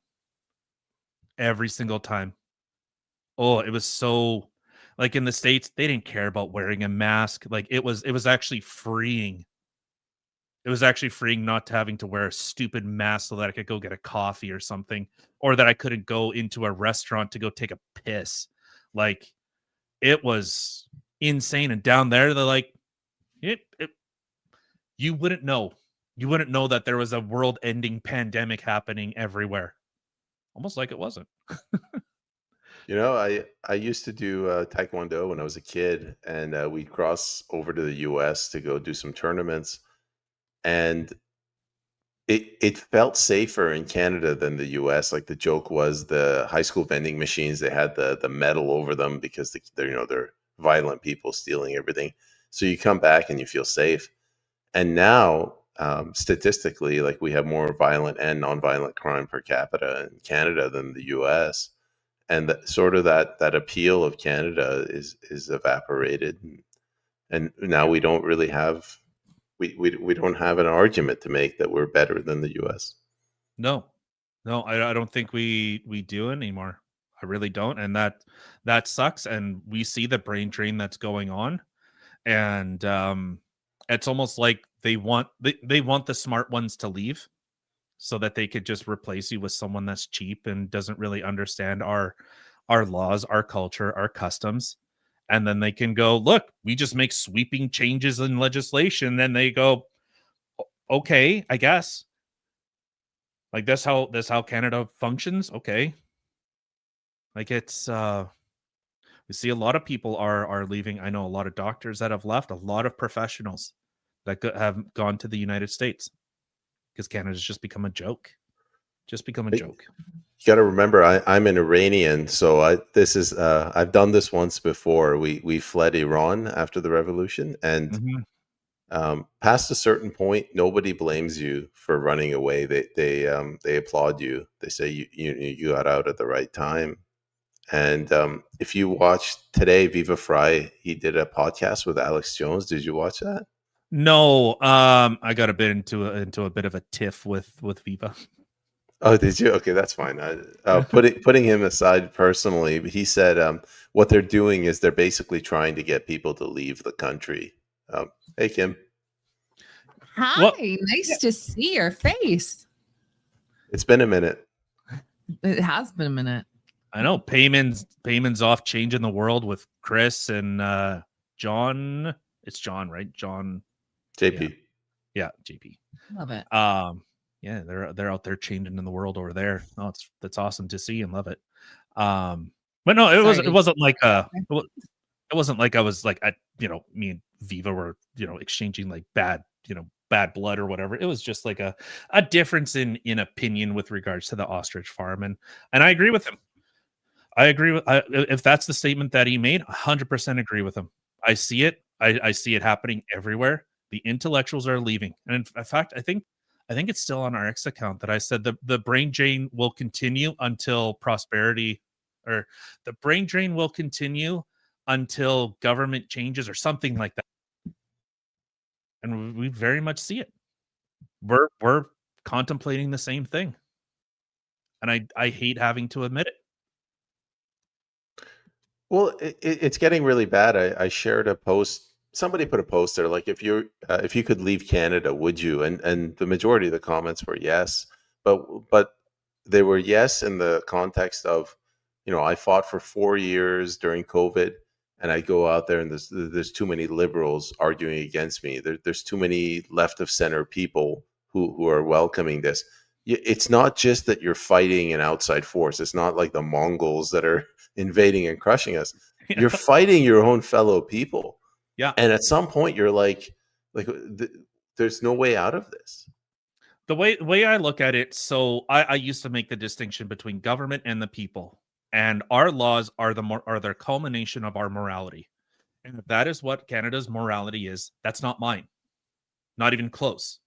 every single time. Oh, it was so like in the States, they didn't care about wearing a mask. Like it was actually freeing. It was actually freeing not having to wear a stupid mask so that I could go get a coffee or something, or that I couldn't go into a restaurant to go take a piss. Like it was insane. And down there, they're like, you wouldn't know. You wouldn't know that there was a world-ending pandemic happening everywhere. Almost like it wasn't. You know, I used to do Taekwondo when I was a kid, and we'd cross over to the US to go do some tournaments. And it felt safer in Canada than the US. Like the joke was the high school vending machines, they had the metal over them because they're violent people stealing everything. So you come back and you feel safe. And now, statistically, like we have more violent and nonviolent crime per capita in Canada than the US. And that appeal of Canada is evaporated. And now we don't really have we don't have an argument to make that we're better than the US. No, I don't think we do anymore. I really don't, and that sucks. And we see the brain drain that's going on, and it's almost like they want the smart ones to leave, so that they could just replace you with someone that's cheap and doesn't really understand our laws, our culture, our customs. And then they can go, look, we just make sweeping changes in legislation. And they go, okay, I guess. Like that's how Canada functions. Okay. Like it's we see a lot of people are leaving. I know a lot of doctors that have left, a lot of professionals that have gone to the United States because Canada's just become a joke. Just become a joke. You got to remember, I'm an Iranian, so I've done this once before. We fled Iran after the revolution, and past a certain point, nobody blames you for running away. They applaud you. They say you got out at the right time. And if you watched today, Viva Frei, he did a podcast with Alex Jones. Did you watch that? No, I got a bit into a bit of a tiff with Viva. Oh, did you? Okay, that's fine. Putting him aside personally, he said what they're doing is they're basically trying to get people to leave the country. Hey, Kim. Hi, nice to see your face. It's been a minute. It has been a minute. I know Payman's off changing the world with Chris and John. It's John, right? John. JP. Yeah, JP. Love it. Yeah, they're out there changing in the world over there. Oh, that's awesome to see and love it. But no, it wasn't like it wasn't like I was like me and Viva were exchanging like bad blood or whatever. It was just like a difference in opinion with regards to the ostrich farm, and I agree with him. I agree with if that's the statement that he made. 100% agree with him. I see it. I see it happening everywhere. The intellectuals are leaving, and in fact, I think it's still on our X account that I said the brain drain will continue until prosperity, or the brain drain will continue until government changes or something like that. And we very much see it. We're contemplating the same thing. And I hate having to admit it. Well, it's getting really bad. I shared a post. Somebody put a post there like, if you could leave Canada, would you? And the majority of the comments were yes, but they were yes in the context of, I fought for 4 years during COVID, and I go out there and there's too many liberals arguing against me. There's too many left of center people who are welcoming this. It's not just that you're fighting an outside force. It's not like the Mongols that are invading and crushing us. You're fighting your own fellow people. Yeah. And at some point you're like there's no way out of this. The way I look at it, so I used to make the distinction between government and the people, and our laws are the culmination of our morality. And if that is what Canada's morality is, that's not mine. Not even close.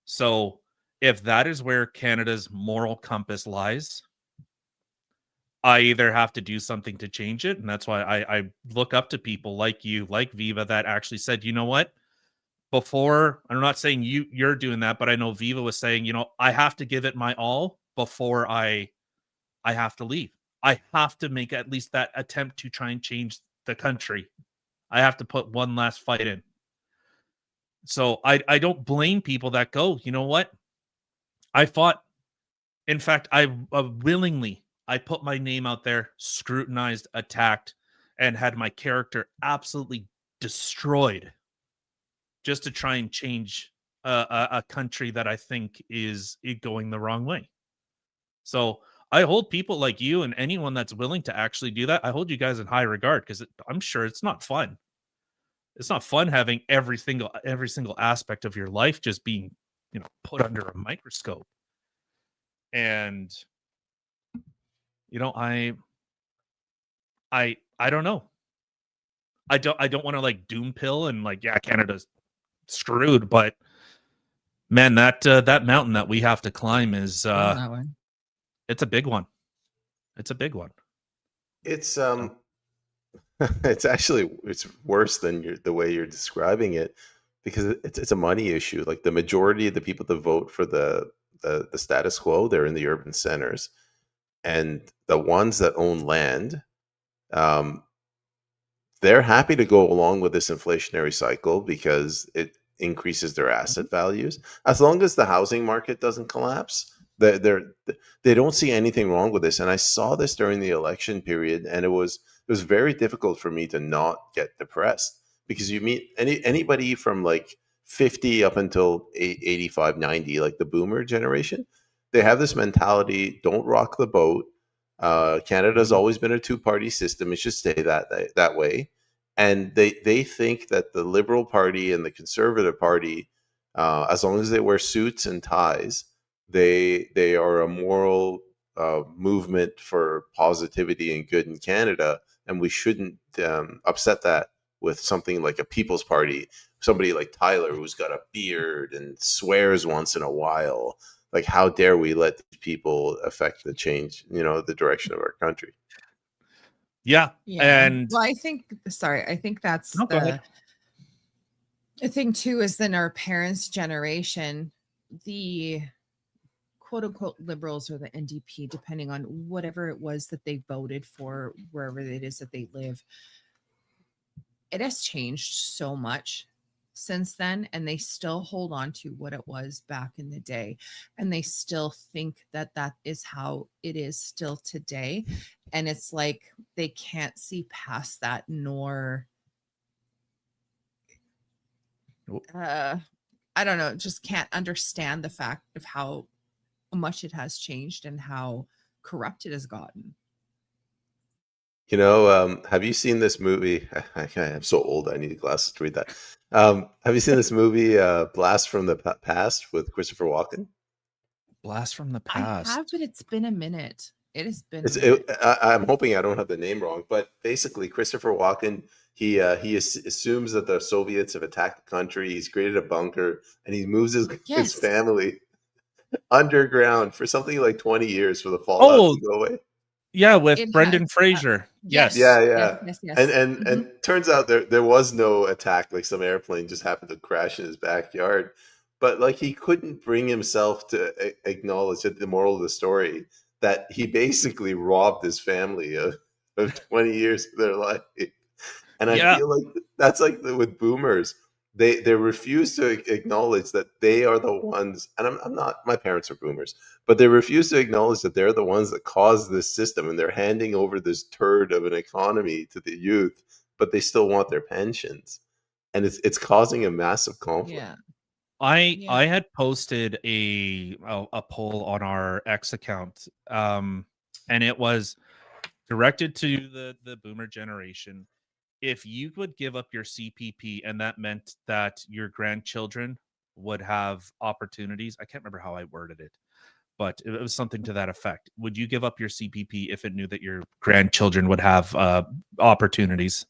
So if that is where Canada's moral compass lies, I either have to do something to change it. And that's why I look up to people like you, like Viva, that actually said, you know what? Before, I'm not saying you're doing that, but I know Viva was saying, I have to give it my all before I I have to leave. I have to make at least that attempt to try and change the country. I have to put one last fight in. So I don't blame people that go, you know what? I fought. In fact, I willingly, I put my name out there, scrutinized, attacked, and had my character absolutely destroyed just to try and change a country that I think is going the wrong way. So I hold people like you and anyone that's willing to actually do that, I hold you guys in high regard, because I'm sure it's not fun. It's not fun having every single aspect of your life just being, put under a microscope. And I don't know. I don't want to like doom pill and like, yeah, Canada's screwed, but man, that mountain that we have to climb is it's a big one. It's a big one. It's it's worse than the way you're describing it, because it's a money issue. Like the majority of the people that vote for the status quo, they're in the urban centers, and the ones that own land, they're happy to go along with this inflationary cycle because it increases their asset values. As long as the housing market doesn't collapse, they don't see anything wrong with this. And I saw this during the election period, and it was very difficult for me to not get depressed, because you meet anybody from like 50 up until 85, 90, like the boomer generation, they have this mentality, don't rock the boat. Canada's always been a two-party system. It should stay that way. And they think that the Liberal Party and the Conservative Party, as long as they wear suits and ties, they are a moral movement for positivity and good in Canada, and we shouldn't upset that with something like a People's Party, somebody like Tyler who's got a beard and swears once in a while. Like, how dare we let people affect the change, the direction of our country? Yeah. And well, I think that's the thing too, is then our parents' generation, the quote unquote liberals or the NDP, depending on whatever it was that they voted for, wherever it is that they live, it has changed so much since then, and they still hold on to what it was back in the day, and they still think that is how it is still today. And it's like they can't see past that, nor I don't know, just can't understand the fact of how much it has changed and how corrupt it has gotten. Have you seen this movie? I'm so old, I need glasses to read that. Have you seen this movie, Blast from the Past, with Christopher Walken? Blast from the Past. I have, but it's been a minute. It has been. I'm hoping I don't have the name wrong, but basically, Christopher Walken, he assumes that the Soviets have attacked the country. He's created a bunker, and he moves his family underground for something like 20 years for the fallout to go away. Yeah, with Brendan Fraser. Yes. Yeah. And turns out there was no attack. Like some airplane just happened to crash in his backyard. But like he couldn't bring himself to acknowledge that the moral of the story, that he basically robbed his family of 20 years of their life. And I feel like that's like with boomers. They refuse to acknowledge that they are the ones, and I'm not, my parents are boomers, but they refuse to acknowledge that they're the ones that caused this system, and they're handing over this turd of an economy to the youth, but they still want their pensions. And it's causing a massive conflict. Yeah. I had posted a poll on our X account, and it was directed to the boomer generation. If you would give up your CPP and that meant that your grandchildren would have opportunities, I can't remember how I worded it, but it was something to that effect. Would you give up your CPP if it knew that your grandchildren would have opportunities?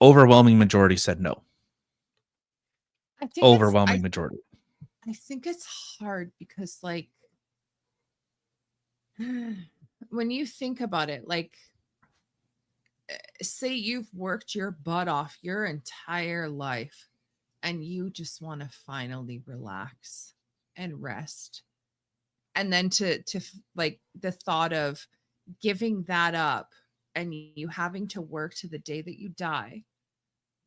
Overwhelming majority said no. Overwhelming majority. I think it's hard because, like, when you think about it, like, say you've worked your butt off your entire life and you just want to finally relax and rest. and then like the thought of giving that up and you having to work to the day that you die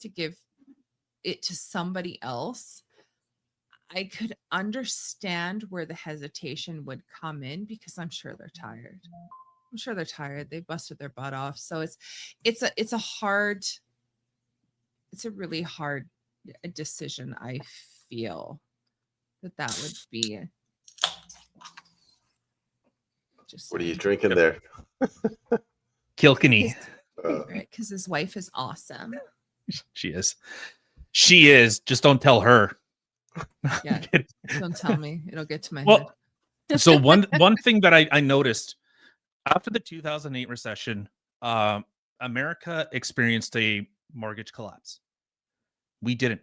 to give it to somebody else, I could understand where the hesitation would come in, because I'm sure they're tired. I'm sure they're tired. They busted their butt off. So it's a really hard decision. I feel that would be. What are you drinking there? Kilkenny. Because his wife is awesome. She is. She is. Just don't tell her. Yeah. Don't tell me. It'll get to my head. So one thing that I noticed after the 2008 recession, America experienced a mortgage collapse. We didn't.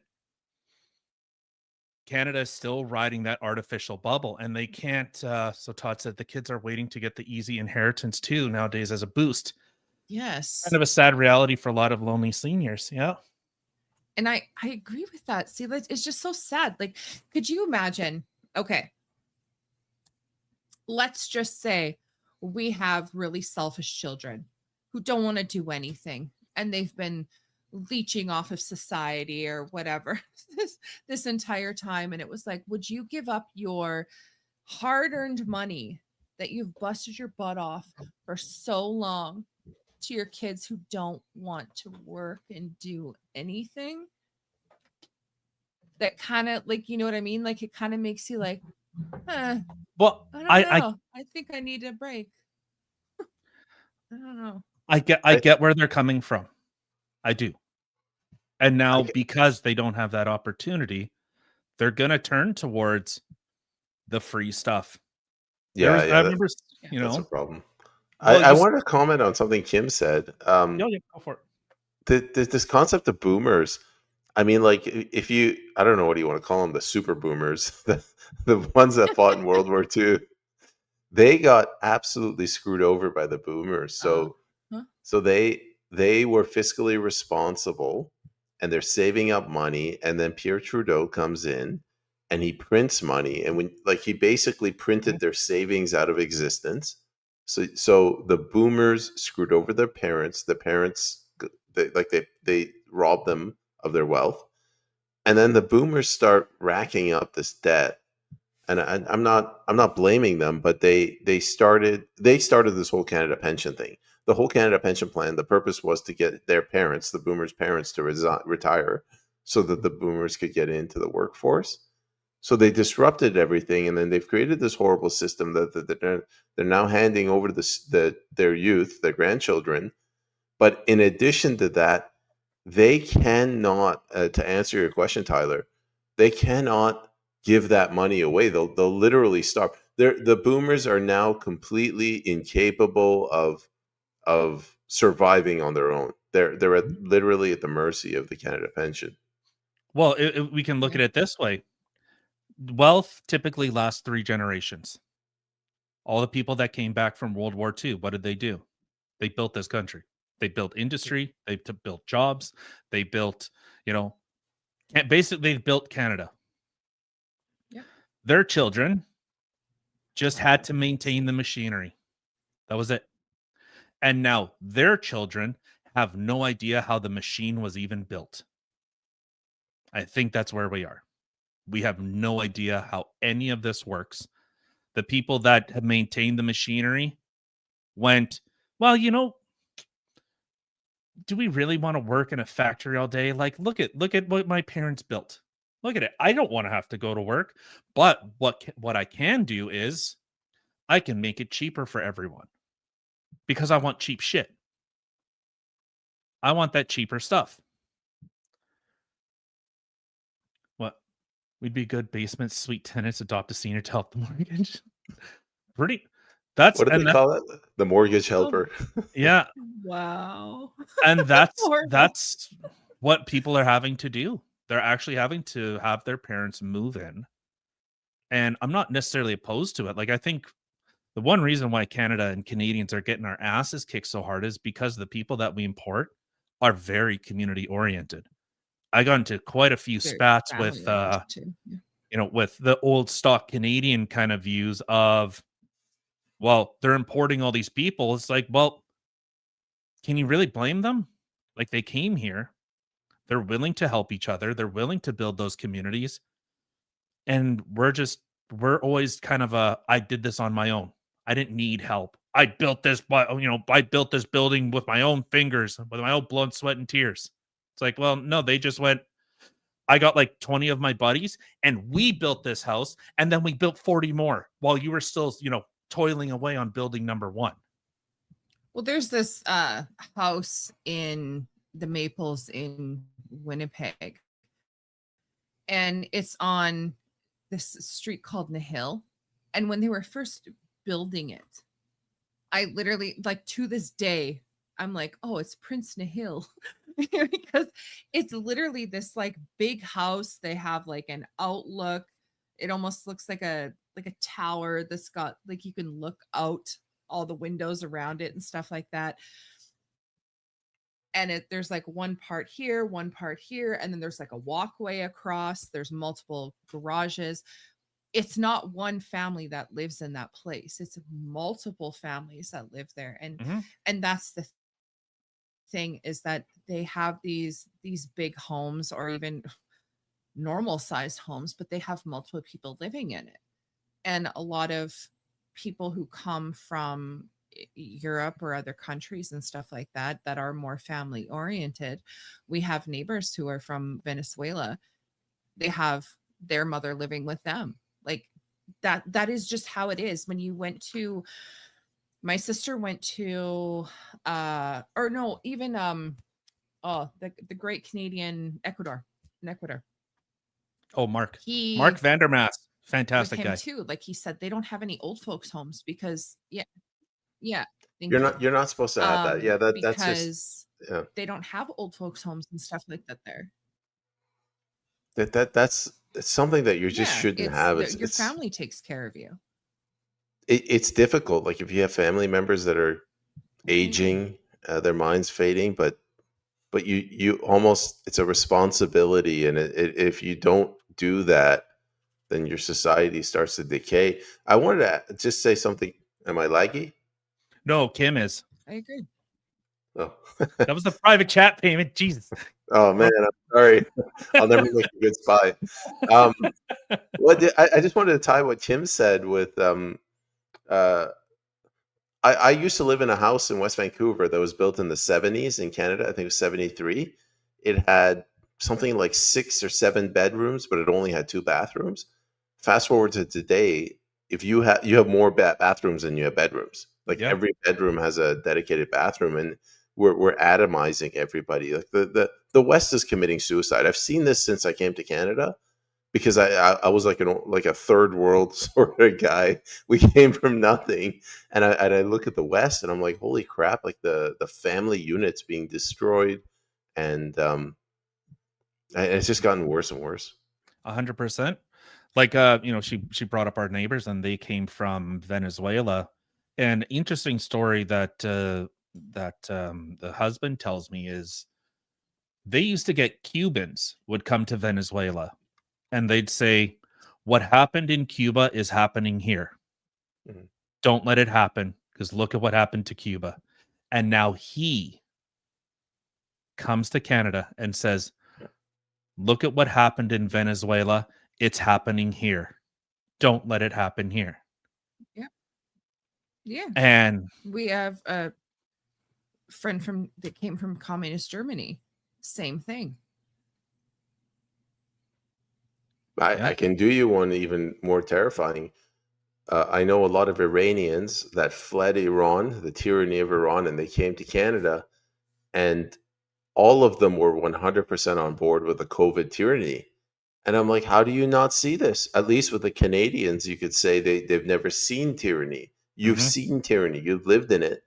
Canada is still riding that artificial bubble, and they can't. So Todd said the kids are waiting to get the easy inheritance too nowadays as a boost. Yes. Kind of a sad reality for a lot of lonely seniors. Yeah. And I agree with that. See, it's just so sad. Like, could you imagine? Okay. Let's just say we have really selfish children who don't want to do anything, and they've been leeching off of society or whatever this entire time. And it was like, would you give up your hard-earned money that you've busted your butt off for so long to your kids who don't want to work and do anything? That kind of, like, you know what I mean? Like, it kind of makes you like, well, I don't know. I think I need a break. I don't know. I get where they're coming from. I do. And now because they don't have that opportunity, they're going to turn towards the free stuff. Yeah, I remember, that's a problem. Well, I wanted to comment on something Kim said. Yeah, go for it. This concept of boomers. I mean, like, if you, I don't know, what do you want to call them? The super boomers, the ones that fought in World War II, they got absolutely screwed over by the boomers. So, so they were fiscally responsible, and they're saving up money. And then Pierre Trudeau comes in and he prints money. And when, like, he basically printed their savings out of existence. So the boomers screwed over their parents. The parents, they robbed them of their wealth. And then the boomers start racking up this debt. And I'm not blaming them, but they started this whole Canada pension thing. The whole Canada pension plan, the purpose was to get their parents, the boomers' parents, to retire so that the boomers could get into the workforce. So they disrupted everything, and then they've created this horrible system that they're now handing over to their youth, their grandchildren. But in addition to that, they cannot, to answer your question, Tyler, they cannot give that money away. They'll literally stop. The boomers are now completely incapable of surviving on their own. They're literally at the mercy of the Canada pension. Well, we can look at it this way. Wealth typically lasts 3 generations. All the people that came back from World War II, what did they do? They built this country. They built industry. They built jobs. They built, basically they built Canada. Yeah. Their children just had to maintain the machinery. That was it. And now their children have no idea how the machine was even built. I think that's where we are. We have no idea how any of this works. The people that have maintained the machinery went, well, do we really want to work in a factory all day? Like, look at what my parents built. Look at it. I don't want to have to go to work, but what I can do is I can make it cheaper for everyone because I want cheap shit. I want that cheaper stuff. What? We'd be good basement suite tenants, adopt a senior to help the mortgage. Pretty. That's what do they call it? The mortgage helper. Yeah. Wow. And that's what people are having to do. They're actually having to have their parents move in. And I'm not necessarily opposed to it. Like, I think the one reason why Canada and Canadians are getting our asses kicked so hard is because the people that we import are very community oriented. I got into quite a few spats with with the old stock Canadian kind of views of, well, they're importing all these people. It's like, well, can you really blame them? Like, they came here, they're willing to help each other, they're willing to build those communities, and we're always kind of I did this on my own. I didn't need help. I built this, but I built this building with my own fingers, with my own blood, sweat, and tears. It's like, well, no, they just went. I got like 20 of my buddies, and we built this house, and then we built 40 more while you were still, toiling away on building number 1. Well, there's this house in the Maples in Winnipeg, and it's on this street called Nahill. And when they were first building it, I literally, like, to this day, I'm like, oh, it's Prince Nahill. Because it's literally this like big house. They have like an outlook. It almost looks like a tower that's got like, you can look out all the windows around it and stuff like that. And there's like one part here, and then there's like a walkway across. There's multiple garages. It's not one family that lives in that place. It's multiple families that live there. And that's the thing, is that they have these big homes, or even normal sized homes, but they have multiple people living in it. And a lot of people who come from Europe or other countries and stuff like that are more family oriented. We have neighbors who are from Venezuela. They have their mother living with them. Like that is just how it is. When you went to, my sister went to the great Canadian Ecuador. Oh, Mark He Vandermaas, with fantastic him guy. too. Like, he said they don't have any old folks homes because thank You're not supposed to have that. Yeah, that's because just yeah. they don't have old folks homes and stuff like that there. That's something that you just shouldn't have. Your family takes care of you. It's difficult. Like, if you have family members that are aging, their minds fading, but you almost, it's a responsibility, and if you don't do that, then your society starts to decay. I wanted to just say something. Am I laggy? No, Kim is. I agree. Oh. That was the private chat payment. Jesus. Oh man, I'm sorry. I'll never make a good spy. I just wanted to tie what Kim said with I used to live in a house in West Vancouver that was built in the 70s in Canada. I think it was 73. It had something like 6 or 7 bedrooms, but it only had 2 bathrooms. Fast forward to today, if you have more bathrooms than you have bedrooms. Like, every bedroom has a dedicated bathroom, and we're atomizing everybody. Like, the West is committing suicide. I've seen this since I came to Canada, because I was like a third world sort of guy. We came from nothing, and I look at the West, and I'm like, holy crap! Like, the family units being destroyed, and it's just gotten worse and worse. 100%. Like, she brought up our neighbors, and they came from Venezuela. An interesting story that the husband tells me is they used to get Cubans would come to Venezuela, and they'd say, what happened in Cuba is happening here. Mm-hmm. Don't let it happen, because look at what happened to Cuba. And now he comes to Canada and says, look at what happened in Venezuela. It's happening here. Don't let it happen here. Yeah. And we have a friend that came from communist Germany. Same thing. I can do you one even more terrifying. I know a lot of Iranians that fled Iran, the tyranny of Iran, and they came to Canada, and all of them were 100% on board with the COVID tyranny. And I'm like, how do you not see this? At least with the Canadians, you could say they've never seen tyranny. You've seen tyranny, you've lived in it,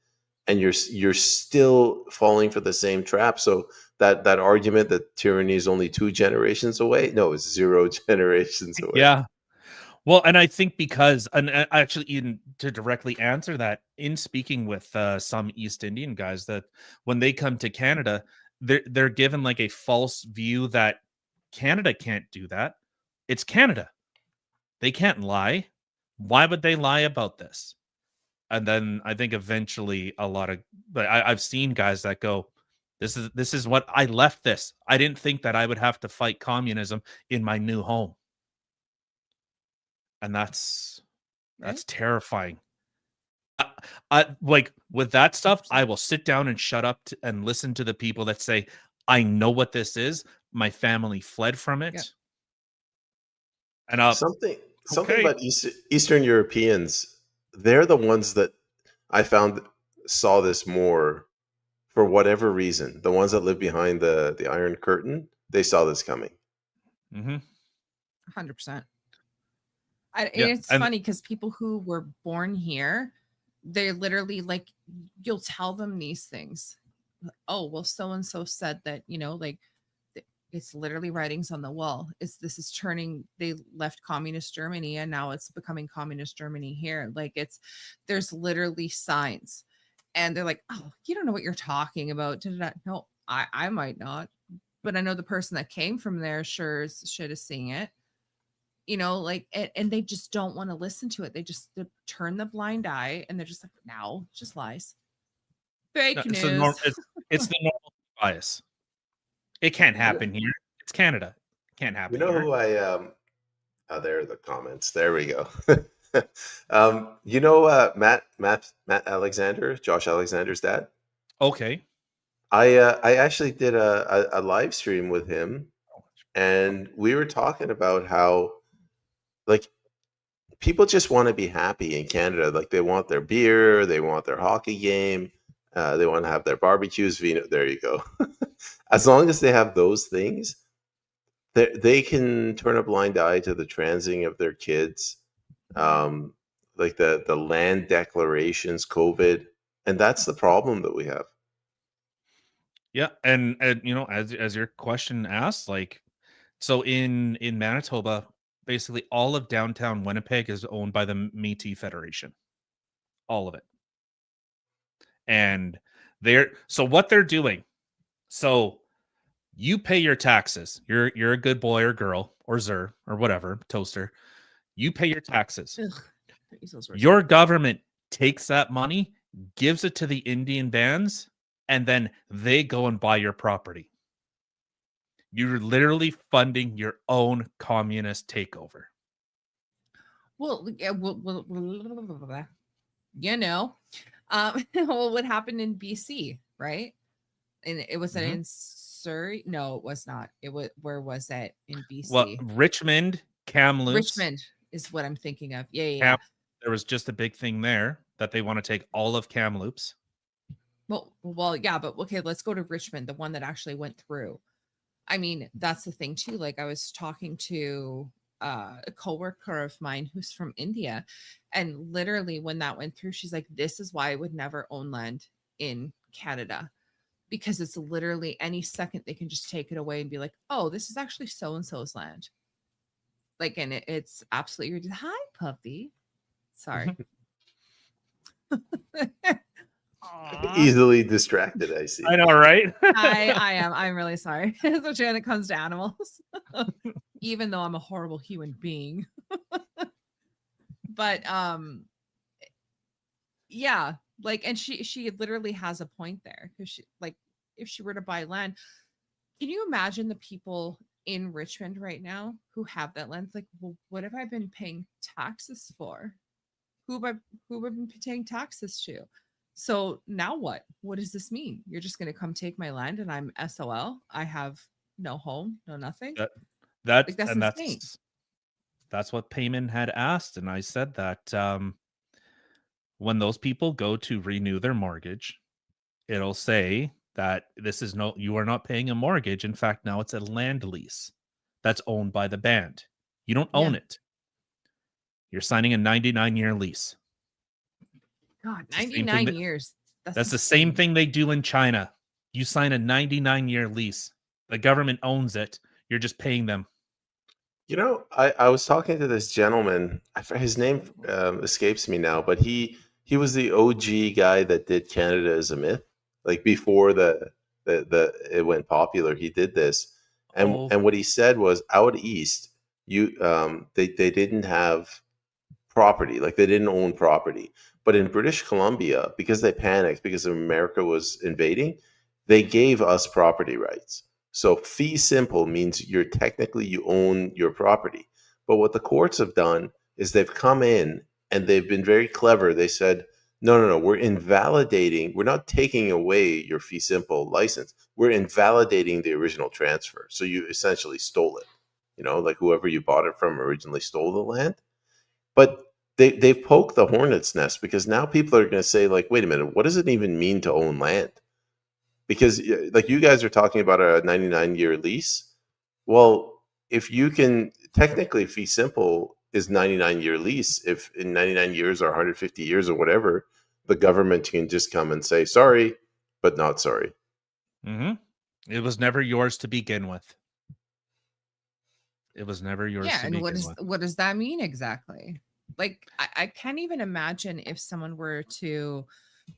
and you're still falling for the same trap. So that argument that tyranny is only 2 generations away, no, it's 0 generations away. Yeah. Well, and I think because, and actually, even to directly answer that, in speaking with some East Indian guys, that when they come to Canada, they're given like a false view that Canada can't do that. It's Canada. They can't lie. Why would they lie about this? And then I think eventually but I've seen guys that go, this is what I left this. I didn't think that I would have to fight communism in my new home. And that's terrifying. I like with that stuff, I will sit down and shut up and listen to the people that say, I know what this is. My family fled from it. Yeah. And something about Eastern Europeans, they're the ones that I found saw this more for whatever reason. The ones that live behind the Iron Curtain, they saw this coming. 100%. It's funny because people who were born here, they're literally like, you'll tell them these things. Oh, well, so-and-so said that, like, it's literally writings on the wall. This is turning, they left communist Germany and now it's becoming communist Germany here. Like there's literally signs and they're like, oh, you don't know what you're talking about. No, I might not, but I know the person that came from there sure is seeing it, and they just don't want to listen to it. They just turn the blind eye and they're just like, no, just lies. Fake news. It's the normal bias. It can't happen here. It's Canada. It can't happen. You know here. who there are the comments. There we go. Matt Alexander, Josh Alexander's dad. Okay. I actually did a live stream with him, and we were talking about how, like, people just want to be happy in Canada. Like, they want their beer, they want their hockey game, they want to have their barbecues. Vino, there you go. As long as they have those things, they can turn a blind eye to the transing of their kids, like the land declarations, COVID, and that's the problem that we have. Yeah, and as your question asked, like, so in Manitoba, basically all of downtown Winnipeg is owned by the Métis Federation, all of it, and so what they're doing. So you pay your taxes. You're a good boy or girl or Zer or whatever, toaster. You pay your taxes. Your government takes that money, gives it to the Indian bands, and then they go and buy your property. You're literally funding your own communist takeover. Well, what happened in BC, right? And it was in Surrey. No, it was not. It was, where was it in BC? Well, Richmond, Kamloops. Richmond is what I'm thinking of. Yeah. There was just a big thing there that they want to take all of Kamloops. Well, yeah, but okay, let's go to Richmond, the one that actually went through. I mean, that's the thing too. Like, I was talking to a coworker of mine who's from India, and literally when that went through, she's like, this is why I would never own land in Canada, because it's literally any second they can just take it away and be like, oh, this is actually so-and-so's land. Like, and it's absolutely, hi, puppy. Sorry. Easily distracted, I see. I know, right? I am. I'm really sorry. Especially when it comes to animals. Even though I'm a horrible human being. But yeah, like, and she literally has a point there, because she, like, if she were to buy land, can you imagine the people in Richmond right now who have that land? Like, well, what have I been paying taxes for? Who have I been paying taxes to? So now what? What does this mean? You're just going to come take my land and I'm SOL? I have no home, no nothing? That's insane. That's what Payman had asked. And I said that when those people go to renew their mortgage, it'll say that you are not paying a mortgage. In fact, now it's a land lease that's owned by the band. You don't own it. You're signing a 99-year lease. God, 99 years. That's the same thing they do in China. You sign a 99-year lease. The government owns it. You're just paying them. You know, I was talking to this gentleman. His name escapes me now, but he was the OG guy that did Canada as a Myth. Like, before it went popular, he did this. And what he said was, out east, they didn't have property, like they didn't own property. But in British Columbia, because they panicked because America was invading, they gave us property rights. So fee simple means you own your property. But what the courts have done is they've come in and they've been very clever. They said, no, we're invalidating, we're not taking away your fee simple license. We're invalidating the original transfer. So you essentially stole it. Like whoever you bought it from originally stole the land. But they've poked the hornet's nest, because now people are going to say, like, wait a minute, what does it even mean to own land? Because like you guys are talking about a 99-year lease. Well, if you can technically, fee simple is 99-year lease. If in 99 years or 150 years or whatever, the government can just come and say, sorry, but not sorry. Mm-hmm. It was never yours to begin with. It was never yours. Yeah, to and begin with. what does that mean exactly? Like, I can't even imagine if someone were to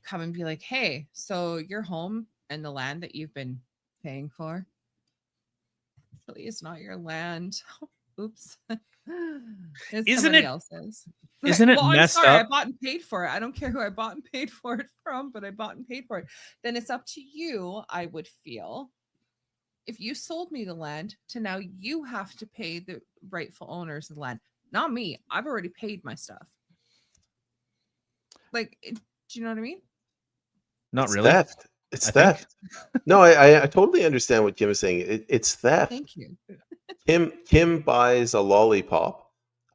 come and be like, hey, so your home and the land that you've been paying for, actually, it's not your land. Oops. It's Isn't somebody it- else's. Isn't it Well, I'm messed sorry, I up? bought and paid for it. I don't care who I bought and paid for it from, but I bought and paid for it. Then it's up to you, I would feel. If you sold me the land, to now you have to pay the rightful owners of the land, not me. I've already paid my stuff. Like, do you know what I mean? Not It's really. theft. It's I think- theft. No, I totally understand what Kim is saying. It's theft. Thank you. Kim buys a lollipop.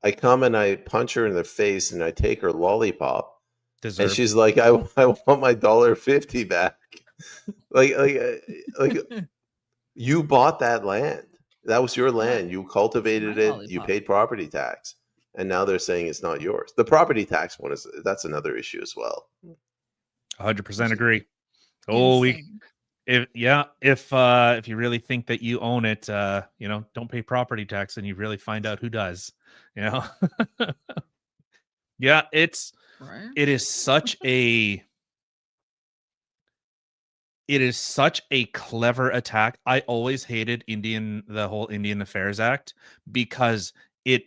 I come and I punch her in the face and I take her lollipop. Deserved. And she's like, I want my $1.50 back. like you bought that land. That was your land. You cultivated my it. You lollipop. paid property tax. And now they're saying it's not yours. The property tax one that's another issue as well. 100% agree. Oh, Insane. if you really think that you own it, don't pay property tax, and you really find out who does. Yeah, Right? it is such a clever attack. I always hated the whole Indian Affairs Act, because it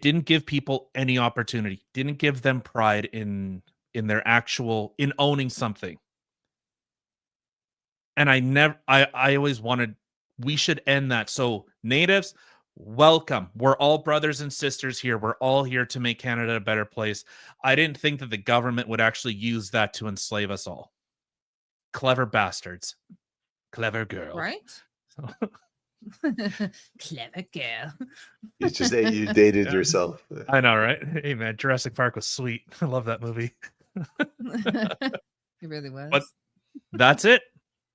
didn't give people any opportunity, didn't give them pride in their in owning something. And I always wanted, we should end that. So natives, welcome. We're all brothers and sisters here. We're all here to make Canada a better place. I didn't think that the government would actually use that to enslave us all. Clever bastards. Clever girl. Right? Clever girl. You dated yourself. I know, right? Hey man, Jurassic Park was sweet. I love that movie. It really was. But that's it.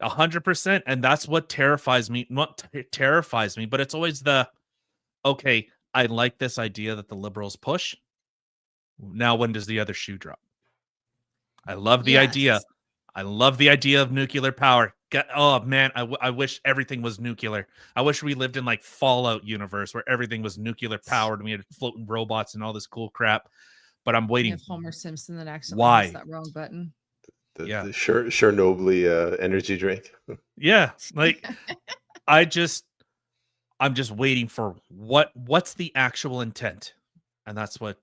100%. And that's what terrifies me. Not terrifies me, but it's always okay, I like this idea that the Liberals push. Now, when does the other shoe drop? I love the idea. Yes. I love the idea of nuclear power. Oh man, I wish everything was nuclear. I wish we lived in like Fallout universe where everything was nuclear powered and we had floating robots and all this cool crap. But I'm waiting. If Homer Simpson that accidentally Why? pressed that wrong button. The Yeah. Chernobyl energy drink. Yeah, like I'm just waiting for what's the actual intent, and that's what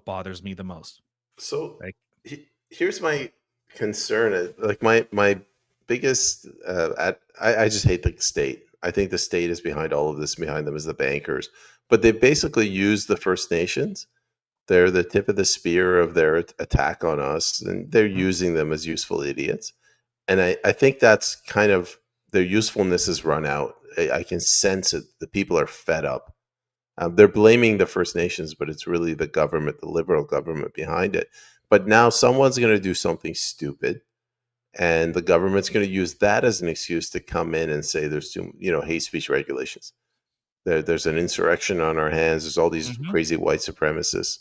bothers me the most. So Like- here's my concern. Like my biggest, I just hate the state. I think the state is behind all of this. Behind them is the bankers, but they basically use the First Nations. They're the tip of the spear of their attack on us, and they're using them as useful idiots. And I think that's kind of their usefulness has run out. I can sense it. The people are fed up. They're blaming the First Nations, but it's really the government, the Liberal government behind it. But now someone's going to do something stupid, and the government's going to use that as an excuse to come in and say there's hate speech regulations. There's an insurrection on our hands. There's all these crazy white supremacists.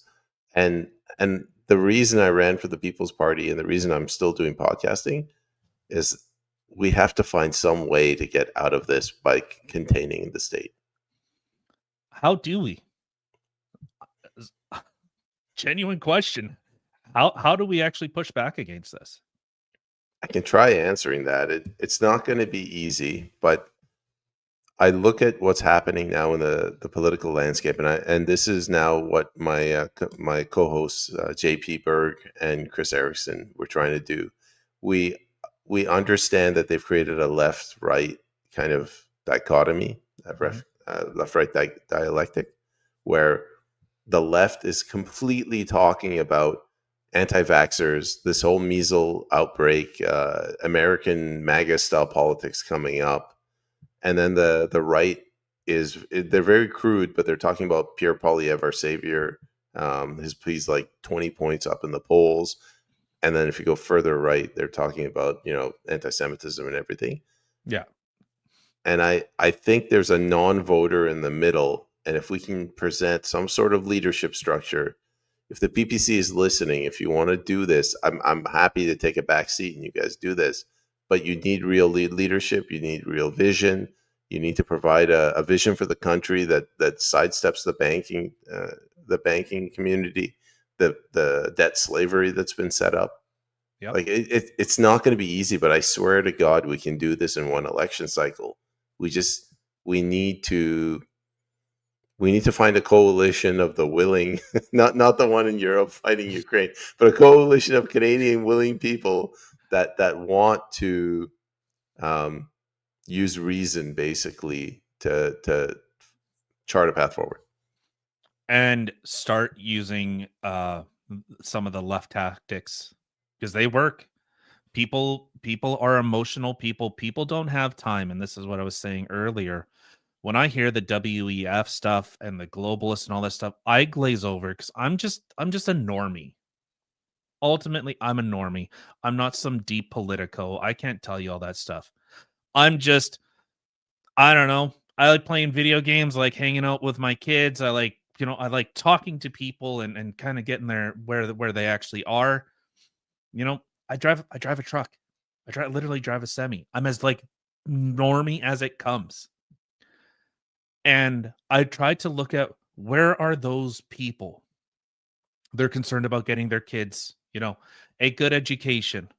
And the reason I ran for the People's Party and the reason I'm still doing podcasting is we have to find some way to get out of this by containing the state. How do we? Genuine question. How do we actually push back against this? I can try answering that. It's not going to be easy, but I look at what's happening now in the political landscape, and this is now what my my co-hosts JP Berg and Chris Erickson were trying to do. We understand that they've created a left-right kind of dichotomy, left-right dialectic, where the left is completely talking about anti-vaxxers, this whole measles outbreak, American MAGA style politics coming up. And then the right they're very crude, but they're talking about Pierre Poilievre, our savior. He's like 20 points up in the polls. And then if you go further right, they're talking about, anti-Semitism and everything. Yeah. And I think there's a non-voter in the middle. And if we can present some sort of leadership structure, if the PPC is listening, if you want to do this, I'm happy to take a back seat and you guys do this. But you need real leadership. You need real vision. You need to provide a vision for the country that sidesteps the banking community, the debt slavery that's been set up. Yep. Like it's not going to be easy, but I swear to God, we can do this in one election cycle. We need to find a coalition of the willing, not the one in Europe fighting Ukraine, but a coalition of Canadian willing people that want to use reason basically to chart a path forward and start using some of the left tactics, because they work. People are emotional people don't have time, and this is what I was saying earlier. When I hear the WEF stuff and the globalists and all that stuff, I glaze over because I'm just a normie. Ultimately, I'm a normie. I'm not some deep politico. I can't tell you all that stuff. I don't know. I like playing video games, I like hanging out with my kids. I like talking to people and kind of getting there where they actually are. I drive a truck. I literally drive a semi. I'm as like normie as it comes. And I try to look at, where are those people? They're concerned about getting their kids, a good education.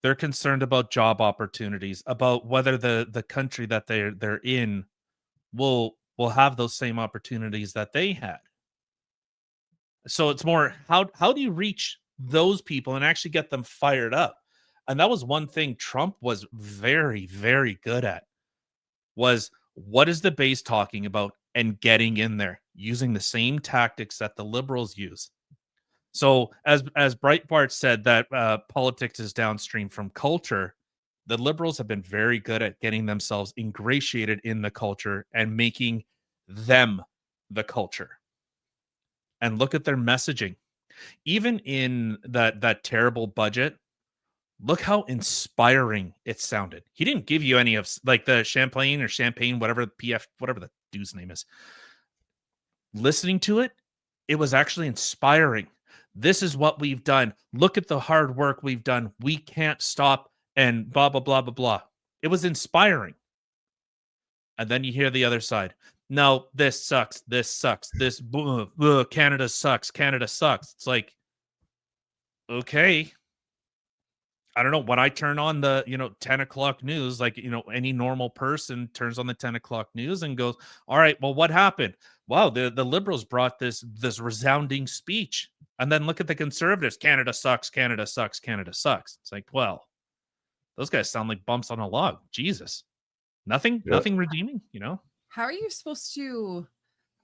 They're concerned about job opportunities, about whether the country that they're in will have those same opportunities that they had. So it's more, how do you reach those people and actually get them fired up? And that was one thing Trump was very, very good at, was what is the base talking about and getting in there, using the same tactics that the liberals use. So as Breitbart said, that politics is downstream from culture, the liberals have been very good at getting themselves ingratiated in the culture and making them the culture. And look at their messaging. Even in that terrible budget, look how inspiring it sounded. He didn't give you any of like the champagne, whatever the dude's name is. Listening to it, it was actually inspiring. This is what we've done. Look at the hard work we've done. We can't stop, and blah, blah, blah, blah, blah. It was inspiring. And then you hear the other side. No, this sucks. This sucks. Canada sucks. Canada sucks. It's like, okay. I don't know. When I turn on the, 10 o'clock news, like, any normal person turns on the 10 o'clock news and goes, all right, well, what happened? Wow, the liberals brought this resounding speech. And then look at the conservatives. Canada sucks. Canada sucks. Canada sucks. It's like, well, those guys sound like bumps on a log. Jesus. Nothing redeeming, How are you supposed to,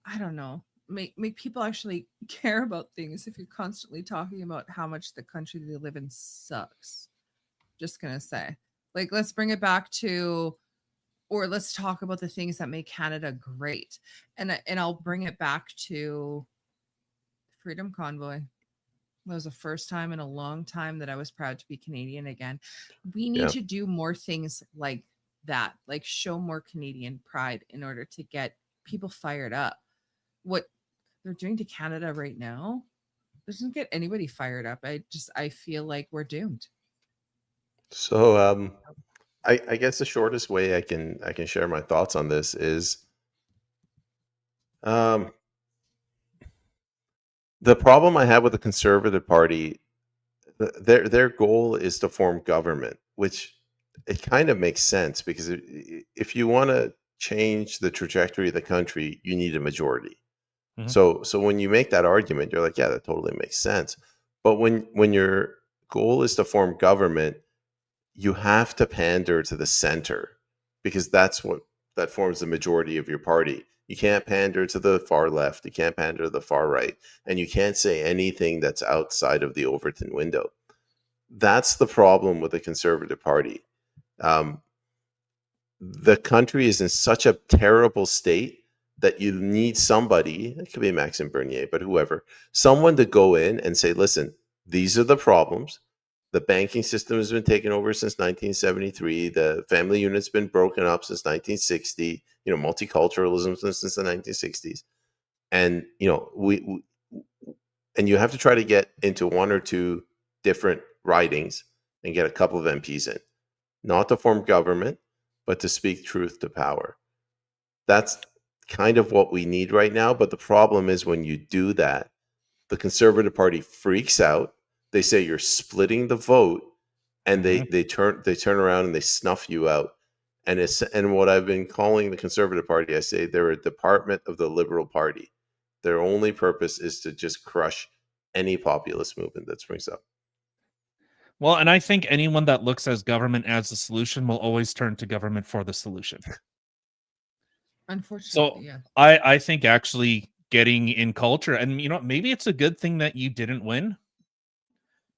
I don't know, make people actually care about things if you're constantly talking about how much the country they live in sucks? Just gonna say, like, let's bring it back to, or let's talk about the things that make Canada great. And I'll bring it back to Freedom Convoy. That was the first time in a long time that I was proud to be Canadian again. We need to do more things like that, like show more Canadian pride in order to get people fired up. What they're doing to Canada right now doesn't get anybody fired up. I feel like we're doomed. So I guess the shortest way I can share my thoughts on this is the problem I have with the Conservative Party, their goal is to form government, which it kind of makes sense, because if you want to change the trajectory of the country, you need a majority. Mhm. So when you make that argument, you're like, yeah, that totally makes sense. But when your goal is to form government, you have to pander to the center, because that forms the majority of your party. You can't pander to the far left, you can't pander to the far right, and you can't say anything that's outside of the Overton window. That's the problem with the Conservative Party. The country is in such a terrible state that you need somebody, it could be Maxime Bernier, but whoever, someone to go in and say, listen, these are the problems. The banking system has been taken over since 1973. The family unit's been broken up since 1960. Multiculturalism since the 1960s. And, and you have to try to get into one or two different ridings and get a couple of MPs in, not to form government, but to speak truth to power. That's kind of what we need right now. But the problem is, when you do that, the Conservative Party freaks out. They say you're splitting the vote, and they turn around and they snuff you out. And what I've been calling the Conservative Party, I say they're a department of the Liberal Party. Their only purpose is to just crush any populist movement that springs up. Well, and I think anyone that looks as government as the solution will always turn to government for the solution. Unfortunately, So yeah. I think actually getting in culture, and maybe it's a good thing that you didn't win,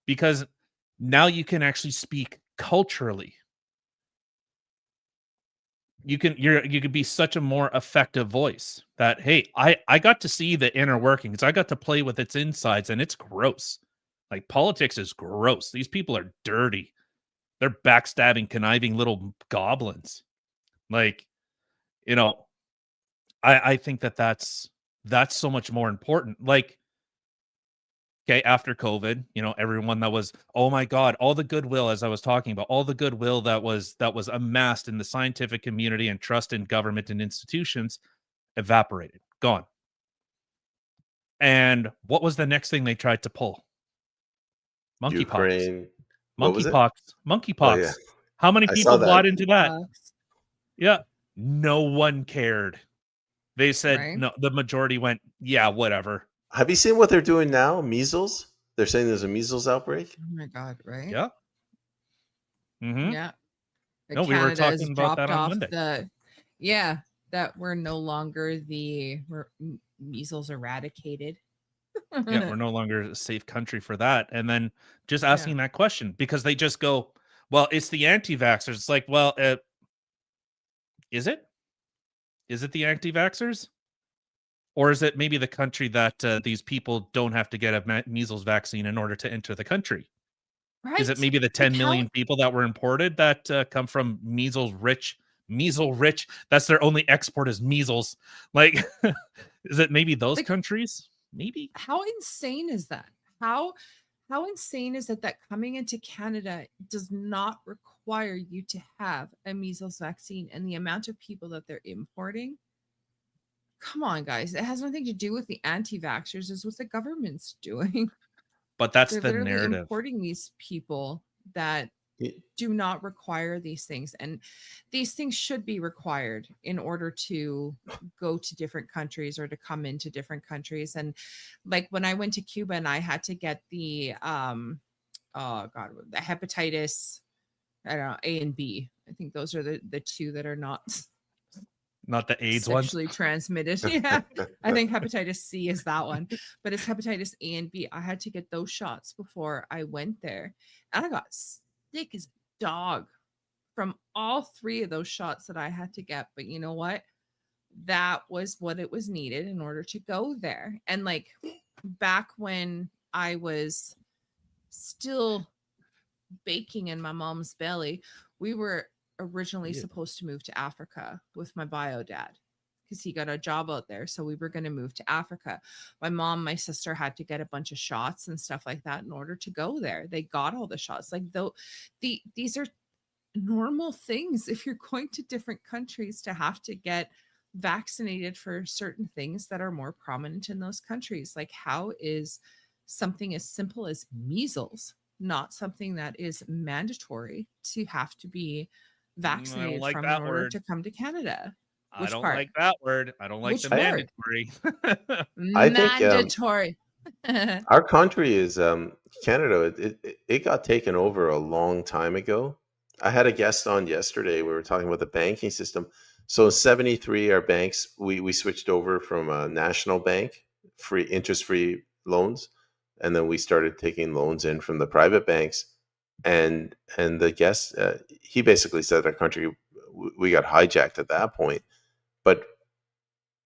because now you can actually speak culturally. You could be such a more effective voice that, hey, I got to see the inner workings. I got to play with its insides, and it's gross. Like, politics is gross. These people are dirty. They're backstabbing, conniving little goblins. Like, I think that's so much more important. Like, okay, after COVID, everyone that was, oh my God, all the goodwill, as I was talking about, all the goodwill that was amassed in the scientific community and trust in government and institutions evaporated, gone. And what was the next thing they tried to pull? Monkeypox. Ukraine. Monkeypox. Oh, yeah. How many I people saw that. bought into that? Yeah. No one cared. They said, Right. no, the majority went, yeah, whatever. Have you seen what they're doing now? Measles? They're saying there's a measles outbreak. Oh my God, right? Yeah. Mm-hmm. Yeah. No, we were Canada has talking about that dropped on off Monday. that we're no longer we're measles eradicated. Yeah, we're no longer a safe country for that. And then just asking that question, because they just go, well, it's the anti-vaxxers. It's like, well, is it? Is it the anti-vaxxers? Or is it maybe the country that these people don't have to get a measles vaccine in order to enter the country? Right. Is it maybe the 10 million people that were imported that come from measles rich? That's their only export is measles. Like, is it maybe those countries? Maybe. How insane is that? How insane is it that coming into Canada does not require you to have a measles vaccine, and the amount of people that they're importing? Come on, guys. It has nothing to do with the anti-vaxxers. It's what the government's doing. But that's They're the literally narrative. importing these people that do not require these things. And these things should be required in order to go to different countries or to come into different countries. And like when I went to Cuba and I had to get the the hepatitis, I don't know, A and B. I think those are the two that are not the AIDS one. Sexually transmitted. Yeah. I think hepatitis C is that one, but it's hepatitis A and B. I had to get those shots before I went there. And I got sick as a dog from all three of those shots that I had to get. But you know what? That was what it was needed in order to go there. And like back when I was still baking in my mom's belly, we were originally supposed to move to Africa with my bio dad because he got a job out there. So we were going to move to Africa. My mom, my sister had to get a bunch of shots and stuff like that in order to go there. They got all the shots. Like these are normal things if you're going to different countries to have to get vaccinated for certain things that are more prominent in those countries. Like, how is something as simple as measles not something that is mandatory to have to be vaccinated like from that in order word. to come to Canada? I Which don't part? like that word. I don't like Which the word? mandatory. I think, Mandatory. our country is Canada. It got taken over a long time ago. I had a guest on yesterday. We were talking about the banking system. So in 73, our banks, we switched over from a national bank, free interest-free loans, and then we started taking loans in from the private banks. And the guest, he basically said our country, we got hijacked at that point. But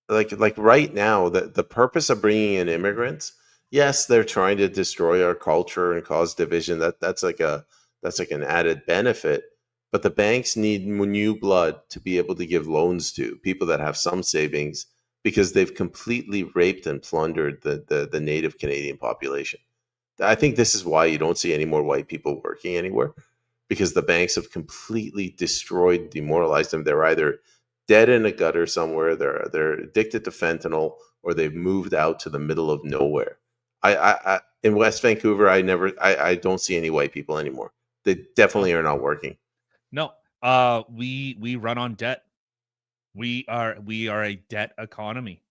like right now, the purpose of bringing in immigrants, yes, they're trying to destroy our culture and cause division. That's like an added benefit. But the banks need new blood to be able to give loans to people that have some savings, because they've completely raped and plundered the native Canadian population. I think this is why you don't see any more white people working anywhere, because the banks have completely destroyed, demoralized them. They're either dead in a gutter somewhere, they're addicted to fentanyl, or they've moved out to the middle of nowhere. I in West Vancouver, I don't see any white people anymore. They definitely are not working. No, we run on debt. We are a debt economy.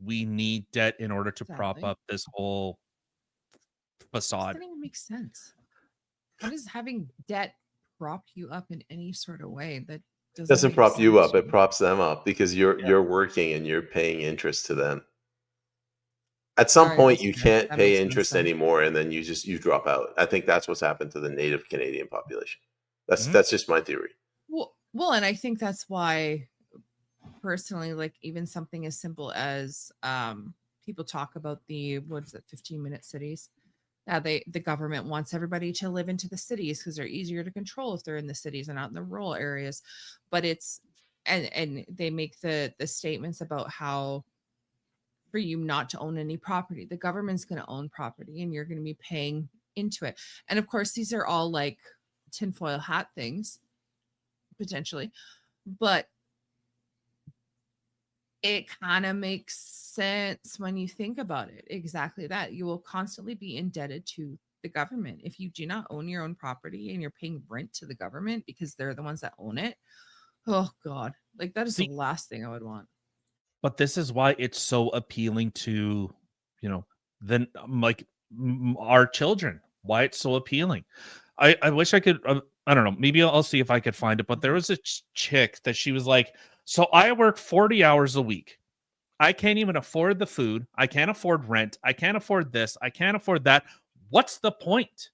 We need debt in order to prop Exactly. up this whole facade. Doesn't even make sense. How does having debt prop you up in any sort of way? That Doesn't make prop you sense up, to it me. props them up, because you're working and you're paying interest to them. At some All right, point, that's you fair. can't That pay makes sense interest then. anymore, and then you drop out. I think that's what's happened to the native Canadian population. Mhm. That's just my theory. Well, and I think that's why, personally, like even something as simple as people talk about the 15-minute cities. The government wants everybody to live into the cities because they're easier to control if they're in the cities and not in the rural areas. But it's and they make the statements about how for you not to own any property, the government's going to own property and you're going to be paying into it. And of course, these are all like tinfoil hat things potentially, but it kind of makes sense when you think about it. Exactly that. You will constantly be indebted to the government. If you do not own your own property and you're paying rent to the government because they're the ones that own it, oh God, like that is the last thing I would want. But this is why it's so appealing to, our children. Why it's so appealing. I wish I could. I don't know. Maybe I'll see if I could find it. But there was a chick that she was like, so I work 40 hours a week. I can't even afford the food. I can't afford rent. I can't afford this. I can't afford that. What's the point?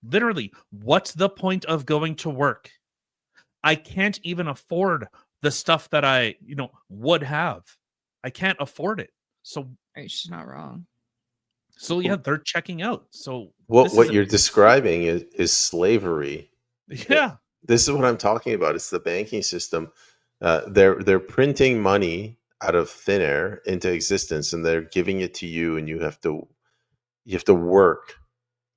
Literally, what's the point of going to work? I can't even afford the stuff that I, would have. I can't afford it. So she's not wrong. So yeah, they're checking out. So what you're describing is slavery. Yeah. This is what I'm talking about. It's the banking system. They're printing money out of thin air into existence, and they're giving it to you, and you have to work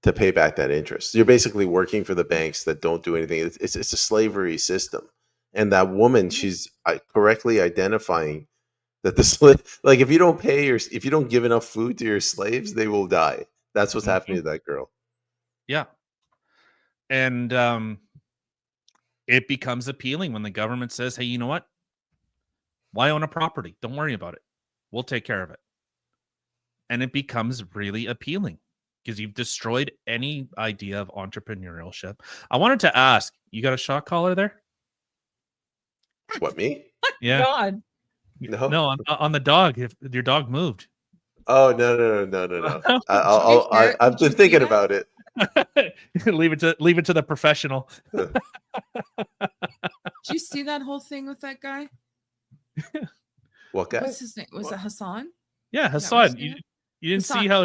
to pay back that interest. You're basically working for the banks that don't do anything. It's a slavery system. And that woman, she's correctly identifying that like if you don't give enough food to your slaves, they will die. That's what's happening to that girl. Yeah. And it becomes appealing when the government says, hey, you know what? Why own a property? Don't worry about it. We'll take care of it. And it becomes really appealing because you've destroyed any idea of entrepreneurship. I wanted to ask, you got a shock collar there? What, me? Yeah. God. No, on the dog. If your dog moved. Oh, no. I've been thinking about it. leave it to the professional. Did you see that whole thing with that guy? What guy? What's his name? Was it Hassan? Yeah, Hassan. You didn't Hassan. see how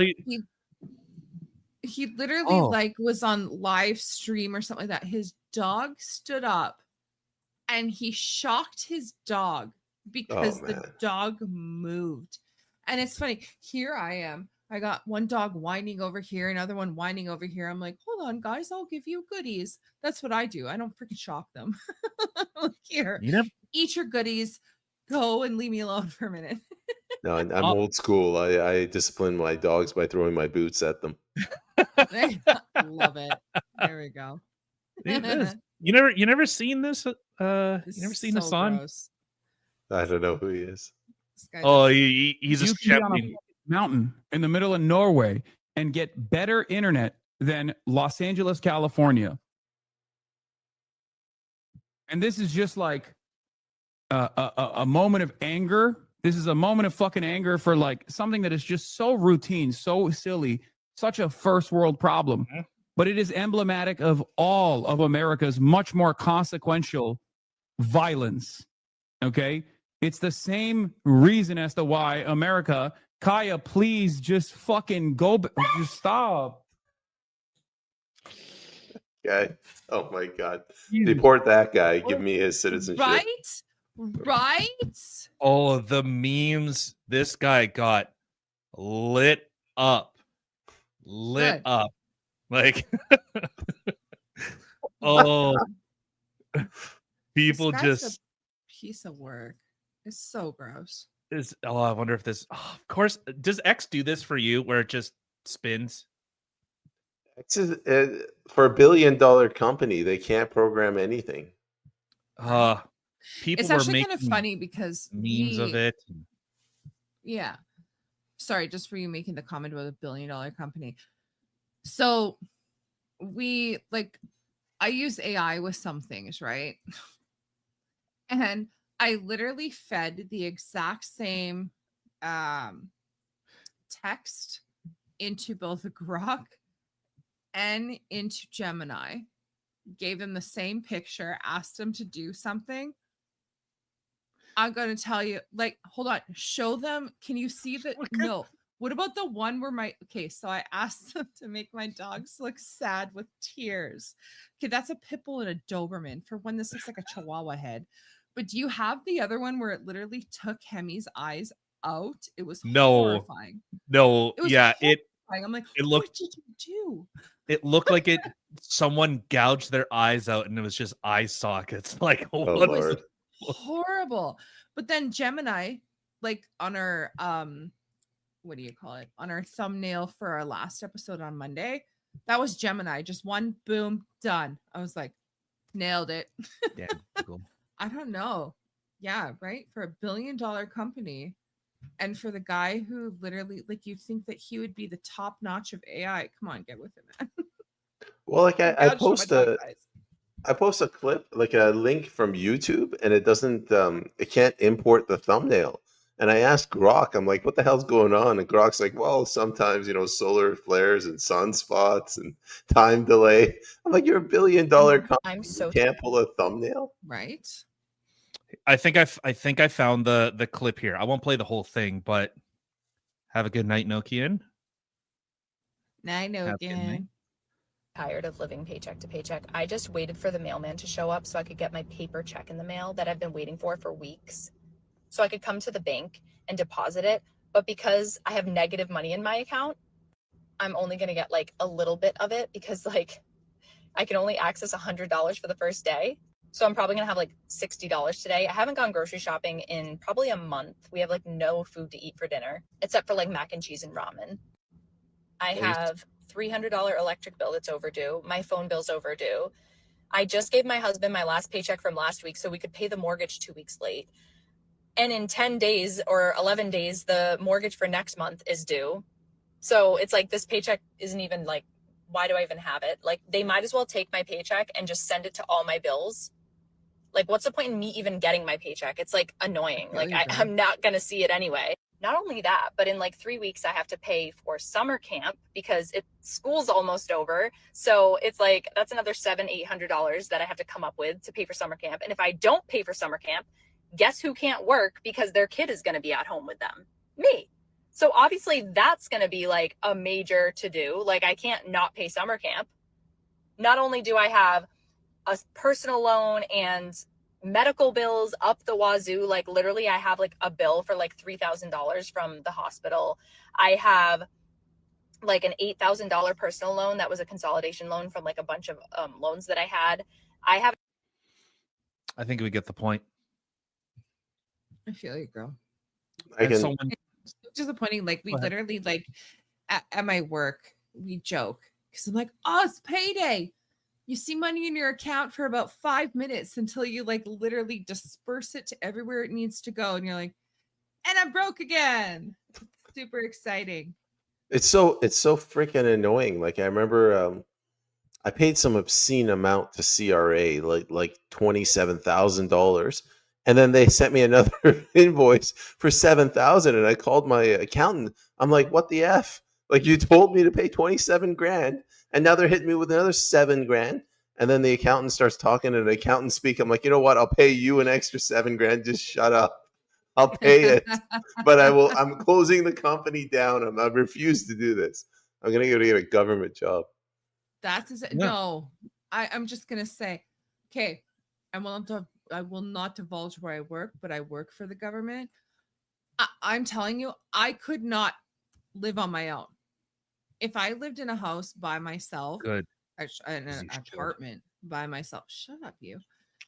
he literally was on live stream or something like that. His dog stood up and he shocked his dog because the dog moved. And it's funny. Here I am. I got one dog whining over here, another one whining over here. I'm like, hold on, guys, I'll give you goodies. That's what I do. I don't freaking shock them. Here, eat your goodies. Go and leave me alone for a minute. No, I'm old school. I discipline my dogs by throwing my boots at them. Love it. There we go. You never seen this? You never seen Hassan? Gross. I don't know who he is. This guy's Oh, he's a You can be on a champion. mountain in the middle of Norway and get better internet than Los Angeles, California. And this is just like a moment of anger. This is a moment of fucking anger for like something that is just so routine, so silly, such a first world problem. But it is emblematic of all of America's much more consequential violence. Okay? It's the same reason as to why America, Kaya, please just fucking go, just stop. Guy. Oh my God. Deport that guy. Give me his citizenship. Right? Oh, the memes. This guy got lit up. Good. Like, oh, people This guy's just a piece of work. It's so gross. is. Oh, I wonder if this. Oh, of course, does X do this for you, where it just spins? It's for $1 billion company, they can't program anything. People It's were actually making kind of funny because memes of it. Yeah. Sorry, just for you making the comment about $1 billion company. So I use AI with some things, right? And I literally fed the exact same text into both Grok and into Gemini, gave them the same picture, asked them to do something. I'm going to tell you, like, hold on, show them. Can you see that? No. What about the one where so I asked them to make my dogs look sad with tears. Okay, that's a pit bull and a Doberman. For one, this looks like a Chihuahua head. But do you have the other one where it literally took Hemi's eyes out? It was horrifying. No, It was yeah, horrifying. I'm like, what did you do? It looked like someone gouged their eyes out and it was just eye sockets. Like, Oh, what Lord. Horrible. But then Gemini, like on our what do you call it? On our thumbnail for our last episode on Monday, that was Gemini. Just one boom, done. I was like, nailed it. Yeah, cool. I don't know. Yeah, right. For $1 billion company. And for the guy who literally, like, you'd think that he would be the top notch of AI. Come on, get with it, man. Well, like I Gouged post my dog's eyes. I post a clip, like a link from YouTube, and it doesn't it can't import the thumbnail. And I asked Grok, I'm like, what the hell's going on? And Grok's like, well, sometimes, solar flares and sunspots and time delay. I'm like, you're $1 billion company. You can't pull a thumbnail. Right. I think I found the clip here. I won't play the whole thing, but have a good night, Nokian. Night, Have a good night. Nokian. Tired of living paycheck to paycheck. I just waited for the mailman to show up so I could get my paper check in the mail that I've been waiting for weeks. So I could come to the bank and deposit it. But because I have negative money in my account, I'm only going to get like a little bit of it because like I can only access $100 for the first day. So I'm probably going to have like $60 today. I haven't gone grocery shopping in probably a month. We have like no food to eat for dinner except for like mac and cheese and ramen. I have $300 electric bill that's overdue. My phone bill's overdue. I just gave my husband my last paycheck from last week so we could pay the mortgage 2 weeks late. And in 10 days or 11 days, the mortgage for next month is due. So it's like this paycheck isn't even like, why do I even have it? Like they might as well take my paycheck and just send it to all my bills. Like what's the point in me even getting my paycheck? It's like annoying. Like I'm not going to see it anyway. Not only that, but in like 3 weeks, I have to pay for summer camp because school's almost over. So it's like, that's another $700-800 that I have to come up with to pay for summer camp. And if I don't pay for summer camp, guess who can't work because their kid is going to be at home with them? Me. So obviously that's going to be like a major to do. Like I can't not pay summer camp. Not only do I have a personal loan and medical bills up the wazoo, like literally I have like a bill for like $3,000 from the hospital. I have like an $8,000 personal loan that was a consolidation loan from like a bunch of loans that I had. I think we get the point. I feel you, girl. It's disappointing. Like we Go ahead. literally like at my work, we joke because I'm like, oh, it's payday. You see money in your account for about 5 minutes until you like literally disperse it to everywhere it needs to go. And you're like, and I'm broke again. Super exciting. It's so freaking annoying. Like I remember I paid some obscene amount to CRA, like $27,000, and then they sent me another invoice for $7,000, and I called my accountant. I'm like, "What the f? Like you told me to pay 27 grand, and now they're hitting me with another 7 grand." And then the accountant starts talking in accountant speak. I'm like, "You know what? I'll pay you an extra 7 grand. Just shut up. I'll pay it, but I'm closing the company down. I refuse to do this. I'm gonna go to get a government job." No. I'm just gonna say, okay, I will not divulge where I work, but I work for the government. I'm telling you, I could not live on my own. If I lived in a house by myself, Good. in an apartment by myself, shut up, you.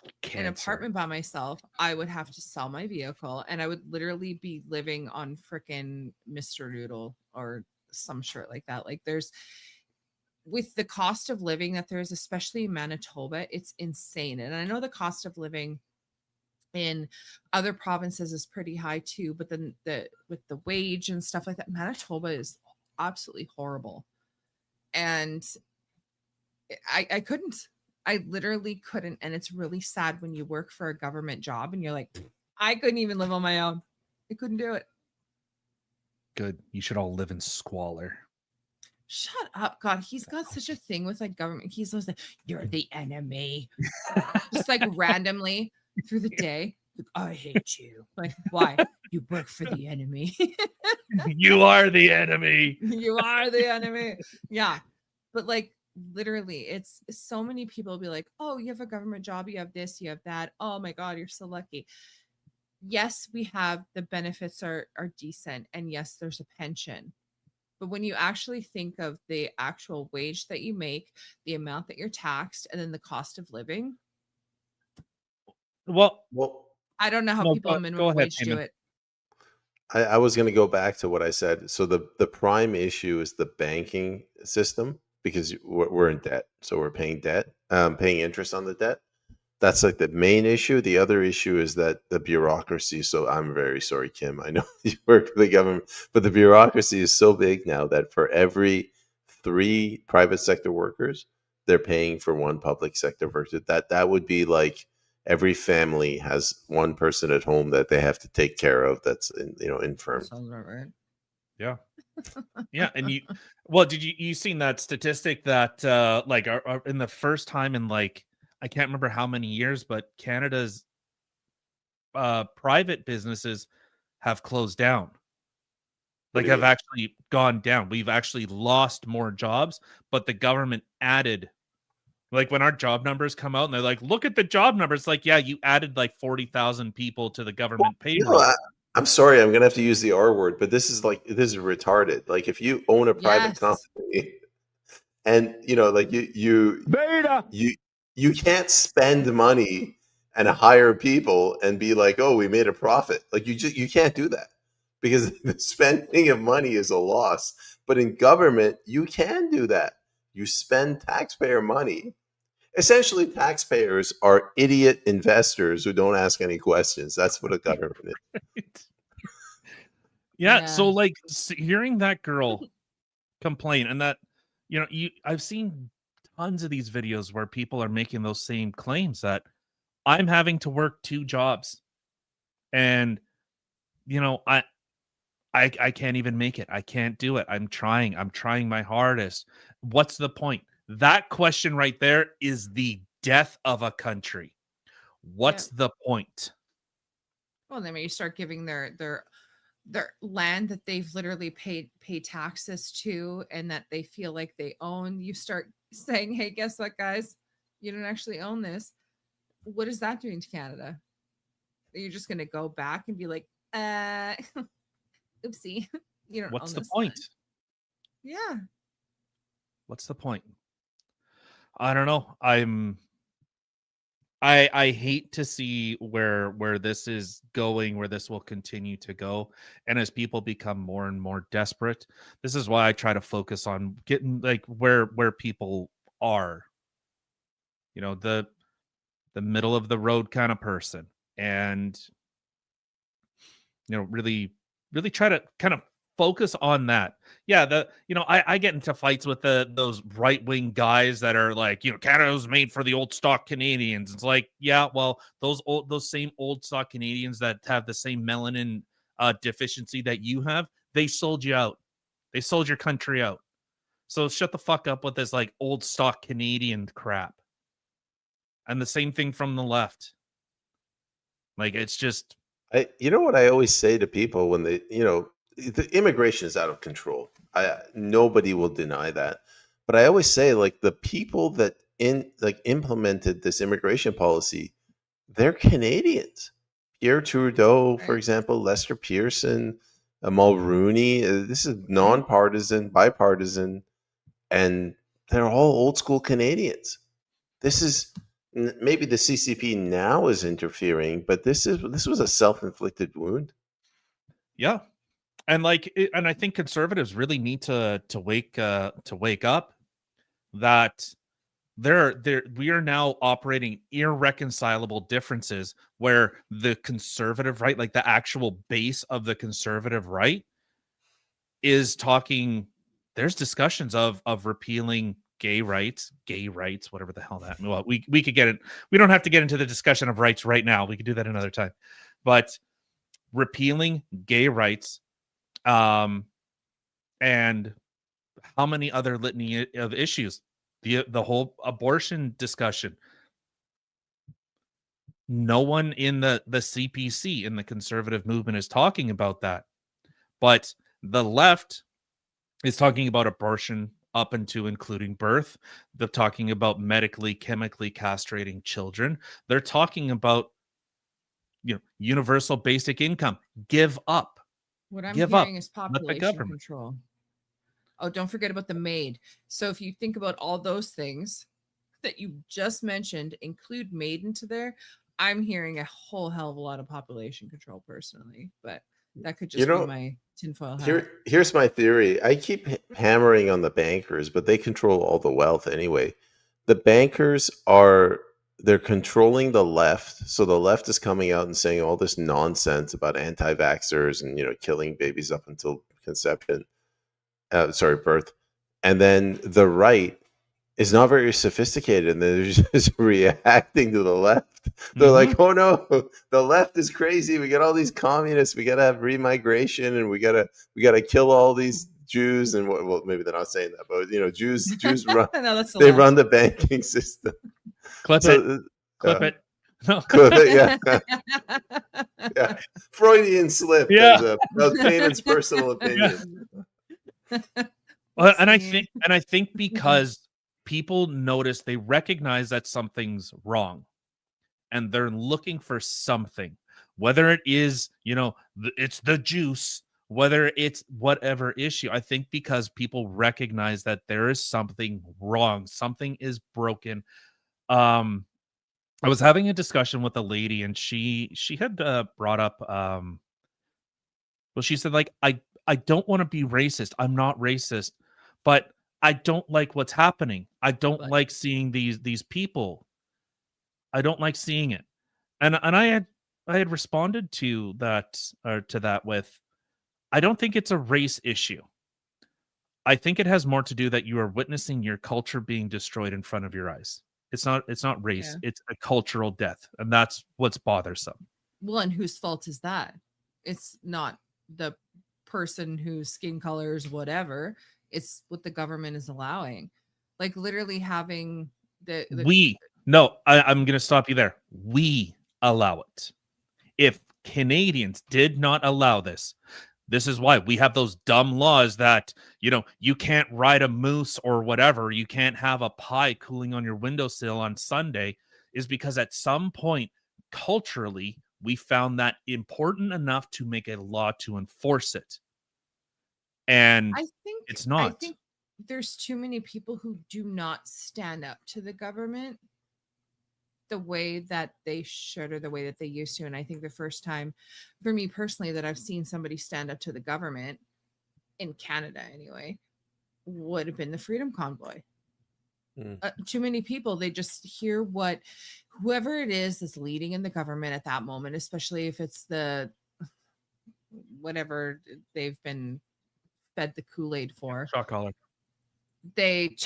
An Cancer. apartment by myself, I would have to sell my vehicle, and I would literally be living on freaking Mr. Noodle or some shit like that. Like there's, with the cost of living that there is, especially in Manitoba, it's insane. And I know the cost of living in other provinces is pretty high too, but then with the wage and stuff like that, Manitoba is absolutely horrible. And I couldn't. I literally couldn't. And it's really sad when you work for a government job and you're like, I couldn't even live on my own. I couldn't do it. Good. You should all live in squalor. Shut up, God. He's got such a thing with like government. He's always like, you're the enemy. Just like randomly through the day. Like, I hate you. Like, why? You work for the enemy. You are the enemy. You are the enemy. Yeah. But like literally, it's so many people be like, oh, you have a government job, you have this, you have that. Oh my God, you're so lucky. Yes, we have the benefits are decent. And yes, there's a pension. But when you actually think of the actual wage that you make, the amount that you're taxed, and then the cost of living, well, I don't know how people on minimum wage do it. I was going to go back to what I said. So the prime issue is the banking system, because we're in debt. So we're paying debt, paying interest on the debt. That's like the main issue. The other issue is that the bureaucracy. So I'm very sorry, Kim. I know you work for the government, but the bureaucracy is so big now that for every 3 private sector workers, they're paying for 1 public sector worker. That would be like every family has 1 person at home that they have to take care of. That's infirm. Sounds about right. Yeah. Yeah. And did you seen that statistic that like are in the first time in like, I can't remember how many years, but Canada's private businesses have closed down. Like have actually gone down. We've actually lost more jobs, but the government added, like when our job numbers come out and they're like, look at the job numbers. Like, yeah, you added like 40,000 people to the government payroll. I'm sorry, I'm gonna have to use the R word, but this is retarded. Like if you own a private company, and like you can't spend money and hire people and be like, oh, we made a profit. Like you can't do that, because the spending of money is a loss. But in government, you can do that. You spend taxpayer money. Essentially, taxpayers are idiot investors who don't ask any questions. That's what a government is. Yeah. So like hearing that girl complain, and that, I've seen tons of these videos where people are making those same claims that I'm having to work 2 jobs and, I can't even make it. I can't do it. I'm trying my hardest. What's the point? That question right there is the death of a country. What's the point? Well, then when you start giving their land that they've literally paid taxes to and that they feel like they own, you start saying, hey, guess what, guys? You don't actually own this. What is that doing to Canada? Are you just going to go back and be like, oopsie, you don't What's own the this point? land. Yeah. What's the point? I don't know. I hate to see where this is going, where this will continue to go. And as people become more and more desperate, this is why I try to focus on getting like where people are. the middle of the road kind of person, and really try to kind of focus on that. Yeah, I get into fights with those right-wing guys that are like, Canada was made for the old stock Canadians. It's like, yeah, well, those same old stock Canadians that have the same melanin deficiency that you have, they sold you out. They sold your country out. So shut the fuck up with this like old stock Canadian crap. And the same thing from the left. Like, it's just, You know what I always say to people when they, the immigration is out of control. Nobody will deny that. But I always say, like, the people that implemented this immigration policy, they're Canadians. Pierre Trudeau, for example, Lester Pearson, Mulroney. This is nonpartisan, bipartisan, and they're all old school Canadians. This is maybe the CCP now is interfering, but this was a self-inflicted wound. Yeah. And and I think conservatives really need to wake up that we are now operating irreconcilable differences where the conservative right, like the actual base of the conservative right, is talking. There's discussions of repealing gay rights, whatever the hell that. Well, we could get it. We don't have to get into the discussion of rights right now. We could do that another time. But repealing gay rights, and how many other litany of issues, the whole abortion discussion. No one in the CPC, in the conservative movement, is talking about that, but the left is talking about abortion up into including birth. They're talking about medically, chemically castrating children. They're talking about universal basic income. Give up. What I'm Give hearing up. is Let the population government. control. Oh, don't forget about the MAID. So if you think about all those things that you just mentioned, include MAID into there, I'm hearing a whole hell of a lot of population control personally, but that could just be my tinfoil hat. Here's my theory. I keep hammering on the bankers, but they control all the wealth anyway. The bankers they're controlling the left. So the left is coming out and saying all this nonsense about anti-vaxxers and, killing babies up until conception. Birth. And then the right is not very sophisticated, and they're just reacting to the left. They're like, oh no, the left is crazy. We got all these communists. We got to have remigration, and we gotta kill all these Jews. And well, maybe they're not saying that, but Jews run. No, they run the banking system. Clip it. No. Clip it. Yeah. Yeah. Freudian slip. Yeah. That was Payman's personal opinion. Well, and I think because people notice, they recognize that something's wrong, and they're looking for something, whether it is, it's the juice, whether it's whatever issue. I think because people recognize that there is something wrong, something is broken. I was having a discussion with a lady, and she had brought up, well, she said, like, I don't want to be racist. I'm not racist, but I don't like what's happening. I don't like seeing these people. I don't like seeing it. And I had responded to that with, I don't think it's a race issue. I think it has more to do that you are witnessing your culture being destroyed in front of your eyes. It's not race. Yeah. It's a cultural death, and that's what's bothersome. Well, and whose fault is that? It's not the person whose skin color is whatever. It's what the government is allowing. Like literally having I'm going to stop you there. We allow it. If Canadians did not allow this is why we have those dumb laws that, you can't ride a moose or whatever. You can't have a pie cooling on your windowsill on Sunday, is because at some point culturally, we found that important enough to make a law to enforce it. And I think there's too many people who do not stand up to the government the way that they should, or the way that they used to. And I think the first time for me personally that I've seen somebody stand up to the government in Canada anyway would have been the Freedom Convoy. Too many people, they just hear what whoever it is that's leading in the government at that moment, especially if it's the whatever they've been fed the Kool-Aid for. Shock collar. They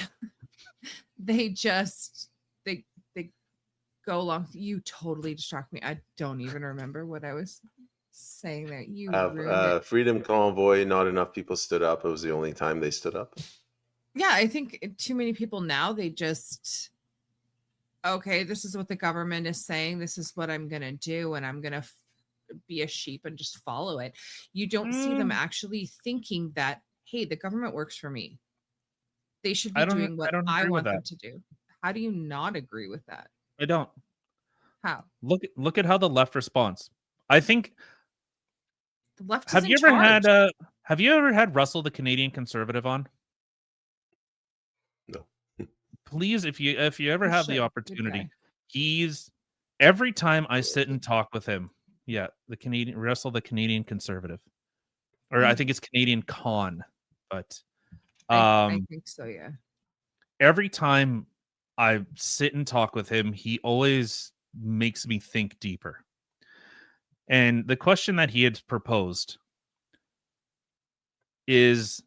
just they go along. You totally distract me. I don't even remember what I was saying there. You ruined it. Freedom Convoy, not enough people stood up. It was the only time they stood up. Yeah, I think too many people now, they just, okay, this is what the government is saying. This is what I'm going to do. And I'm going to be a sheep and just follow it. You don't see them actually thinking that, hey, the government works for me. They should be doing what I want them to do. How do you not agree with that? I don't. How? Look at how the left responds. I think. The left. Have you ever had Russell, the Canadian conservative, on? No. Please, if you ever have the opportunity, he's every time I sit and talk with him. Yeah, Russell, the Canadian conservative, or I think it's Canadian Con, but I think so. Yeah. Every time I sit and talk with him, he always makes me think deeper. And the question that he had proposed is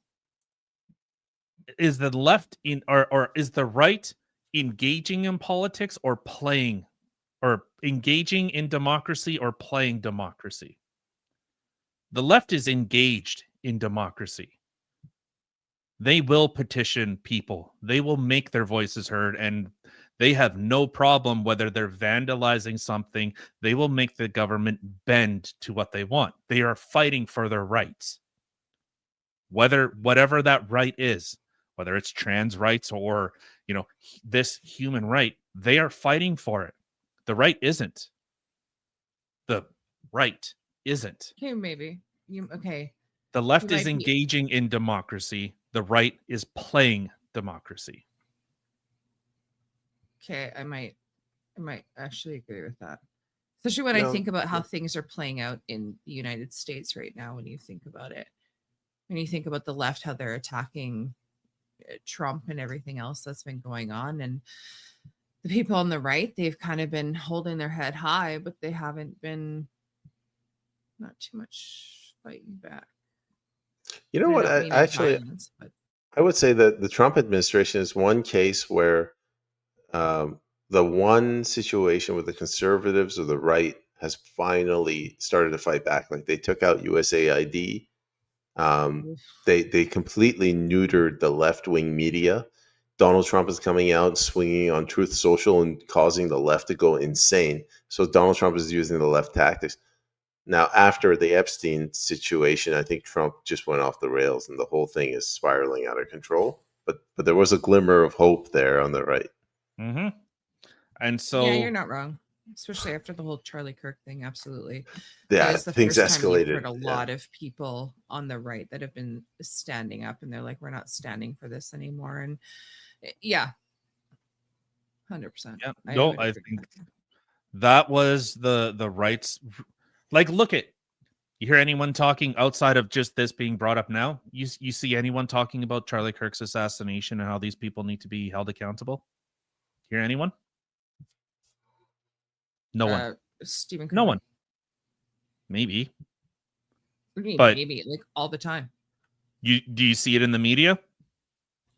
the left in or is the right engaging in politics or playing or engaging in democracy or playing democracy? The left is engaged in democracy. They will petition people. They will make their voices heard, and they have no problem whether they're vandalizing something. They will make the government bend to what they want. They are fighting for their rights. Whatever that right is, whether it's trans rights or, this human right, they are fighting for it. The right isn't. The right isn't. Okay, maybe. Okay. The left is engaging in democracy. The right is playing democracy. Okay, I might actually agree with that. Especially when I think about how things are playing out in the United States right now. When you think about it, when you think about the left, how they're attacking Trump and everything else that's been going on, and the people on the right, they've kind of been holding their head high, but they haven't been not too much fighting back. You know what? I would say that the Trump administration is one case where the one situation with the conservatives or the right has finally started to fight back. Like they took out USAID. They completely neutered the left-wing media. Donald Trump is coming out and swinging on Truth Social and causing the left to go insane. So Donald Trump is using the left tactics. Now, after the Epstein situation, I think Trump just went off the rails and the whole thing is spiraling out of control. But there was a glimmer of hope there on the right. Mm-hmm. And so, yeah, you're not wrong, especially after the whole Charlie Kirk thing. Absolutely. Yeah, things escalated. Heard a lot of people on the right that have been standing up, and they're like, "We're not standing for this anymore." And yeah, 100%. Yeah, no, I think that was the rights. Like, look at, you hear anyone talking outside of just this being brought up now? You see anyone talking about Charlie Kirk's assassination and how these people need to be held accountable? Hear anyone? No one. Stephen No Curry. one. Maybe. What do you mean, But maybe like all the time. do you see it in the media?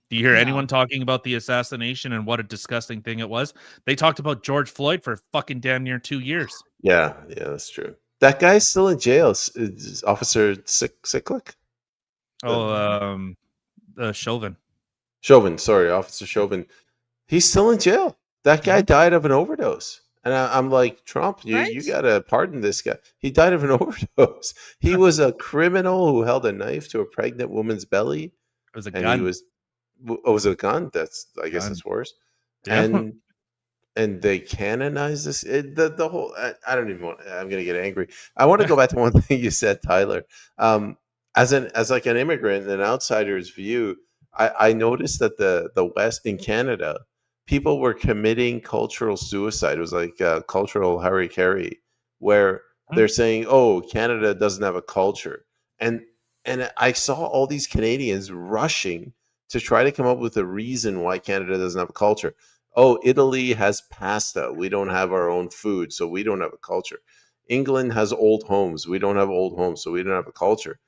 Do you hear anyone talking about the assassination and what a disgusting thing it was? They talked about George Floyd for fucking damn near 2 years. Yeah, that's true. That guy's still in jail. Is Officer Sicklick? Chauvin. Chauvin, sorry, Officer Chauvin. He's still in jail. That guy died of an overdose. And I'm like, Trump, you got to pardon this guy. He died of an overdose. He was a criminal who held a knife to a pregnant woman's belly. It was a gun. It was a gun. I guess that's worse. Yeah. And they canonized this. The whole. I don't even want. I'm going to get angry. I want to go back to one thing you said, Tyler. As like an immigrant, an outsider's view, I noticed that the West in Canada, people were committing cultural suicide. It was like cultural harikari, where they're saying, "Oh, Canada doesn't have a culture," and I saw all these Canadians rushing to try to come up with a reason why Canada doesn't have a culture. Oh, Italy has pasta. We don't have our own food, so we don't have a culture. England has old homes. We don't have old homes, so we don't have a culture.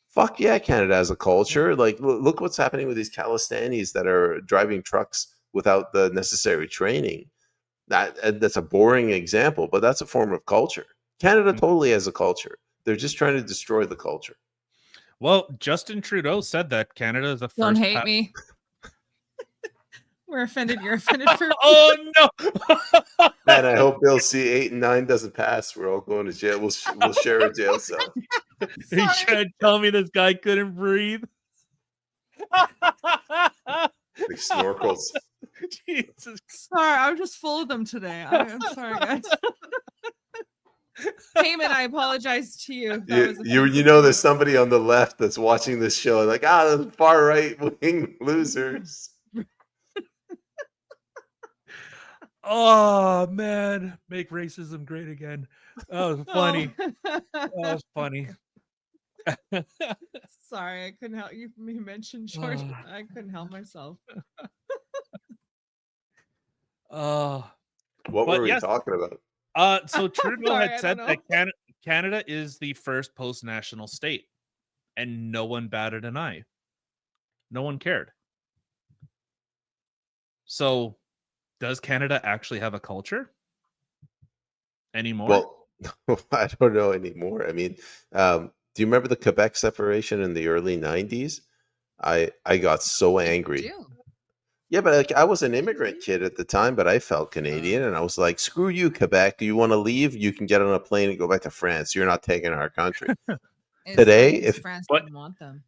Fuck yeah, Canada has a culture. Like, look what's happening with these Calistanis that are driving trucks without the necessary training. That's a boring example, but that's a form of culture. Canada totally has a culture. They're just trying to destroy the culture. Well, Justin Trudeau said that Canada is the first. Don't hate me. We're offended. You're offended for. Oh no! Man, I hope Bill C-8 and 9 doesn't pass. We're all going to jail. We'll share a jail cell. He tried to tell me this guy couldn't breathe. Like snorkels. Jesus. Sorry, I'm just full of them today. I'm sorry, guys. Heyman, I apologize to you. You know, there's somebody on the left that's watching this show like, those far right wing losers. Oh man, make racism great again. That was funny. That was funny. Sorry, I couldn't help you. You mentioned George. I couldn't help myself. What were we talking about? So Trudeau Sorry, had I said don't that Canada is the first post-national state, and no one batted an eye. No one cared. So, does Canada actually have a culture anymore? Well, I don't know anymore. I mean, do you remember the Quebec separation in the early 90s? I got so angry. Yeah, but like, I was an immigrant kid at the time, but I felt Canadian, and I was like, "Screw you, Quebec! You want to leave? You can get on a plane and go back to France. You're not taking our country." Today, if France didn't want them,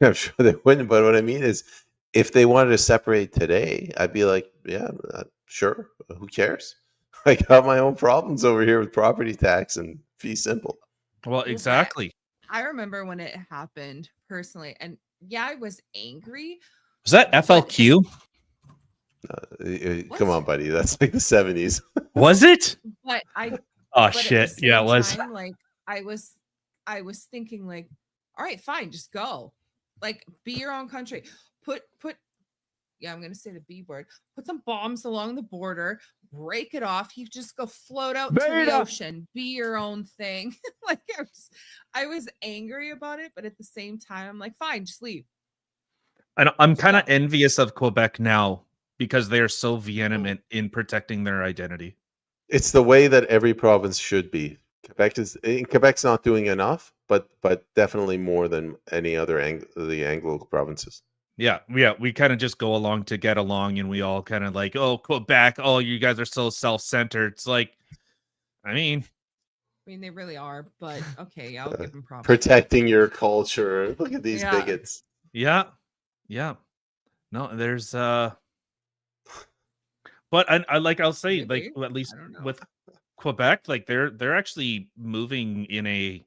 I'm sure they wouldn't. But what I mean is, if they wanted to separate today, I'd be like, "Yeah, sure. Who cares? I got my own problems over here with property tax and fee simple." Well, exactly. I remember when it happened personally, and yeah, I was angry. Was that FLQ? Come on, buddy. That's like the 70s. Was it? But Oh but shit! at the Yeah, it same was. time, like I was thinking, like, all right, fine, just go, like, be your own country. Put. Yeah, I'm gonna say the B word. Put some bombs along the border, break it off. You just go float out to the ocean, be your own thing. Like, I was angry about it, but at the same time, I'm like, fine, just leave. I'm kind of envious of Quebec now because they are so vehement in protecting their identity. It's the way that every province should be. Quebec's not doing enough, but definitely more than any other the Anglo provinces. Yeah, we kind of just go along to get along, and we all kind of like, oh, Quebec, oh, you guys are so self-centered. It's like, I mean, they really are, but okay, I'll give them props. Protecting your culture. Look at these bigots. Yeah. No, there's but I'll say, like, at least with Quebec, like they're actually moving in a,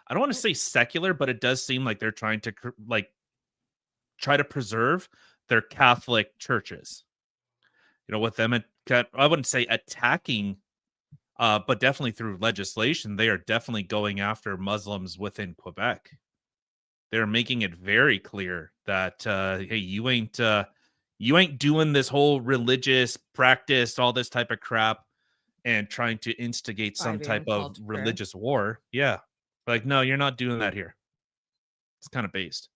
I don't want to say secular, but it does seem like they're trying to try to preserve their Catholic churches. You know, with them, I wouldn't say attacking, but definitely through legislation, they are definitely going after Muslims within Quebec. They're making it very clear that hey, you ain't doing this whole religious practice, all this type of crap, and trying to instigate some type of religious war. Yeah, like, no, you're not doing that here. It's kind of based.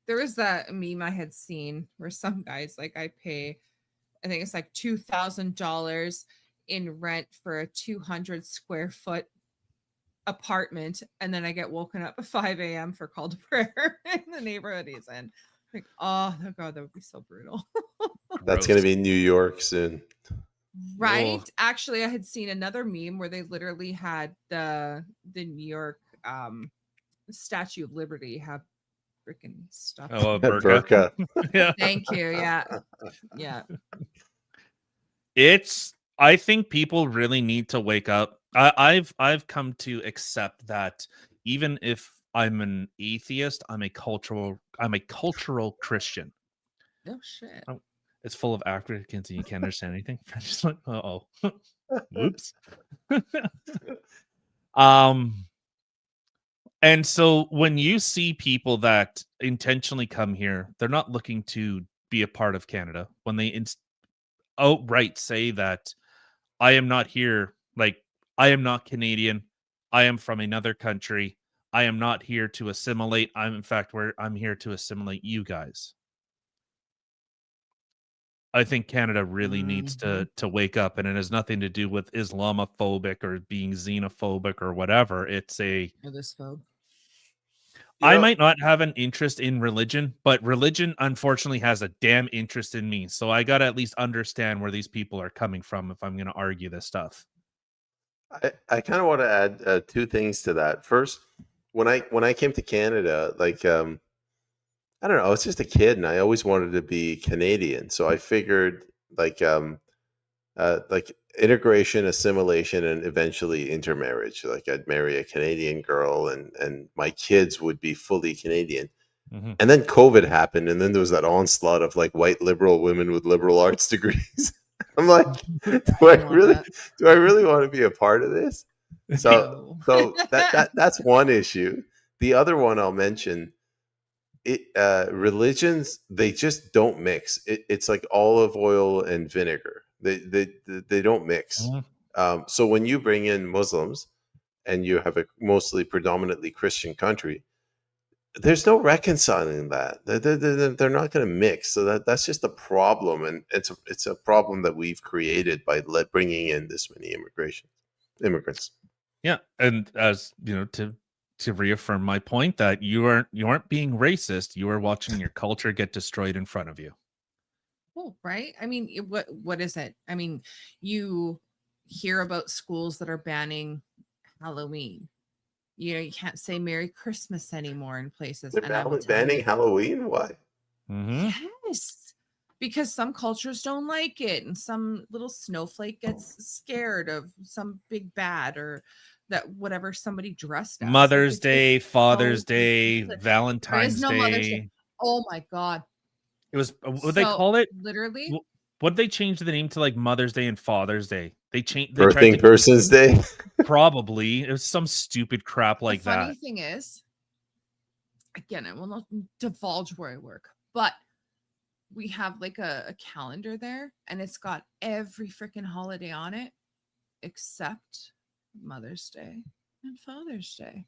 There was that meme I had seen where some guys, like, I pay, I think it's like $2,000 in rent for a 200 square foot apartment, and then I get woken up at 5 a.m. for call to prayer in the neighborhood he's in. Like, oh god, that would be so brutal. That's going to be New York soon. Right? Oh. Actually, I had seen another meme where they literally had the New York Statue of Liberty have freaking stuff. Oh, a burqa. Yeah. Thank you. Yeah. I think people really need to wake up. I've come to accept that even if I'm an atheist, I'm a cultural Christian. No shit. It's full of Africans and you can't understand anything. I'm just like, oh, whoops. And so when you see people that intentionally come here, they're not looking to be a part of Canada. When they outright say that I am not here, like I am not Canadian, I am from another country, I am not here to assimilate. I'm here to assimilate you guys. I think Canada really needs to wake up, and it has nothing to do with Islamophobic or being xenophobic or whatever. It's a Or this phobe. I might not have an interest in religion, but religion unfortunately has a damn interest in me. So I got to at least understand where these people are coming from if I'm going to argue this stuff. I kind of want to add two things to that. First, when I came to Canada, like I don't know, I was just a kid and I always wanted to be Canadian. So I figured like integration, assimilation, and eventually intermarriage. Like I'd marry a Canadian girl and my kids would be fully Canadian. Mhm. And then COVID happened, and then there was that onslaught of like white liberal women with liberal arts degrees. I'm like, do I really want to be a part of this? So that's one issue. The other one I'll mention, religions, they just don't mix. It's like olive oil and vinegar. They don't mix. So when you bring in Muslims and you have a mostly predominantly Christian country, there's no reconciling that. They're not going to mix. So that's just a problem, and it's a problem that we've created by bringing in this many immigrants. Yeah, and as you know, to reaffirm my point that you aren't being racist, you are watching your culture get destroyed in front of you. Well, right? I mean, what is it? I mean, you hear about schools that are banning Halloween. You know, you can't say Merry Christmas anymore in places. They're And I will tell banning you, Halloween? Why? yes, because some cultures don't like it, and some little snowflake gets scared of some big bad or that whatever somebody dressed as. Like, Mother's it's Day, Father's so Day, ridiculous. Valentine's There is no Mother's Day. Day. Oh my God. It was what they call it? Literally, What they changed the name to, like Mother's Day and Father's Day. They changed. Birthing Person's Day. Probably it was some stupid crap like the funny that. thing is, again, I will not divulge where I work, but we have like a calendar there, and it's got every freaking holiday on it except Mother's Day and Father's Day.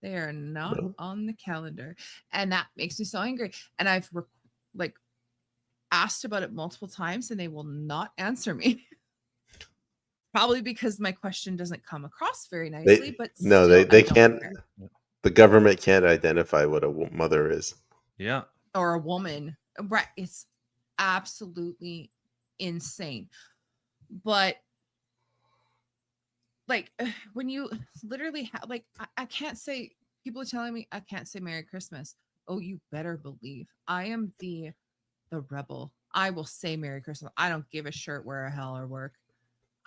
They are not on the calendar, and that makes me so angry. And I've asked about it multiple times, and they will not answer me. Probably because my question doesn't come across very nicely. But no, still, they I don't can't. care. The government can't identify what a mother is. Yeah. Or a woman, right? It's absolutely insane. But like when you literally have I can't say, people are telling me I can't say Merry Christmas. Oh, you better believe I am the rebel. I will say Merry Christmas. I don't give a shirt where a hell or work.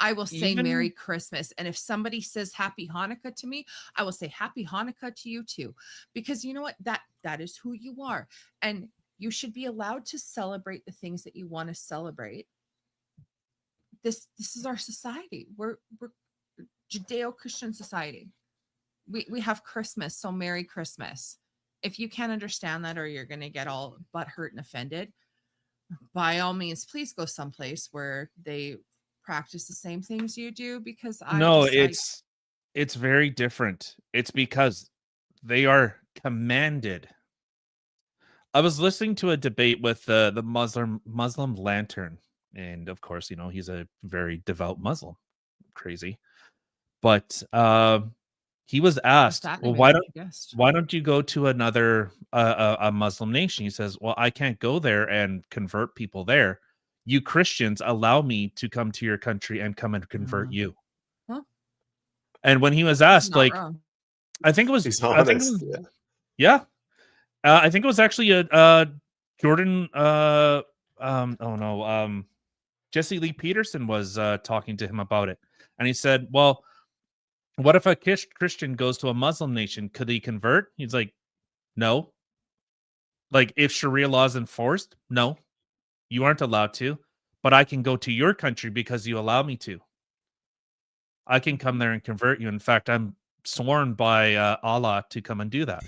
I will say Merry Christmas. And if somebody says Happy Hanukkah to me, I will say Happy Hanukkah to you too. Because you know what? That is who you are. And you should be allowed to celebrate the things that you want to celebrate. This is our society. We're Judeo-Christian society. We have Christmas, so Merry Christmas. If you can't understand that, or you're going to get all butthurt and offended, by all means, please go someplace where they practice the same things you do, because it's very different. It's because they are commanded. I was listening to a debate with the Muslim Lantern, and of course, you know, he's a very devout Muslim. Crazy. But he was asked, well, why don't you go to another a Muslim nation? He says, well, I can't go there and convert people there. You Christians allow me to come to your country and come and convert you. Huh? And when he was asked, like, wrong. I think it was, He's I think, honest, yeah. I think it was actually Jordan. Jesse Lee Peterson was talking to him about it, and he said, well, what if a Christian goes to a Muslim nation? Could he convert? He's like, no. Like, if Sharia law is enforced, no, you aren't allowed to. But I can go to your country because you allow me to. I can come there and convert you. In fact, I'm sworn by Allah to come and do that.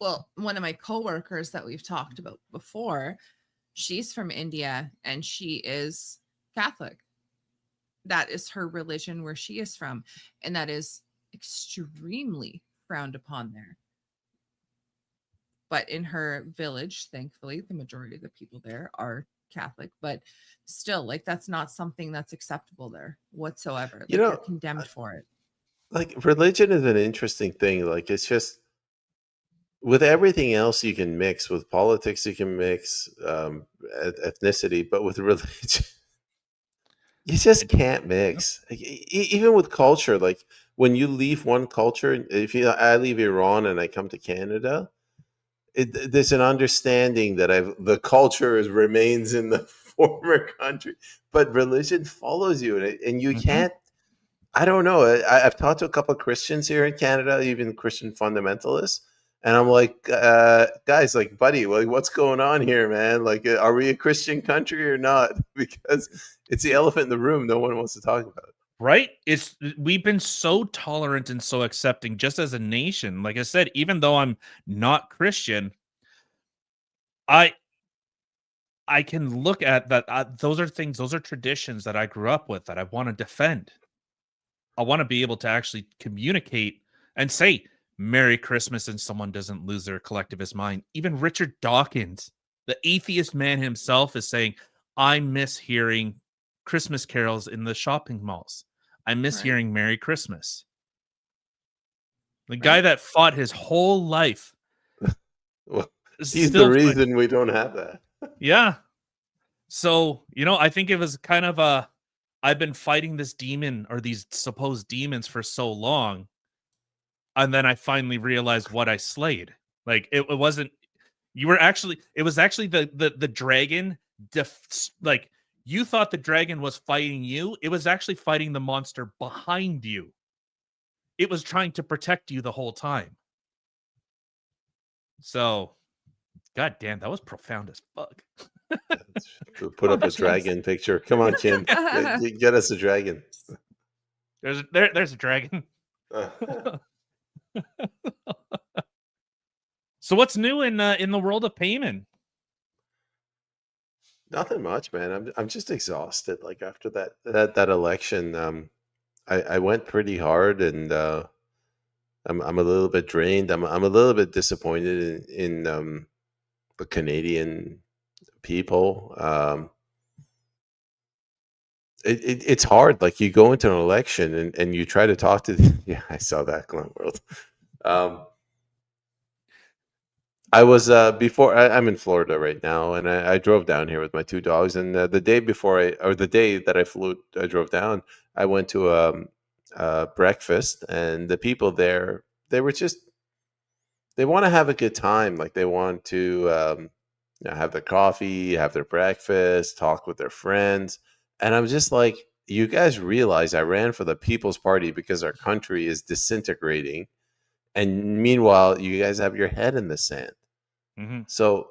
Well, one of my coworkers that we've talked about before, she's from India and she is Catholic. That is her religion where she is from, and that is extremely frowned upon there. But in her village, thankfully, the majority of the people there are Catholic, but still, like, that's not something that's acceptable there whatsoever. Like, you're condemned for it. Like, religion is an interesting thing. Like, it's just with everything else you can mix. With politics you can mix, ethnicity, but with religion you just can't mix. Like, even with culture, like when you leave one culture, I leave Iran and I come to Canada, there's an understanding that the culture remains in the former country, but religion follows you, and you can't. I don't know. I've talked to a couple of Christians here in Canada, even Christian fundamentalists, and I'm like, guys, like, buddy, like, what's going on here, man? Like, are we a Christian country or not? Because it's the elephant in the room. No one wants to talk about it. Right? We've been so tolerant and so accepting just as a nation. Like I said, even though I'm not Christian, I can look at that. Those are traditions that I grew up with that I want to defend. I want to be able to actually communicate and say Merry Christmas and someone doesn't lose their collectivist mind. Even Richard Dawkins, the atheist man himself, is saying, I miss hearing Christmas carols in the shopping malls. I miss hearing Merry Christmas. The guy that fought his whole life. Well, he's the reason we don't have that. Yeah. So, I think it was kind of I've been fighting this demon or these supposed demons for so long. And then I finally realized what I slayed. Like, it wasn't, it was actually the dragon. Like, you thought the dragon was fighting you. It was actually fighting the monster behind you. It was trying to protect you the whole time. So, god damn, that was profound as fuck. Put up a dragon picture. Come on, Kim. Get us a dragon. There's a dragon. So what's new in the world of payment? Nothing much, man. I'm just exhausted. Like, after that election, I went pretty hard, and I'm a little bit drained. I'm a little bit disappointed in the Canadian people. It's hard. Like, you go into an election and you try to talk to yeah, I saw that, Glen World. I was I'm in Florida right now, and I drove down here with my two dogs. And the day that I drove down, I went to a breakfast, and the people there, they want to have a good time. Like, they want to have their coffee, have their breakfast, talk with their friends. And I'm just like, you guys realize I ran for the People's Party because our country is disintegrating. And meanwhile, you guys have your head in the sand. Mm-hmm. So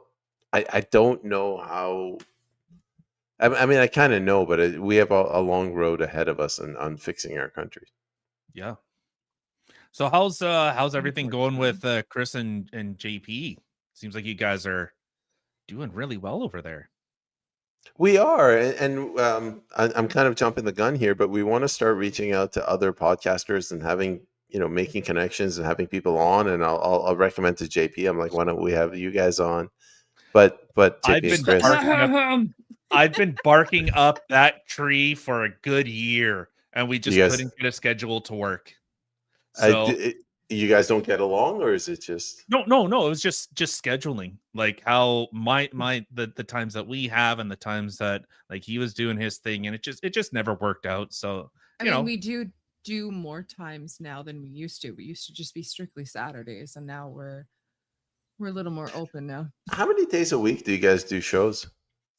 I don't know how. I mean, I kind of know, but we have a long road ahead of us on fixing our country. Yeah. So how's everything going with Chris and JP? Seems like you guys are doing really well over there. We are, and I'm kind of jumping the gun here, but we want to start reaching out to other podcasters and having, making connections and having people on. And I'll recommend to JP. I'm like, why don't we have you guys on? But JP I've been barking up that tree for a good year, and we just couldn't get a schedule to work. So you guys don't get along, or is it just no? It was just scheduling, like how the times that we have and the times that, like, he was doing his thing, and it just never worked out. So I mean, we do more times now than we used to. We used to just be strictly Saturdays, and now we're a little more open now. How many days a week do you guys do shows?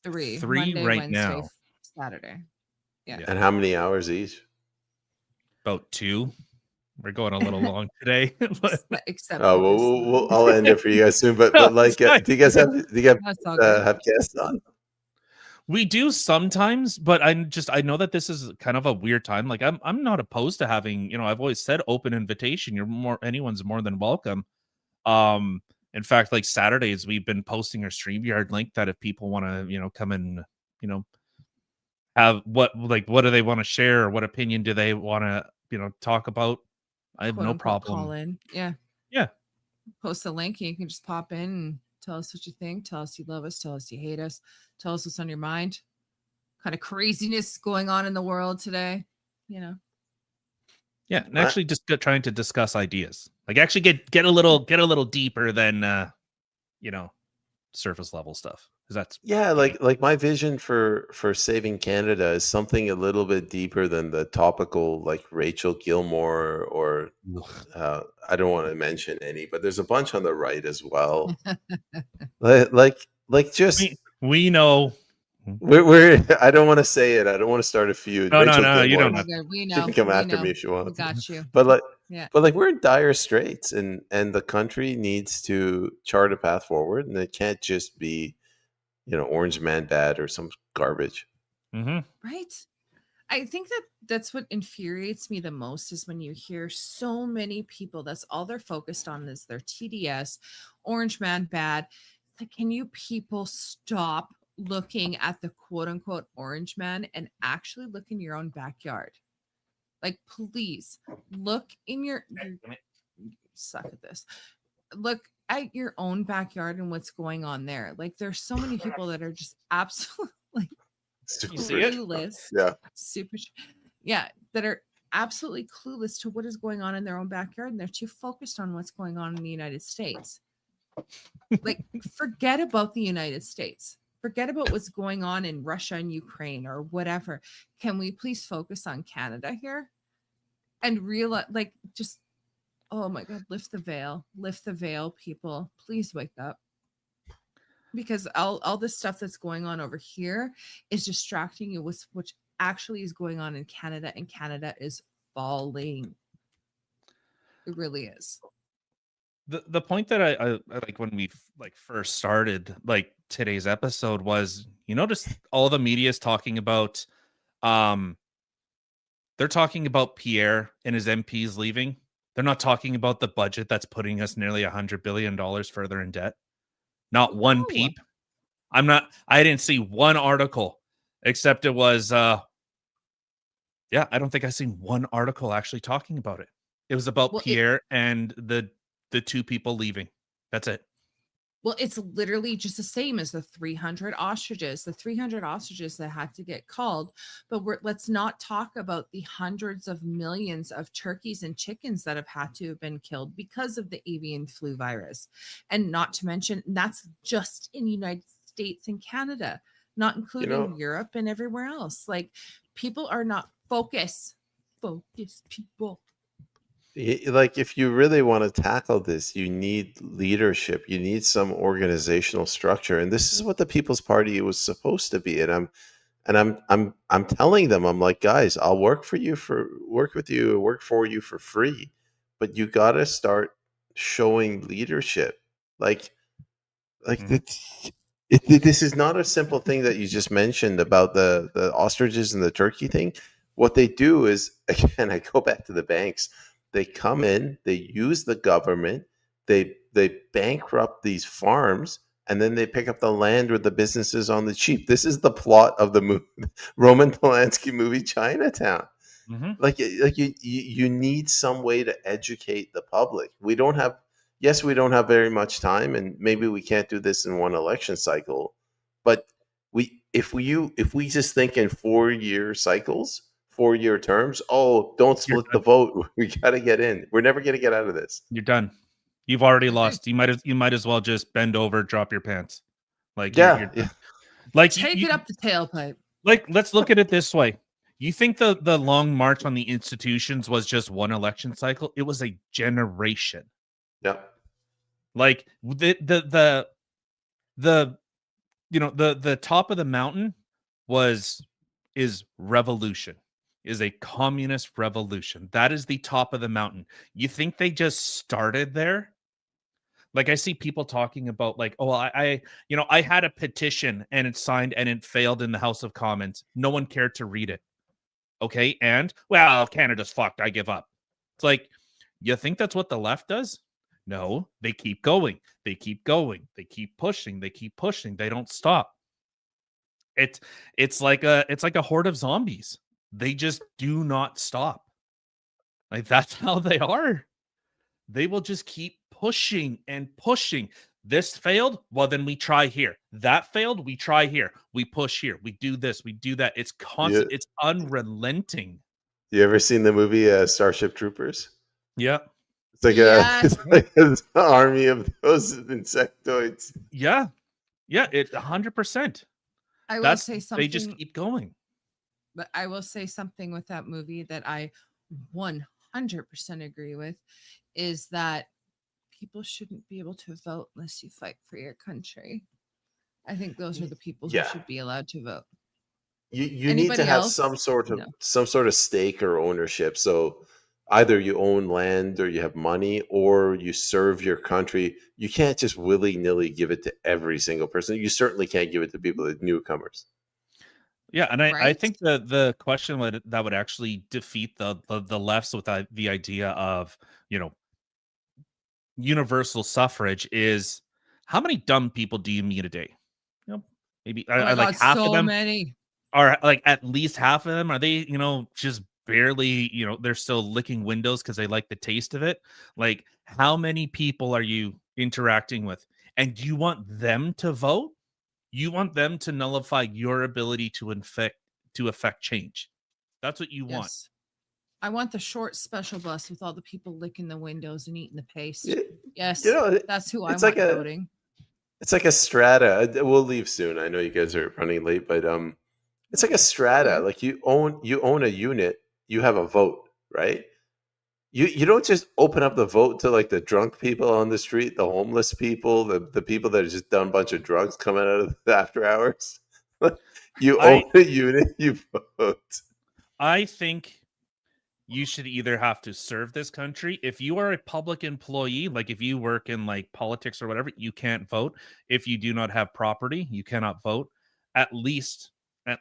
3 Monday, right Wednesday, now. Saturday. Yeah. And how many hours each? About 2. We're going a little long today. Except I'll end it for you guys soon. But like, do you guys have guests on? We do sometimes, but I know that this is kind of a weird time. Like I'm not opposed to having, I've always said open invitation. Anyone's more than welcome. In fact, like Saturdays, we've been posting our StreamYard link that if people want to, come and, have what do they want to share, or what opinion do they want to, talk about? I have Quote, no unquote, problem. Call in. Yeah. Yeah. Post the link and you can just pop in and tell us what you think. Tell us you love us. Tell us you hate us. Tell us what's on your mind. Kind of craziness going on in the world today, Yeah, and actually just trying to discuss ideas. Like actually get a little deeper than surface level stuff. Because that's like my vision for saving Canada is something a little bit deeper than the topical, like Rachel Gilmore or I don't want to mention any, but there's a bunch on the right as well. like just we know. We're I don't want to say it. I don't want to start a feud. No, Rachel no, you Gilmore, don't have to. We she know. can come We after know. me if she wants. We got you. But Yeah. but we're in dire straits, and the country needs to chart a path forward, and it can't just be, Orange Man bad or some garbage. Mm-hmm. Right. I think that's what infuriates me the most is when you hear so many people, that's all they're focused on is their TDS, Orange Man bad. Like, can you people stop looking at the quote unquote Orange Man and actually look in your own backyard? Like, please look in your suck at this. Look at your own backyard and what's going on there. Like, there's so many people that are just absolutely clueless. Yeah. That are absolutely clueless to what is going on in their own backyard, and they're too focused on what's going on in the United States. Like, forget about the United States. Forget about what's going on in Russia and Ukraine or whatever. Can we please focus on Canada here and realize, like, just, oh my God, lift the veil, people. Please wake up. Because all this stuff that's going on over here is distracting you with what actually is going on in Canada, and Canada is falling. It really is. The point that I like when we first started today's episode was, just all the media is talking about, they're talking about Pierre and his MPs leaving. They're not talking about the budget that's putting us nearly $100 billion further in debt. Not one peep. I didn't see one article, except it was, I don't think I've seen one article actually talking about it. It was about Pierre and the two people leaving. That's it. Well, it's literally just the same as the 300 ostriches that had to get called. But let's not talk about the hundreds of millions of turkeys and chickens that have had to have been killed because of the avian flu virus. And not to mention, that's just in the United States and Canada, not including Europe and everywhere else. Like, people are not focused people. Like, if you really want to tackle this, you need leadership. You need some organizational structure, and this is what the People's Party was supposed to be. And I'm telling them, I'm like, guys, I'll work for you for free, but you got to start showing leadership. Like this is not a simple thing that you just mentioned about the ostriches and the turkey thing. What they do is, again, I go back to the banks. They come in, they use the government, they bankrupt these farms, and then they pick up the land with the businesses on the cheap. This is the plot of the Roman Polanski movie Chinatown. Mm-hmm. Like you need some way to educate the public. We don't have very much time, and maybe we can't do this in one election cycle. But if we just think in 4-year cycles, 4-year terms. Oh, don't split the vote. We got to get in. We're never going to get out of this. You're done. You've already lost. You might as well just bend over, drop your pants. Like, yeah. Like, take it up the tailpipe. Like, let's look at it this way. You think the long march on the institutions was just one election cycle? It was a generation. Yeah. Like the top of the mountain is revolution. Is a communist revolution. That is the top of the mountain. You think they just started there? Like I see people talking about like, oh, I had a petition and it's signed and it failed in the House of Commons. No one cared to read it. Okay, and well, Canada's fucked. I give up. It's like, you think that's what the left does? No, they keep going. They keep going. They keep pushing. They keep pushing. They don't stop. It's like a horde of zombies. They just do not stop. Like that's how they are. They will just keep pushing and pushing. This failed, well then we try here. That failed, we try here. We push here. We do this, we do that. It's constant. It's unrelenting. You ever seen the movie Starship Troopers? Yeah. It's like Yes. an army of those insectoids. Yeah. Yeah, it 100%. I will That's say something. they just keep going. But I will say something with that movie that I 100% agree with is that people shouldn't be able to vote unless you fight for your country. I think those are the people Yeah. who should be allowed to vote. You need Anybody to have else? some sort of No. stake or ownership. So either you own land or you have money or you serve your country. You can't just willy-nilly give it to every single person. You certainly can't give it to people that newcomers. Yeah, and I Right? think the question that would actually defeat the lefts with the idea of, you know, universal suffrage is how many dumb people do you meet a day? You know, maybe Oh my I like God, half of so them many. are like at least half of them are they, you know, just barely, you know, they're still licking windows because they like the taste of it. Like how many people are you interacting with? And do you want them to vote? You want them to nullify your ability to affect change. That's what you want. Yes. I want the short special bus with all the people licking the windows and eating the paste. You Yes, know, that's who I it's want like a voting. it's like a strata. We'll leave soon. I know you guys are running late, but it's like a strata. Sure. Like you own a unit, you have a vote, right? You don't just open up the vote to like the drunk people on the street, the homeless people, the people that have just done a bunch of drugs coming out of the after hours. You I own a unit, you vote. I think you should either have to serve this country. If you are a public employee, like if you work in like politics or whatever, you can't vote. If you do not have property, you cannot vote. At least You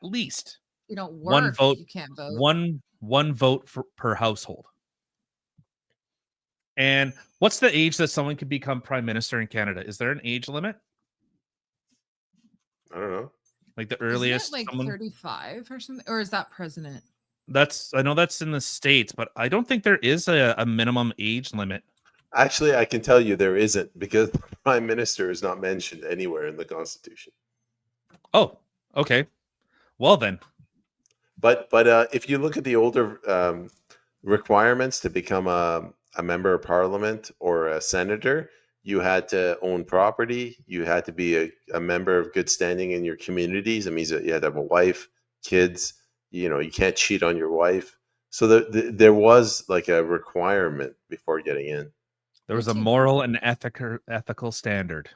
don't one work, vote, you can't vote. one vote per household. And what's the age that someone could become prime minister in Canada? Is there an age limit? I don't know. Like the Isn't it earliest like someone 35 or something? Or is that president? I know that's in the States, but I don't think there is a minimum age limit. Actually, I can tell you there isn't because the prime minister is not mentioned anywhere in the Constitution. Oh, okay. Well then. But if you look at the older requirements to become a member of parliament or a senator, you had to own property. You had to be a member of good standing in your communities. It means that you had to have a wife, kids. You know, you can't cheat on your wife. So there was like a requirement before getting in. There was a moral and ethical standard.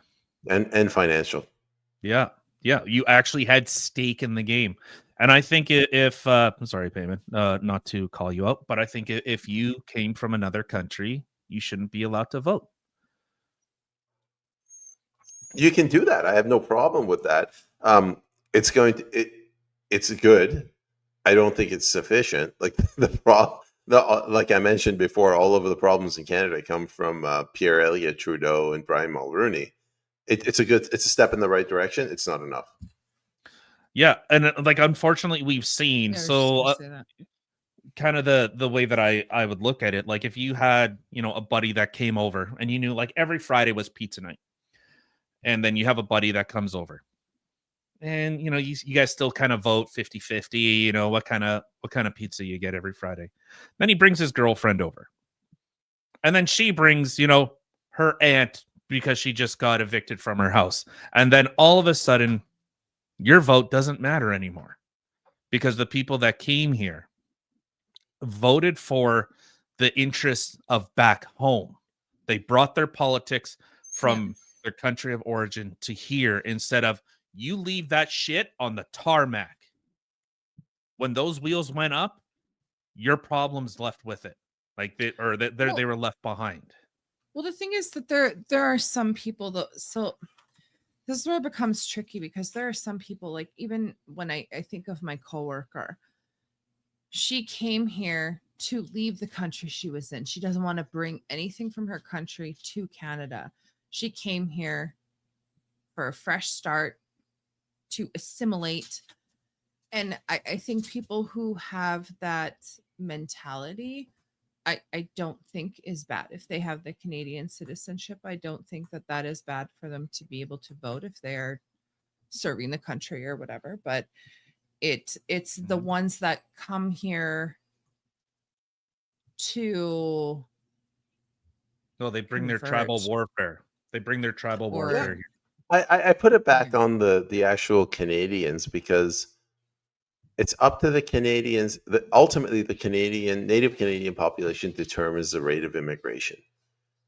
And financial. Yeah. Yeah. You actually had stake in the game. And I think if I'm sorry, Payman, not to call you out, but I think if you came from another country, you shouldn't be allowed to vote. You can do that. I have no problem with that. It's good. I don't think it's sufficient. Like like I mentioned before, all of the problems in Canada come from Pierre Elliott Trudeau and Brian Mulroney. It's a step in the right direction. It's not enough. Yeah, and like unfortunately, we've seen kind of the way that I would look at it. Like if you had a buddy that came over and you knew like every Friday was pizza night, and then you have a buddy that comes over, and you guys still kind of vote 50-50. What kind of pizza you get every Friday. Then he brings his girlfriend over, and then she brings her aunt because she just got evicted from her house, and then all of a sudden, your vote doesn't matter anymore because the people that came here voted for the interests of back home. They brought their politics from their country of origin to here instead of you leave that shit on the tarmac. When those wheels went up, your problems left with it. Like they were left behind. Well, the thing is that there are some people that, so this is where it becomes tricky, because there are some people, like, even when I think of my coworker, she came here to leave the country she was in. She doesn't want to bring anything from her country to Canada. She came here for a fresh start, to assimilate. And I think people who have that mentality, I don't think is bad. If they have the Canadian citizenship, I don't think that that is bad for them to be able to vote if they're serving the country or whatever. But it's the ones that come here to, No, they bring their tribal convert warfare. They bring their tribal or warfare here. I put it back on the actual Canadians, because it's up to the Canadians. Ultimately, the native Canadian population determines the rate of immigration.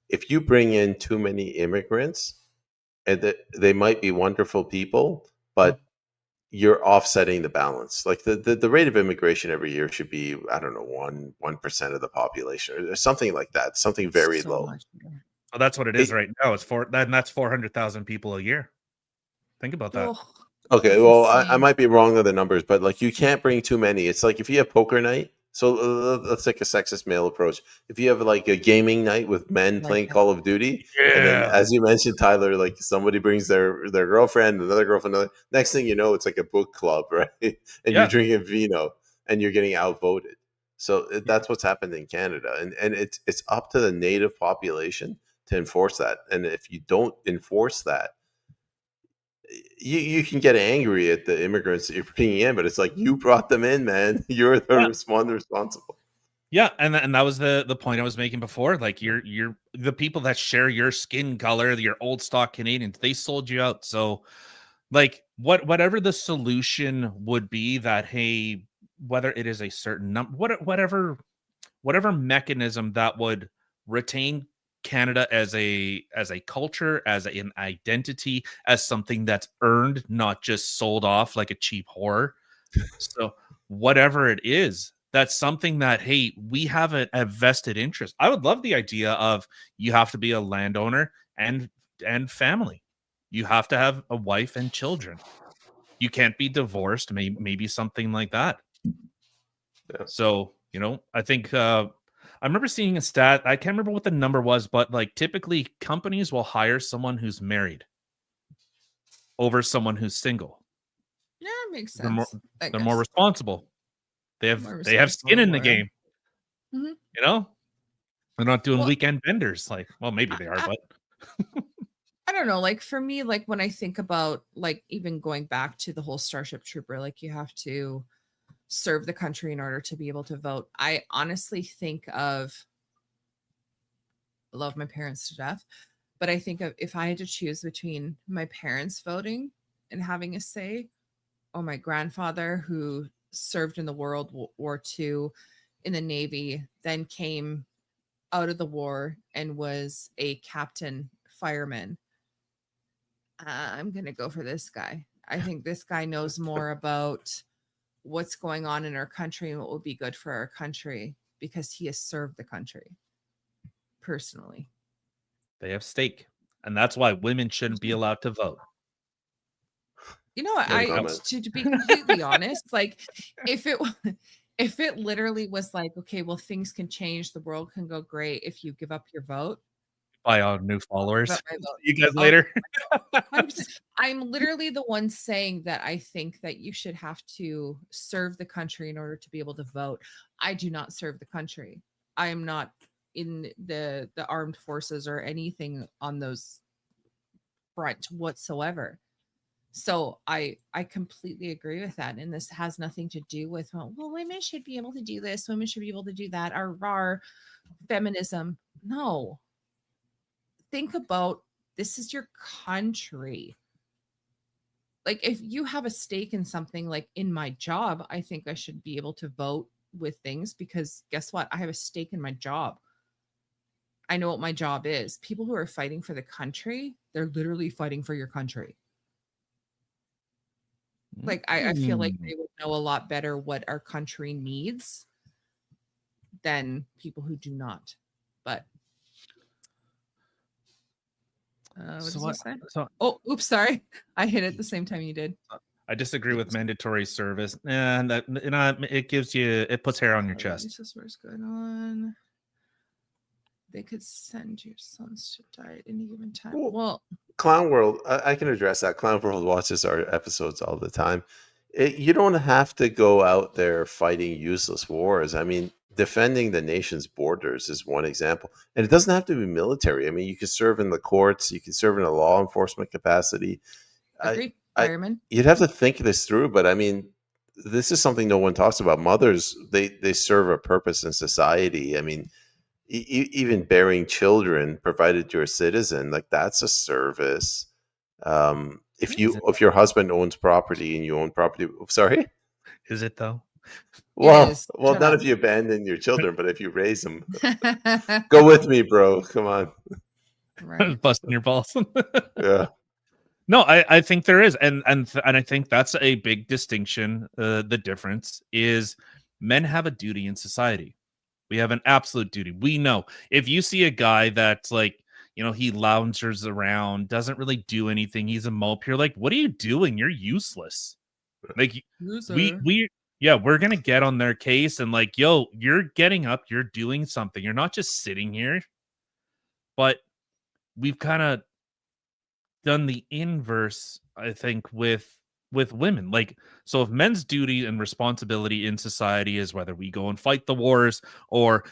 If you bring in too many immigrants, and they might be wonderful people, but you're offsetting the balance. Like the rate of immigration every year should be, I don't know, 1% of the population or something like that. Something very so low. much more. Well, that's what it is right now. It's that's 400,000 people a year. Think about that. Oh, Okay, that's well, I insane. might be wrong on the numbers, but like you can't bring too many. It's like if you have poker night. So let's take a sexist male approach. If you have like a gaming night with men playing Call of Duty, and then as you mentioned, Tyler, like somebody brings their girlfriend, another girlfriend, next thing you know, it's like a book club, right? And you're drinking vino and you're getting outvoted. So that's what's happened in Canada, and it's up to the native population to enforce that. And if you don't enforce that, you can get angry at the immigrants that you're bringing in, but it's like you brought them in, man. You're the one responsible. Yeah, and that was the point I was making before. Like you're the people that share your skin color, your old stock Canadians, they sold you out. So like whatever the solution would be, that hey, whether it is a certain number, whatever mechanism that would retain Canada as a culture, as an identity, as something that's earned, not just sold off like a cheap whore. So whatever it is, that's something that, hey, we have a vested interest. I would love the idea of you have to be a landowner and family. You have to have a wife and children. You can't be divorced, maybe something like that. Yeah. So, I think I remember seeing a stat. I can't remember what the number was, but like typically companies will hire someone who's married over someone who's single. Yeah, it makes They're more, sense. I they're more guess. responsible. They have More skin in the responsible, game. Mhm. They're not doing Well, weekend benders. Like, well, maybe they are, but I don't know. Like for me, like when I think about like even going back to the whole Starship Trooper, like you have to serve the country in order to be able to vote. I honestly think of, I love my parents to death, but I think of if I had to choose between my parents voting and having a say, or my grandfather who served in the World War II in the Navy, then came out of the war and was a captain fireman. I'm going to go for this guy. I think this guy knows more about what's going on in our country and what would be good for our country because he has served the country personally. they have stake. And that's why women shouldn't be allowed to vote. You know what? No I comment. to be completely honest, like if it literally was like, okay, well, things can change, the world can go great if you give up your vote. Buy all new followers. Give up my vote. See you guys Oh, later. 100%. I'm literally the one saying that I think that you should have to serve the country in order to be able to vote. I do not serve the country. I am not in the armed forces or anything on those front whatsoever. So I completely agree with that. And this has nothing to do with, well, women should be able to do this, women should be able to do that, our feminism. No. Think about, this is your country. Like if you have a stake in something, like in my job, I think I should be able to vote with things because guess what? I have a stake in my job. I know what my job is. People who are fighting for the country, they're literally fighting for your country. Like I feel like they would know a lot better what our country needs than people who do not. But What So does what? he say? So Oh, oops, sorry. I hit it the same time you did. I disagree with mandatory service, and it gives you it puts hair on your chest. This what's going on. They could send your sons to die at any given time. Well, Clown World, I can address that. Clown World watches our episodes all the time. You don't have to go out there fighting useless wars. I mean, defending the nation's borders is one example. And it doesn't have to be military. I mean, you can serve in the courts, you can serve in a law enforcement capacity. agreed, fireman. You'd have to think this through, but I mean, this is something no one talks about. Mothers, they serve a purpose in society. I mean, even bearing children, provided you're a citizen, like that's a service. If your husband owns property and you own property, sorry, is it though? Well, not if you abandon your children, but if you raise them. Go with me, bro. Come on. Right. Busting your balls. Yeah. No, I think there is, and I think that's a big distinction. The difference is men have a duty in society. We have an absolute duty. We know if you see a guy that's like, he lounges around, doesn't really do anything. He's a mope. You're like, what are you doing? You're useless. Like we're gonna get on their case and like, yo, you're getting up, you're doing something. You're not just sitting here. But we've kind of done the inverse, I think, with women. Like, so if men's duty and responsibility in society is whether we go and fight the wars or,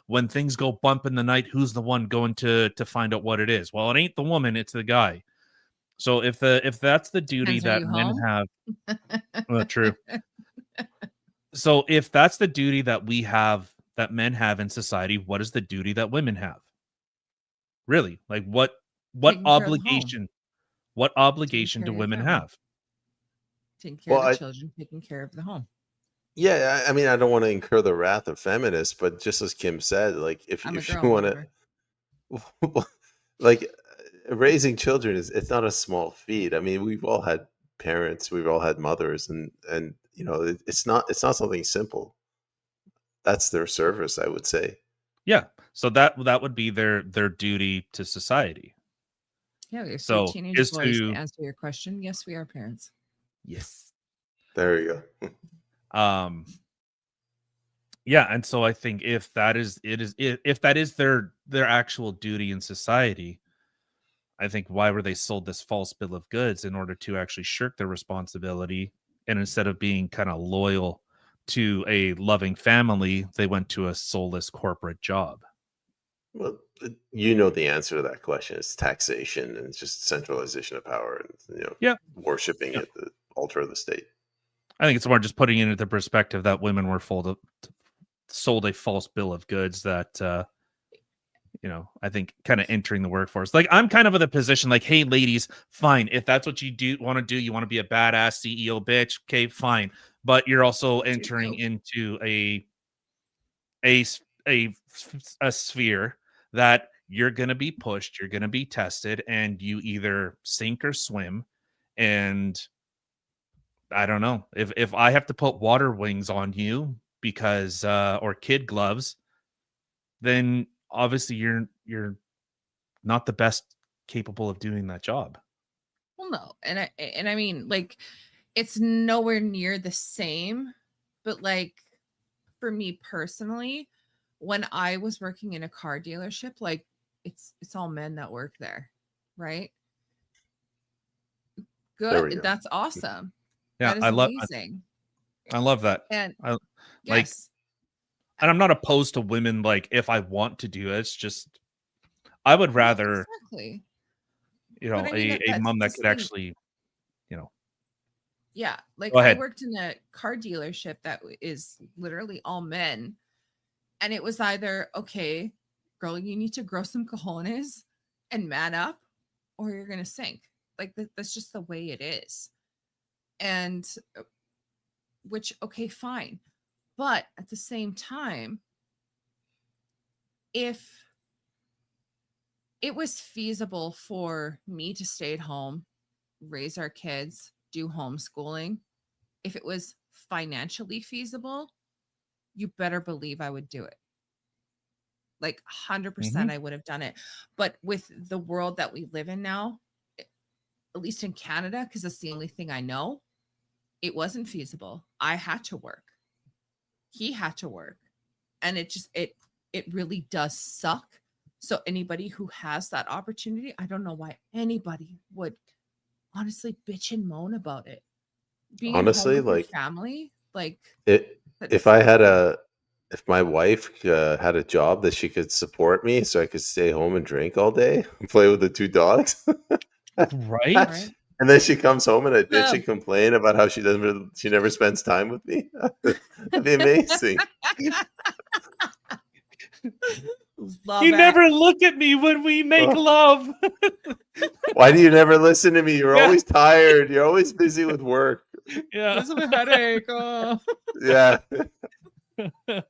when things go bump in the night, who's the one going to find out what it is? Well, it ain't the woman, it's the guy. So if that's the duty that men have, well, true. So if that's the duty that we have, that men have in society, what is the duty that women have? Really? Like what obligation? What obligation do women have? Taking care of the children, taking care of the home. Yeah, I mean, I don't want to incur the wrath of feminists, but just as Kim said, like if you want to, like raising children it's not a small feat. I mean, we've all had parents, we've all had mothers, and it's not something simple. That's their service, I would say. Yeah, so that would be their duty to society. Yeah, we have so teenage boys to answer your question. Yes, we are parents. Yes. There you go. Yeah, and so I think if that is their actual duty in society, I think why were they sold this false bill of goods in order to actually shirk their responsibility, and instead of being kind of loyal to a loving family, they went to a soulless corporate job. Well, you know the answer to that question. It's taxation and it's just centralization of power and worshiping at the altar of the state. I think it's more just putting it into the perspective that women were sold a false bill of goods that I think kind of entering the workforce. Like I'm kind of in the position like, hey ladies, fine. If that's what you want to do, you want to be a badass CEO bitch, okay, fine. But you're also entering into a sphere that you're going to be pushed, you're going to be tested, and you either sink or swim. And I don't know, if I have to put water wings on you because or kid gloves, then obviously you're not the best capable of doing that job. Well, no, and I mean, like, it's nowhere near the same, but like for me personally, when I was working in a car dealership, like it's all men that work there, right? Good. That's awesome. Yeah, that is amazing. I love that. And yes. And I'm not opposed to women, like if I want to do it. It's just I would rather exactly. A mom that could actually, Yeah, like I worked in a car dealership that is literally all men. And it was either, okay, girl, you need to grow some cojones and man up, or you're going to sink. Like that's just the way it is. And which, okay, fine. But at the same time, if it was feasible for me to stay at home, raise our kids, do homeschooling, if it was financially feasible, you better believe I would do it. Like 100%, Mhm. I would have done it. But with the world that we live in now, at least in Canada, because that's the only thing I know, it wasn't feasible. I had to work. He had to work. And it really does suck. So anybody who has that opportunity, I don't know why anybody would honestly bitch and moan about it. Being at home Honestly, with your like family, like if I had if my wife had a job that she could support me so I could stay home and drink all day and play with the 2 dogs. Right? And then she comes home and I bitch Yeah. and complain about how she never spends time with me. That'd be amazing. Love You it. never look at me when we make Oh. love. Why do you never listen to me? You're Yeah. always tired. You're always busy with work. Yeah. This is a headache. Oh. Yeah. Let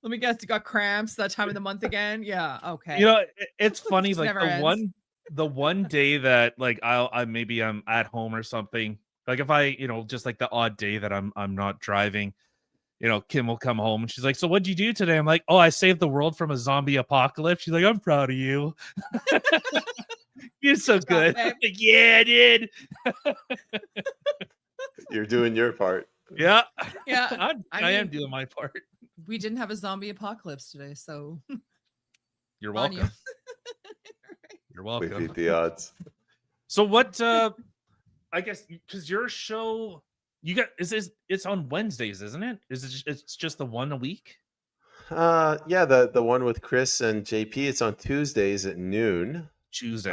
me guess, you got cramps that time of the month again? Yeah. Okay. You know, it's funny, Just like never ends. the one day that like I maybe I'm at home or something. Like if I, just like the odd day that I'm not driving, Kim will come home and she's like, "So what'd you do today?" I'm like, "Oh, I saved the world from a zombie apocalypse." She's like, "I'm proud of you. You're so good." babe. Like, yeah, I did. You're doing your part. Yeah. Yeah. I am mean, doing my part. we didn't have a zombie apocalypse today, so You're on you. welcome. You're We welcome. beat the odds. So what I guess because your show you got it's on Wednesdays, isn't it? It's just the one a week? Yeah, the one with Chris and JP, it's on Tuesdays at noon. Tuesday.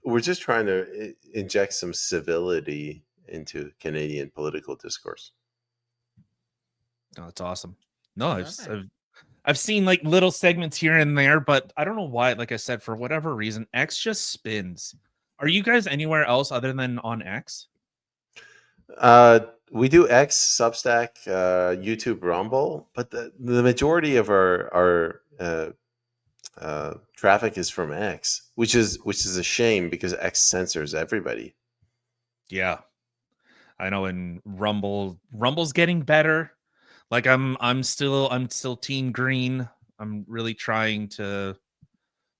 We're just trying to inject some civility into Canadian political discourse. Oh, that's awesome. No, Love I've seen like little segments here and there, but I don't know why. Like I said, for whatever reason, X just spins. Are you guys anywhere else other than on X? We do X, Substack, YouTube, Rumble, but the majority of our traffic is from X, which is a shame because X censors everybody. Yeah, I know. And Rumble's getting better. Like I'm still Team Green. I'm really trying to,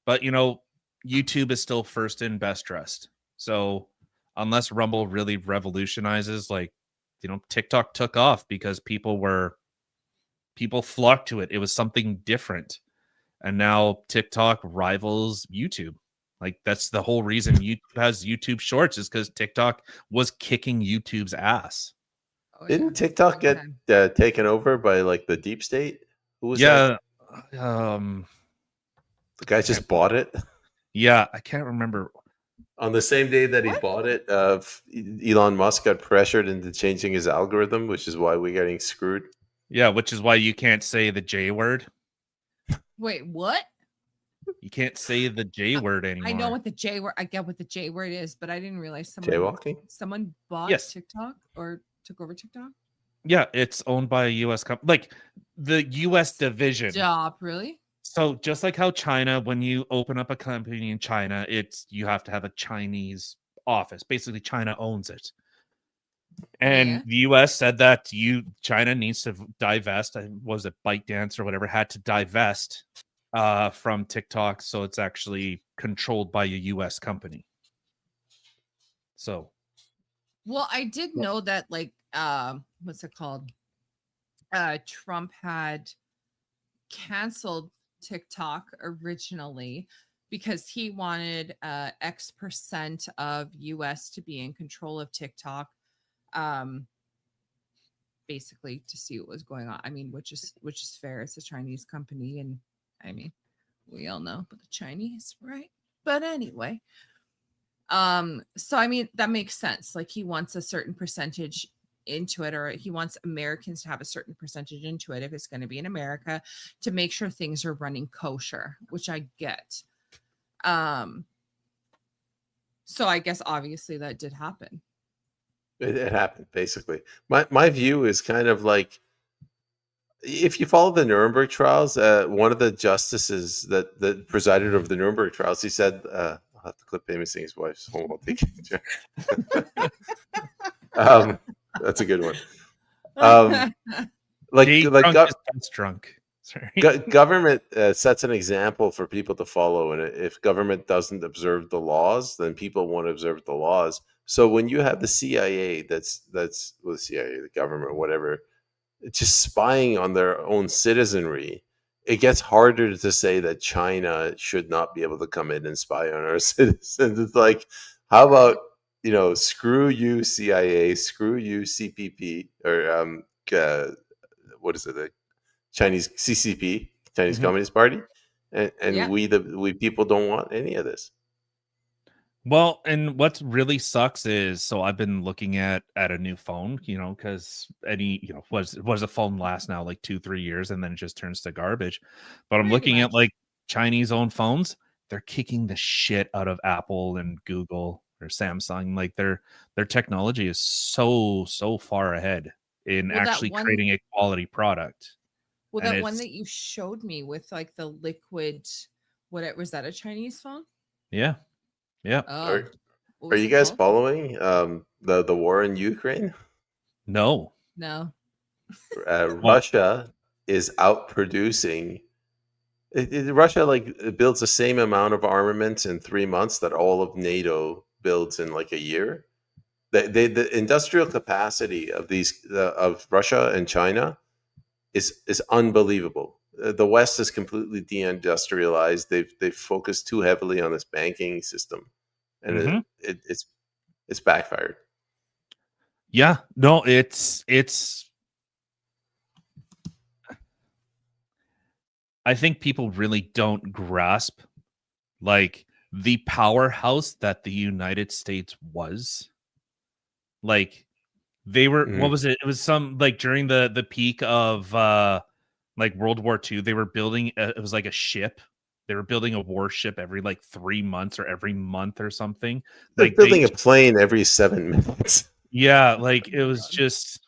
but YouTube is still first in best dressed. So unless Rumble really revolutionizes, like TikTok took off because people flocked to it. It was something different, and now TikTok rivals YouTube. Like that's the whole reason YouTube has YouTube Shorts is because TikTok was kicking YouTube's ass. Oh, Didn't TikTok get taken over by like the deep state? Who was that? The guy just bought it. Yeah, I can't remember. On the same day that he bought it, Elon Musk got pressured into changing his algorithm, which is why we're getting screwed. Yeah, which is why you can't say the J word. Wait, what? You can't say the J word anymore. I know what the J word. I get what the J word is, but I didn't realize Jaywalking? someone bought Yes. TikTok or took over TikTok. Yeah, it's owned by a U.S. company, like the U.S. division. Stop, really? So just like how China, when you open up a company in China, you have to have a Chinese office. Basically, China owns it. And the U.S. said that China needs to divest. Was it ByteDance or whatever had to divest from TikTok, so it's actually controlled by a U.S. company. So, Well, I did know that, like, what's it called? Trump had canceled TikTok originally because he wanted X% of US to be in control of TikTok, basically to see what was going on. I mean, which is fair. It's a Chinese company, and I mean, we all know but the Chinese, right? But anyway, so I mean that makes sense. Like he wants a certain percentage into it, or he wants Americans to have a certain percentage into it if it's going to be in America, to make sure things are running kosher, which I get. So I guess obviously that did happen. It happened basically. My view is kind of like, if you follow the Nuremberg trials, one of the justices that presided over the Nuremberg trials, he said, I'll have to clip him and saying his wife's home while taking a picture. That's a good one. Drunk Like is best drunk. Sorry. Government sets an example for people to follow, and if government doesn't observe the laws, then people won't observe the laws. So when you have the CIA, that's well, the CIA, the government, whatever, just spying on their own citizenry, it gets harder to say that China should not be able to come in and spy on our citizens. It's like, how about, screw you CIA, screw you CPP, or what is it, the Chinese CCP, Chinese Communist Party, and we people don't want any of this. Well, and what really sucks is, so I've been looking at a new phone, because was a phone last now like 2-3 years, and then it just turns to garbage. But I'm looking at like Chinese owned phones. They're kicking the shit out of Apple and Google or Samsung. Like their technology is so far ahead in actually creating a quality product. Well, that one that you showed me with like the liquid, what was that, a Chinese phone? Yeah. Yeah. Oh, are you guys following the war in Ukraine? No. Russia is outproducing. Russia builds the same amount of armaments in 3 months that all of NATO builds in like a year. The industrial capacity of of Russia and China is unbelievable. The West is completely deindustrialized. They've focused too heavily on this banking system, and it's backfired. Yeah, no, it's. I think people really don't grasp like the powerhouse that the United States was. Like they were, what was it? It was some like during the peak of like World War II, they were building it was like a ship. They were building a warship every like 3 months or every month or something. They're Like building a plane every 7 minutes. Yeah, like it was just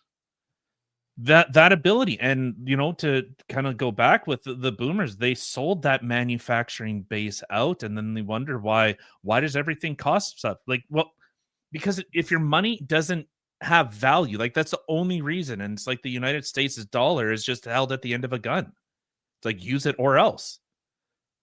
that ability. And to kind of go back with the boomers, they sold that manufacturing base out, and then they wonder why does everything cost stuff? Like, well, because if your money doesn't have value, like that's the only reason. And it's like the United States' dollar is just held at the end of a gun. It's like use it or else.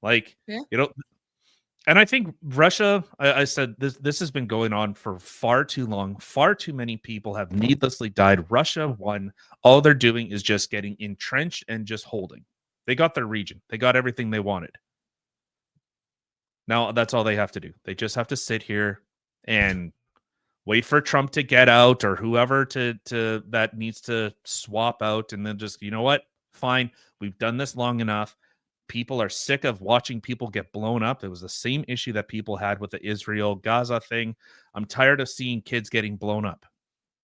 Like, and I think Russia, I said this has been going on for far too long. Far too many people have needlessly died. Russia won. All they're doing is just getting entrenched and just holding. They got their region. They got everything they wanted. Now that's all they have to do. They just have to sit here and wait for Trump to get out or whoever to that needs to swap out, and then just, what? Fine. We've done this long enough. People are sick of watching people get blown up. It was the same issue that people had with the Israel-Gaza thing. I'm tired of seeing kids getting blown up.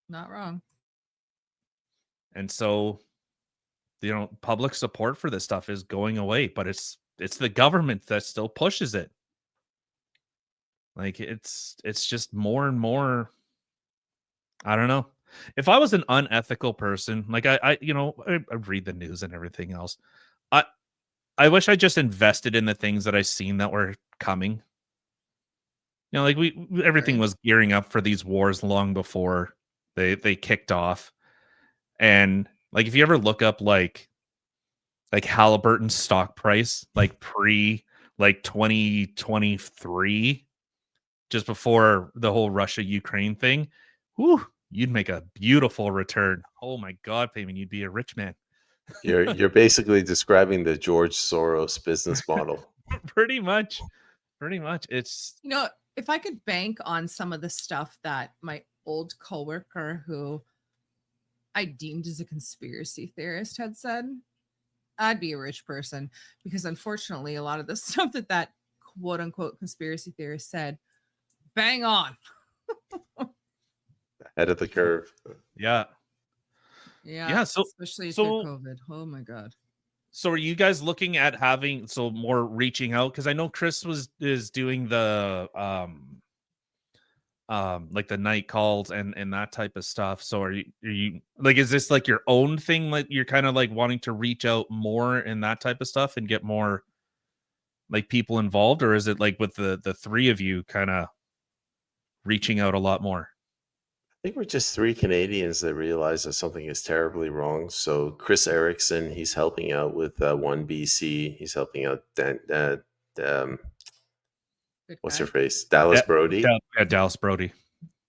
Not wrong. And so, public support for this stuff is going away, but it's the government that still pushes it. Like it's just more and more. I don't know. If I was an unethical person, like I read the news and everything else. I wish I just invested in the things that I seen that were coming. Like everything was gearing up for these wars long before they kicked off. And like if you ever look up like Halliburton's stock price, like pre like 2023, just before the whole Russia-Ukraine thing, you'd make a beautiful return. Oh my God, Payman, you'd be a rich man. You're basically describing the George Soros business model. Pretty much. It's if I could bank on some of the stuff that my old coworker, who I deemed as a conspiracy theorist, had said, I'd be a rich person, because unfortunately a lot of the stuff that quote unquote conspiracy theorist said, bang on. Ahead of the curve. Yeah. So especially through COVID. Oh my God. So are you guys looking at having more reaching out? Because I know Chris is doing the like the night calls and that type of stuff. So are you like, is this like your own thing? Like you're kind of like wanting to reach out more in that type of stuff and get more like people involved, or is it like with the three of you kind of reaching out a lot more? I think we're just three Canadians that realize that something is terribly wrong. So Chris Erickson, he's helping out with One BC. He's helping out what's her face, Dallas Brody. Dallas Brody.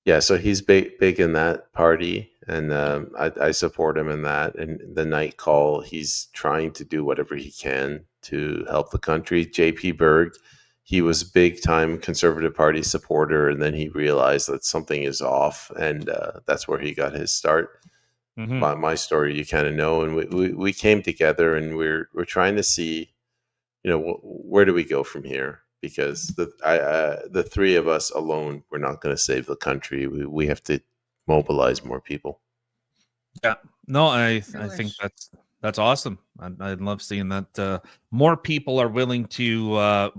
Yeah, so he's big in that party, and I support him in that. And the Night Call, he's trying to do whatever he can to help the country. JP Berg, he was big time Conservative Party supporter, and then he realized that something is off, and that's where he got his start. My story, you kind of know, and we came together, and we're trying to see, where do we go from here? Because the three of us alone, we're not going to save the country. We have to mobilize more people. Yeah, no, I think that's awesome. I love seeing that more people are willing to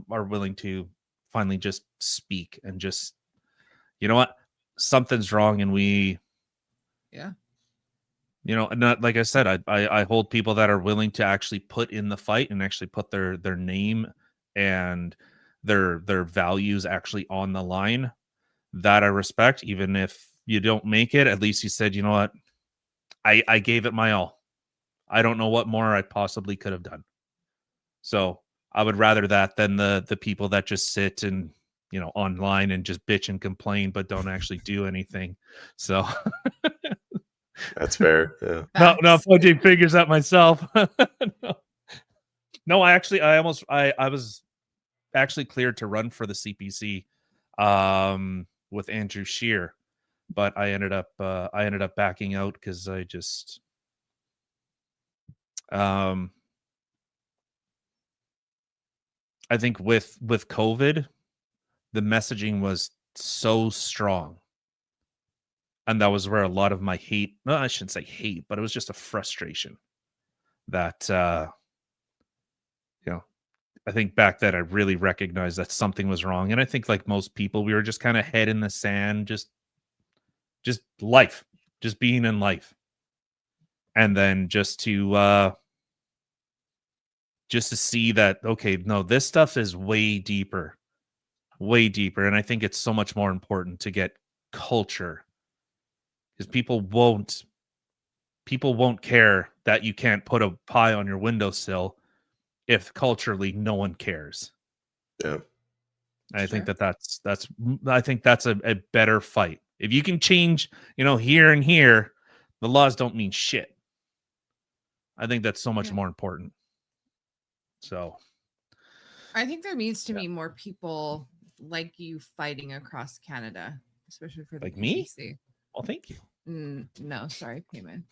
finally just speak and just, you know what, something's wrong, and not like I said, I hold people that are willing to actually put in the fight and actually put their name and their values actually on the line. That I respect. Even if you don't make it, at least you said, you know what, I gave it my all. I don't know what more I possibly could have done. So I would rather that than the people that just sit and online and just bitch and complain but don't actually do anything. So that's fair. Yeah. No, pointing fingers at myself. No, I was actually cleared to run for the CPC with Andrew Scheer, but I ended up backing out because I just I think with COVID, the messaging was so strong, and that was where a lot of my hate, no, I shouldn't say hate, but it was just a frustration that I think back then I really recognized that something was wrong. And I think like most people, we were just kind of head in the sand, just life, just being in life. And then just to see that, okay, no, this stuff is way deeper. And I think it's so much more important to get culture, because people won't care that you can't put a pie on your windowsill if culturally no one cares. Yeah. I think that's I think that's a better fight. If you can change, here and here, the laws don't mean shit. I think that's so much more important. So I think there needs to be more people like you fighting across Canada, especially for the like me. PPC. Well, thank you. No, sorry, Payman.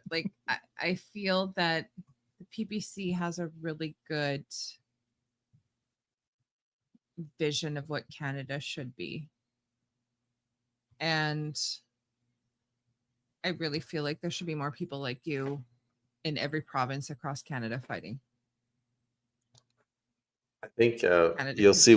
Like I feel that the PPC has a really good vision of what Canada should be, and I really feel like there should be more people like you in every province across Canada fighting. I think you'll see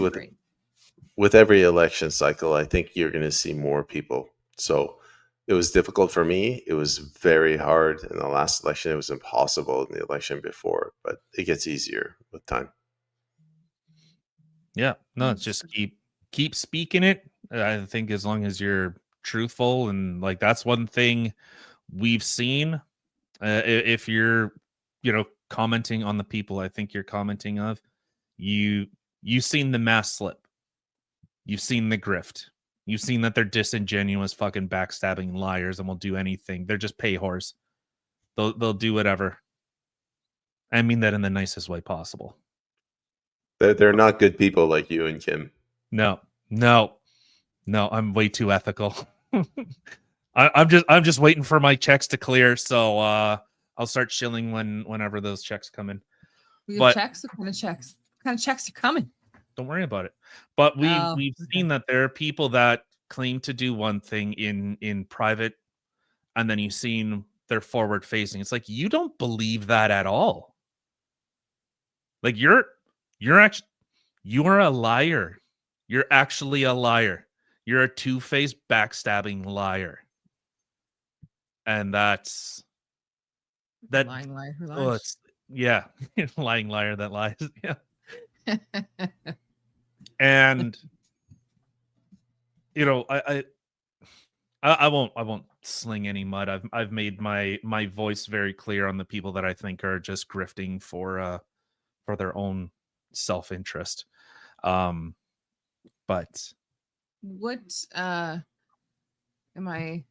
with every election cycle, I think you're going to see more people. So it was difficult for me. It was very hard in the last election. It was impossible in the election before, but it gets easier with time. Yeah, no, it's just keep speaking it. I think as long as you're truthful, and like that's one thing we've seen. If you're, commenting on the people, I think you're commenting of, you've seen the mass slip, you've seen the grift. You've seen that they're disingenuous, fucking backstabbing liars, and will do anything. They're just pay whores. They'll do whatever. I mean that in the nicest way possible. They're not good people like you and Kim. No. I'm way too ethical. I'm just waiting for my checks to clear, so I'll start chilling whenever those checks come in. Checks? What kind of checks? What kind of checks are coming? Don't worry about it. But we've seen that there are people that claim to do one thing in private, and then you've seen they're forward facing. It's like, you don't believe that at all. Like you're a liar. You're actually a liar. You're a two-faced backstabbing liar. And that's that lying liar who oh, lies. Yeah, lying liar that lies. Yeah. And you know, I won't sling any mud. I've made my voice very clear on the people that I think are just grifting for their own self-interest. But What am I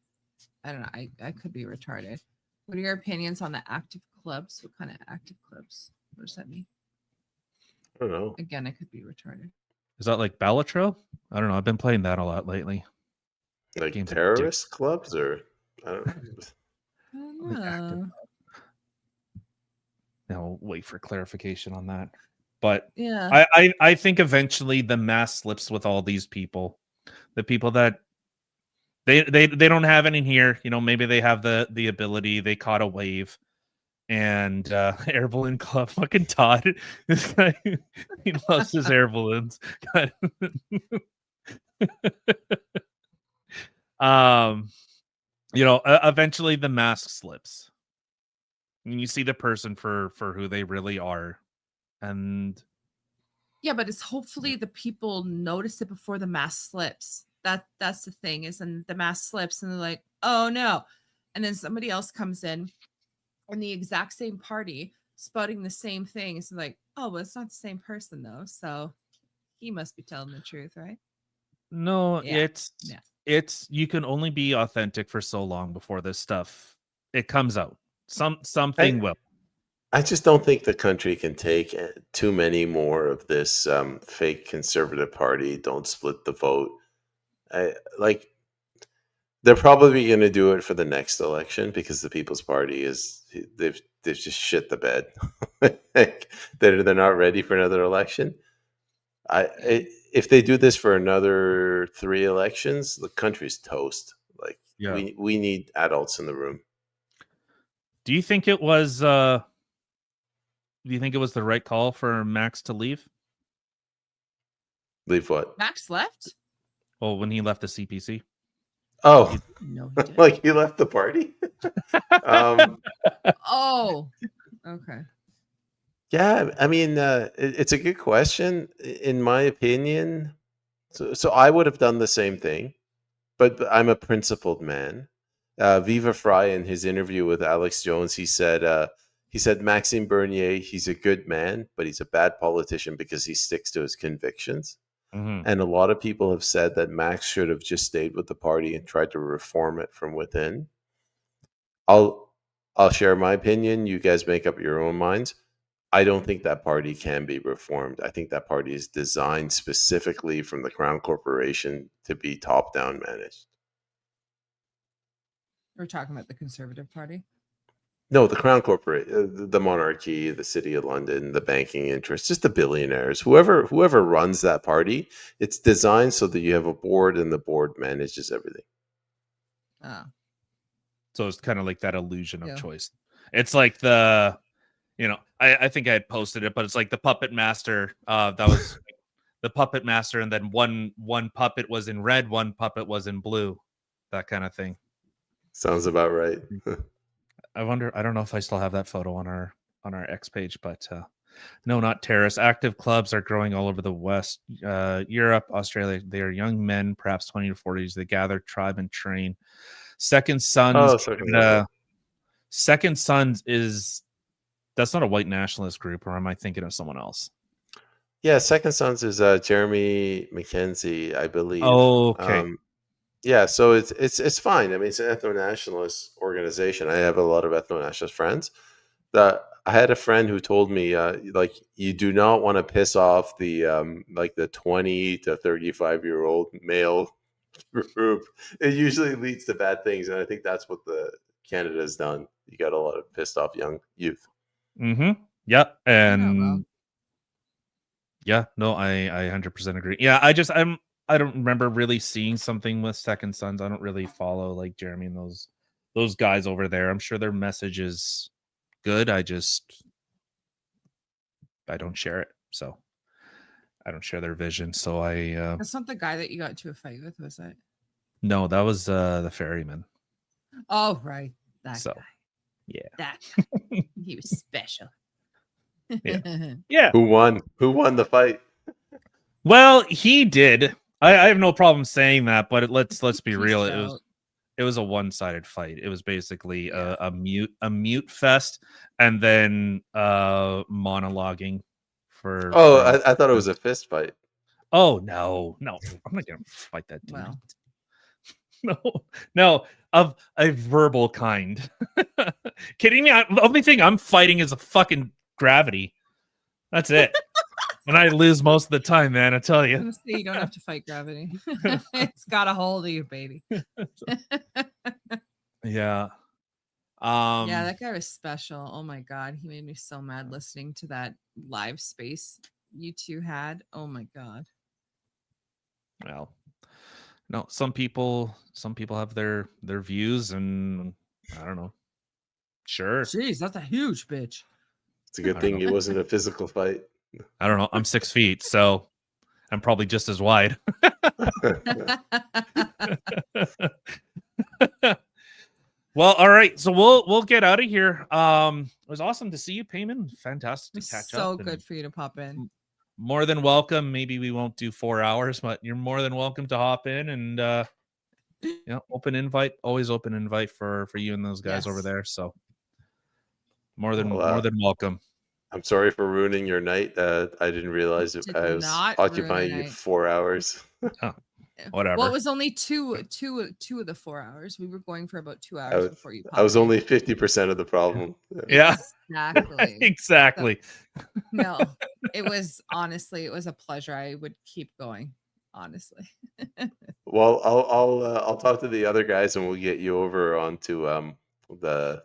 don't know. I could be retarded. What are your opinions on the active clubs? What kind of active clubs? What does that mean? I don't know. Again, I could be retarded. is that like Balatro? I don't know. I've been playing that a lot lately. Like Game's a terrorist clubs, or I don't know. I don't know. I'll wait for clarification on that. But Yeah. I think eventually the mask slips with all these people. The people that they don't have it in here. You know, maybe they have the ability. They caught a wave. And air balloon club, fucking Todd. This guy, he loves his air balloons. You know, eventually the mask slips. And you see the person for who they really are. And Yeah, but it's hopefully the people notice it before the mask slips. That's the thing, is and the mask slips and they're like, oh no. And then somebody else comes in the exact same party spouting the same thing. It's like, oh, well, it's not the same person though. So he must be telling the truth, right? no, Yeah. it's you can only be authentic for so long before this stuff it comes out. Something will. I just don't think the country can take too many more of this fake conservative party. Don't split the vote. They're probably going to do it for the next election because the People's Party they've just shit the bed. They're not ready for another election. If they do this for another 3 elections, the country's toast. Like we need adults in the room. Do you think it was the right call for Max to leave? Leave what? Max left? Well, when he left the CPC. Oh, no, he didn't. Like he left the party? Oh, okay. Yeah, I mean, it's a good question. In my opinion, so I would have done the same thing, but I'm a principled man. Viva Frei, in his interview with Alex Jones, he said Maxime Bernier, he's a good man, but he's a bad politician because he sticks to his convictions. Mm-hmm. And a lot of people have said that Max should have just stayed with the party and tried to reform it from within. I'll share my opinion. You guys make up your own minds. I don't think that party can be reformed. I think that party is designed specifically from the Crown Corporation to be top-down managed. We're talking about the Conservative Party. No, the Crown Corporation, the monarchy, the City of London, the banking interests, just the billionaires, whoever runs that party, it's designed so that you have a board and the board manages everything. Oh. So it's kind of like that illusion of choice. It's like the, you know, I think I had posted it, but it's like the puppet master. That was the puppet master, and then one puppet was in red, one puppet was in blue, that kind of thing. Sounds about right. I don't know if I still have that photo on our X page, but no, not terrorists. Active clubs are growing all over the West, Europe, Australia. They are young men, perhaps 20 to 40s. They gather, tribe, and train. Second Sons. Second Sons that's not a white nationalist group, or am I thinking of someone else? Yeah, Second Sons is Jeremy McKenzie, I believe. Oh, okay. Yeah, so it's fine. I mean, it's an ethno-nationalist organization. I have a lot of ethno-nationalist friends. I had a friend who told me, like, you do not want to piss off the like the 20 to 35-year-old male group. It usually leads to bad things, and I think that's what Canada has done. You got a lot of pissed off young youth. Mm-hmm. Yeah, and yeah, no, I 100% agree. Yeah, I don't remember really seeing something with Second Sons. I don't really follow like Jeremy and those guys over there. I'm sure their message is good. I don't share it. So I don't share their vision. So That's not the guy that you got into a fight with, was it? No, that was the ferryman. Oh, right. That So guy. yeah. That guy. He was special. Yeah. Who won the fight? Well, he did. I have no problem saying that, but let's be Peace real. out. It was a one-sided fight. It was basically a mute fest, and then monologuing for. Oh, I thought it was a fist fight. Oh no, I'm not gonna fight that dude. Well, No, of a verbal kind. Kidding me? The only thing I'm fighting is a fucking gravity. That's it. And I lose most of the time, man. I tell I'm you. gonna say you don't have to fight gravity. It's got a hold of you, baby. Yeah. Yeah, that guy was special. Oh my god, he made me so mad listening to that live space you two had. Oh my god. Well, no, some people have their views, and I don't know. Sure. Jeez, that's a huge bitch. It's a good thing it wasn't a physical fight. I don't know. I'm 6 feet, so I'm probably just as wide. Well, all right. So we'll get out of here. It was awesome to see you, Payman. Fantastic to catch up. So good for you to pop in. More than welcome. Maybe we won't do 4 hours, but you're more than welcome to hop in, and open invite. Always open invite for you and those guys over Yes. there. So more than Well, welcome. I'm sorry for ruining your night. I didn't realize Did I was not ruin occupying your you night. 4 hours. Whatever. Well, it was only two of the 4 hours. We were going for about 2 I hours was, before you I was popped in. only 50% of the problem. Yeah. Exactly. Exactly. No, it was honestly, it was a pleasure. I would keep going, honestly. Well, I'll talk to the other guys and we'll get you over onto the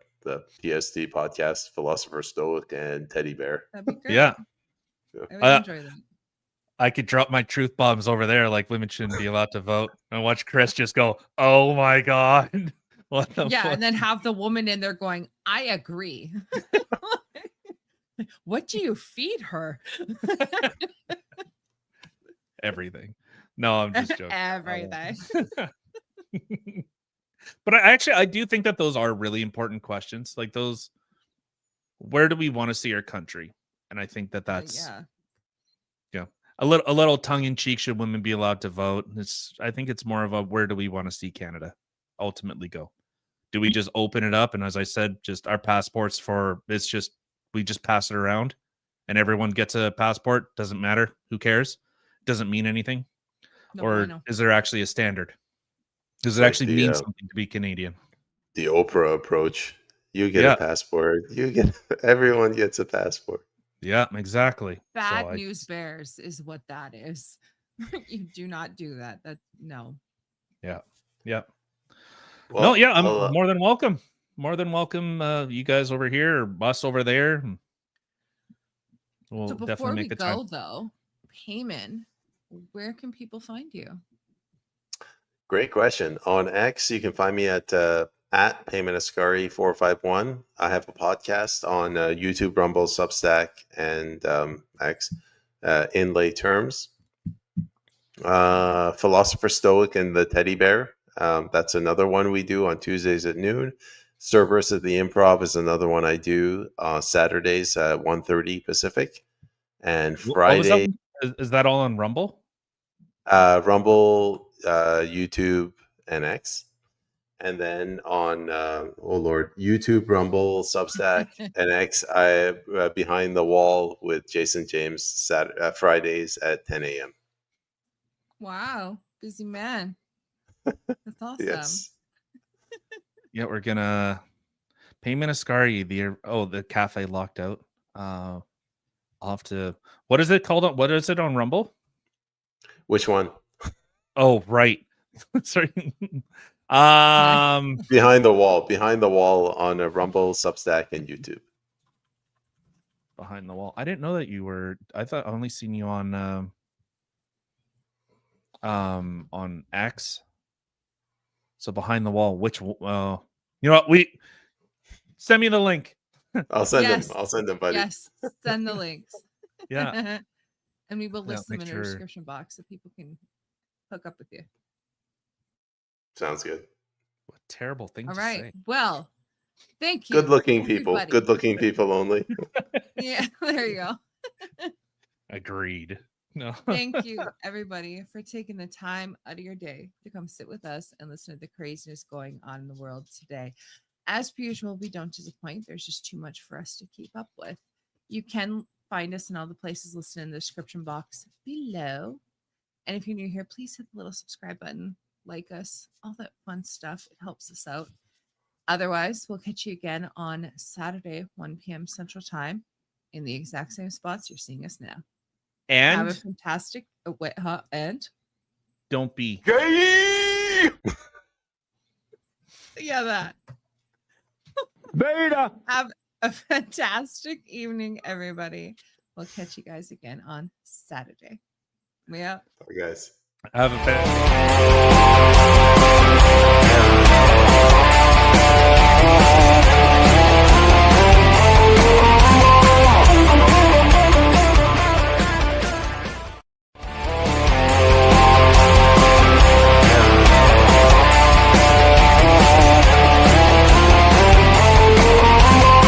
PST podcast, Philosopher Stoic and Teddy Bear. That'd be great. Yeah. I would enjoy that. I could drop my truth bombs over there, like women shouldn't be allowed to vote, and watch Chris just go, "Oh my god!" What the Yeah, fuck? and then have the woman in there going, "I agree." What do you feed her? Everything. No, I'm just joking. Everything. But I do think that those are really important questions. Like those, where do we want to see our country? And I think that that's Yeah. a little tongue in cheek. Should women be allowed to vote? I think it's more of a where do we want to see Canada ultimately go? Do we just open it up? And as I said, just our passports we just pass it around and everyone gets a passport. Doesn't matter. Who cares? Doesn't mean anything. No Or bueno. is there actually a standard? Does it Like actually mean something to be Canadian? The Oprah approach. You get Yeah. a passport. Everyone gets a passport. Yeah, exactly. Bad So news bears is what that is. You do not do that. No. Yeah. Yeah. Well, No, yeah, I'm I'll, more than welcome. More than welcome, you guys over here or us over there. We'll So before definitely we make the go time. though, Payman, where can people find you? Great question. On X, you can find me at Payman Ascari 451. I have a podcast on YouTube, Rumble, Substack, and X, in lay terms. Philosopher Stoic and the Teddy Bear. That's another one we do on Tuesdays at noon. Cerberus at the Improv is another one I do Saturdays at 1:30 Pacific. And What was that Friday, one? Is that all on Rumble? Rumble, YouTube, and X. And then on, YouTube, Rumble, Substack, and X, I Behind the Wall with Jason James Fridays at 10 a.m. Wow, busy man. That's awesome. Yes. Yeah, we're gonna Payman Ascari, the cafe locked out. I'll have to, what is it called? What is it on Rumble? Which one? Oh, right. Sorry. Behind the Wall on a Rumble, Substack, and YouTube. Behind the Wall. I didn't know that you were. I thought I only seen you on X. So Behind the Wall. Which? You know what? Send me the link. I'll send Yes. them. I'll send them, buddy. Yes, send the links. Yeah. And we will Yeah, list them make in sure- our description box so people can hook up with you. Sounds good. What a terrible thing All to right. say. Well, thank you. Good-looking people. everybody. Good-looking people only. Yeah, there you go. Agreed. No. Thank you, everybody, for taking the time out of your day to come sit with us and listen to the craziness going on in the world today. As per usual, we don't disappoint. There's just too much for us to keep up with. You can find us in all the places listed in the description box below. And if you're new here, please hit the little subscribe button, like us, all that fun stuff. It helps us out. Otherwise, we'll catch you again on Saturday, 1 p.m. Central Time in the exact same spots you're seeing us now. Have a And fantastic and don't be Gay! yeah, that. Beta! Have a fantastic evening, everybody. We'll catch you guys again on Saturday. Yeah. Bye, guys. have a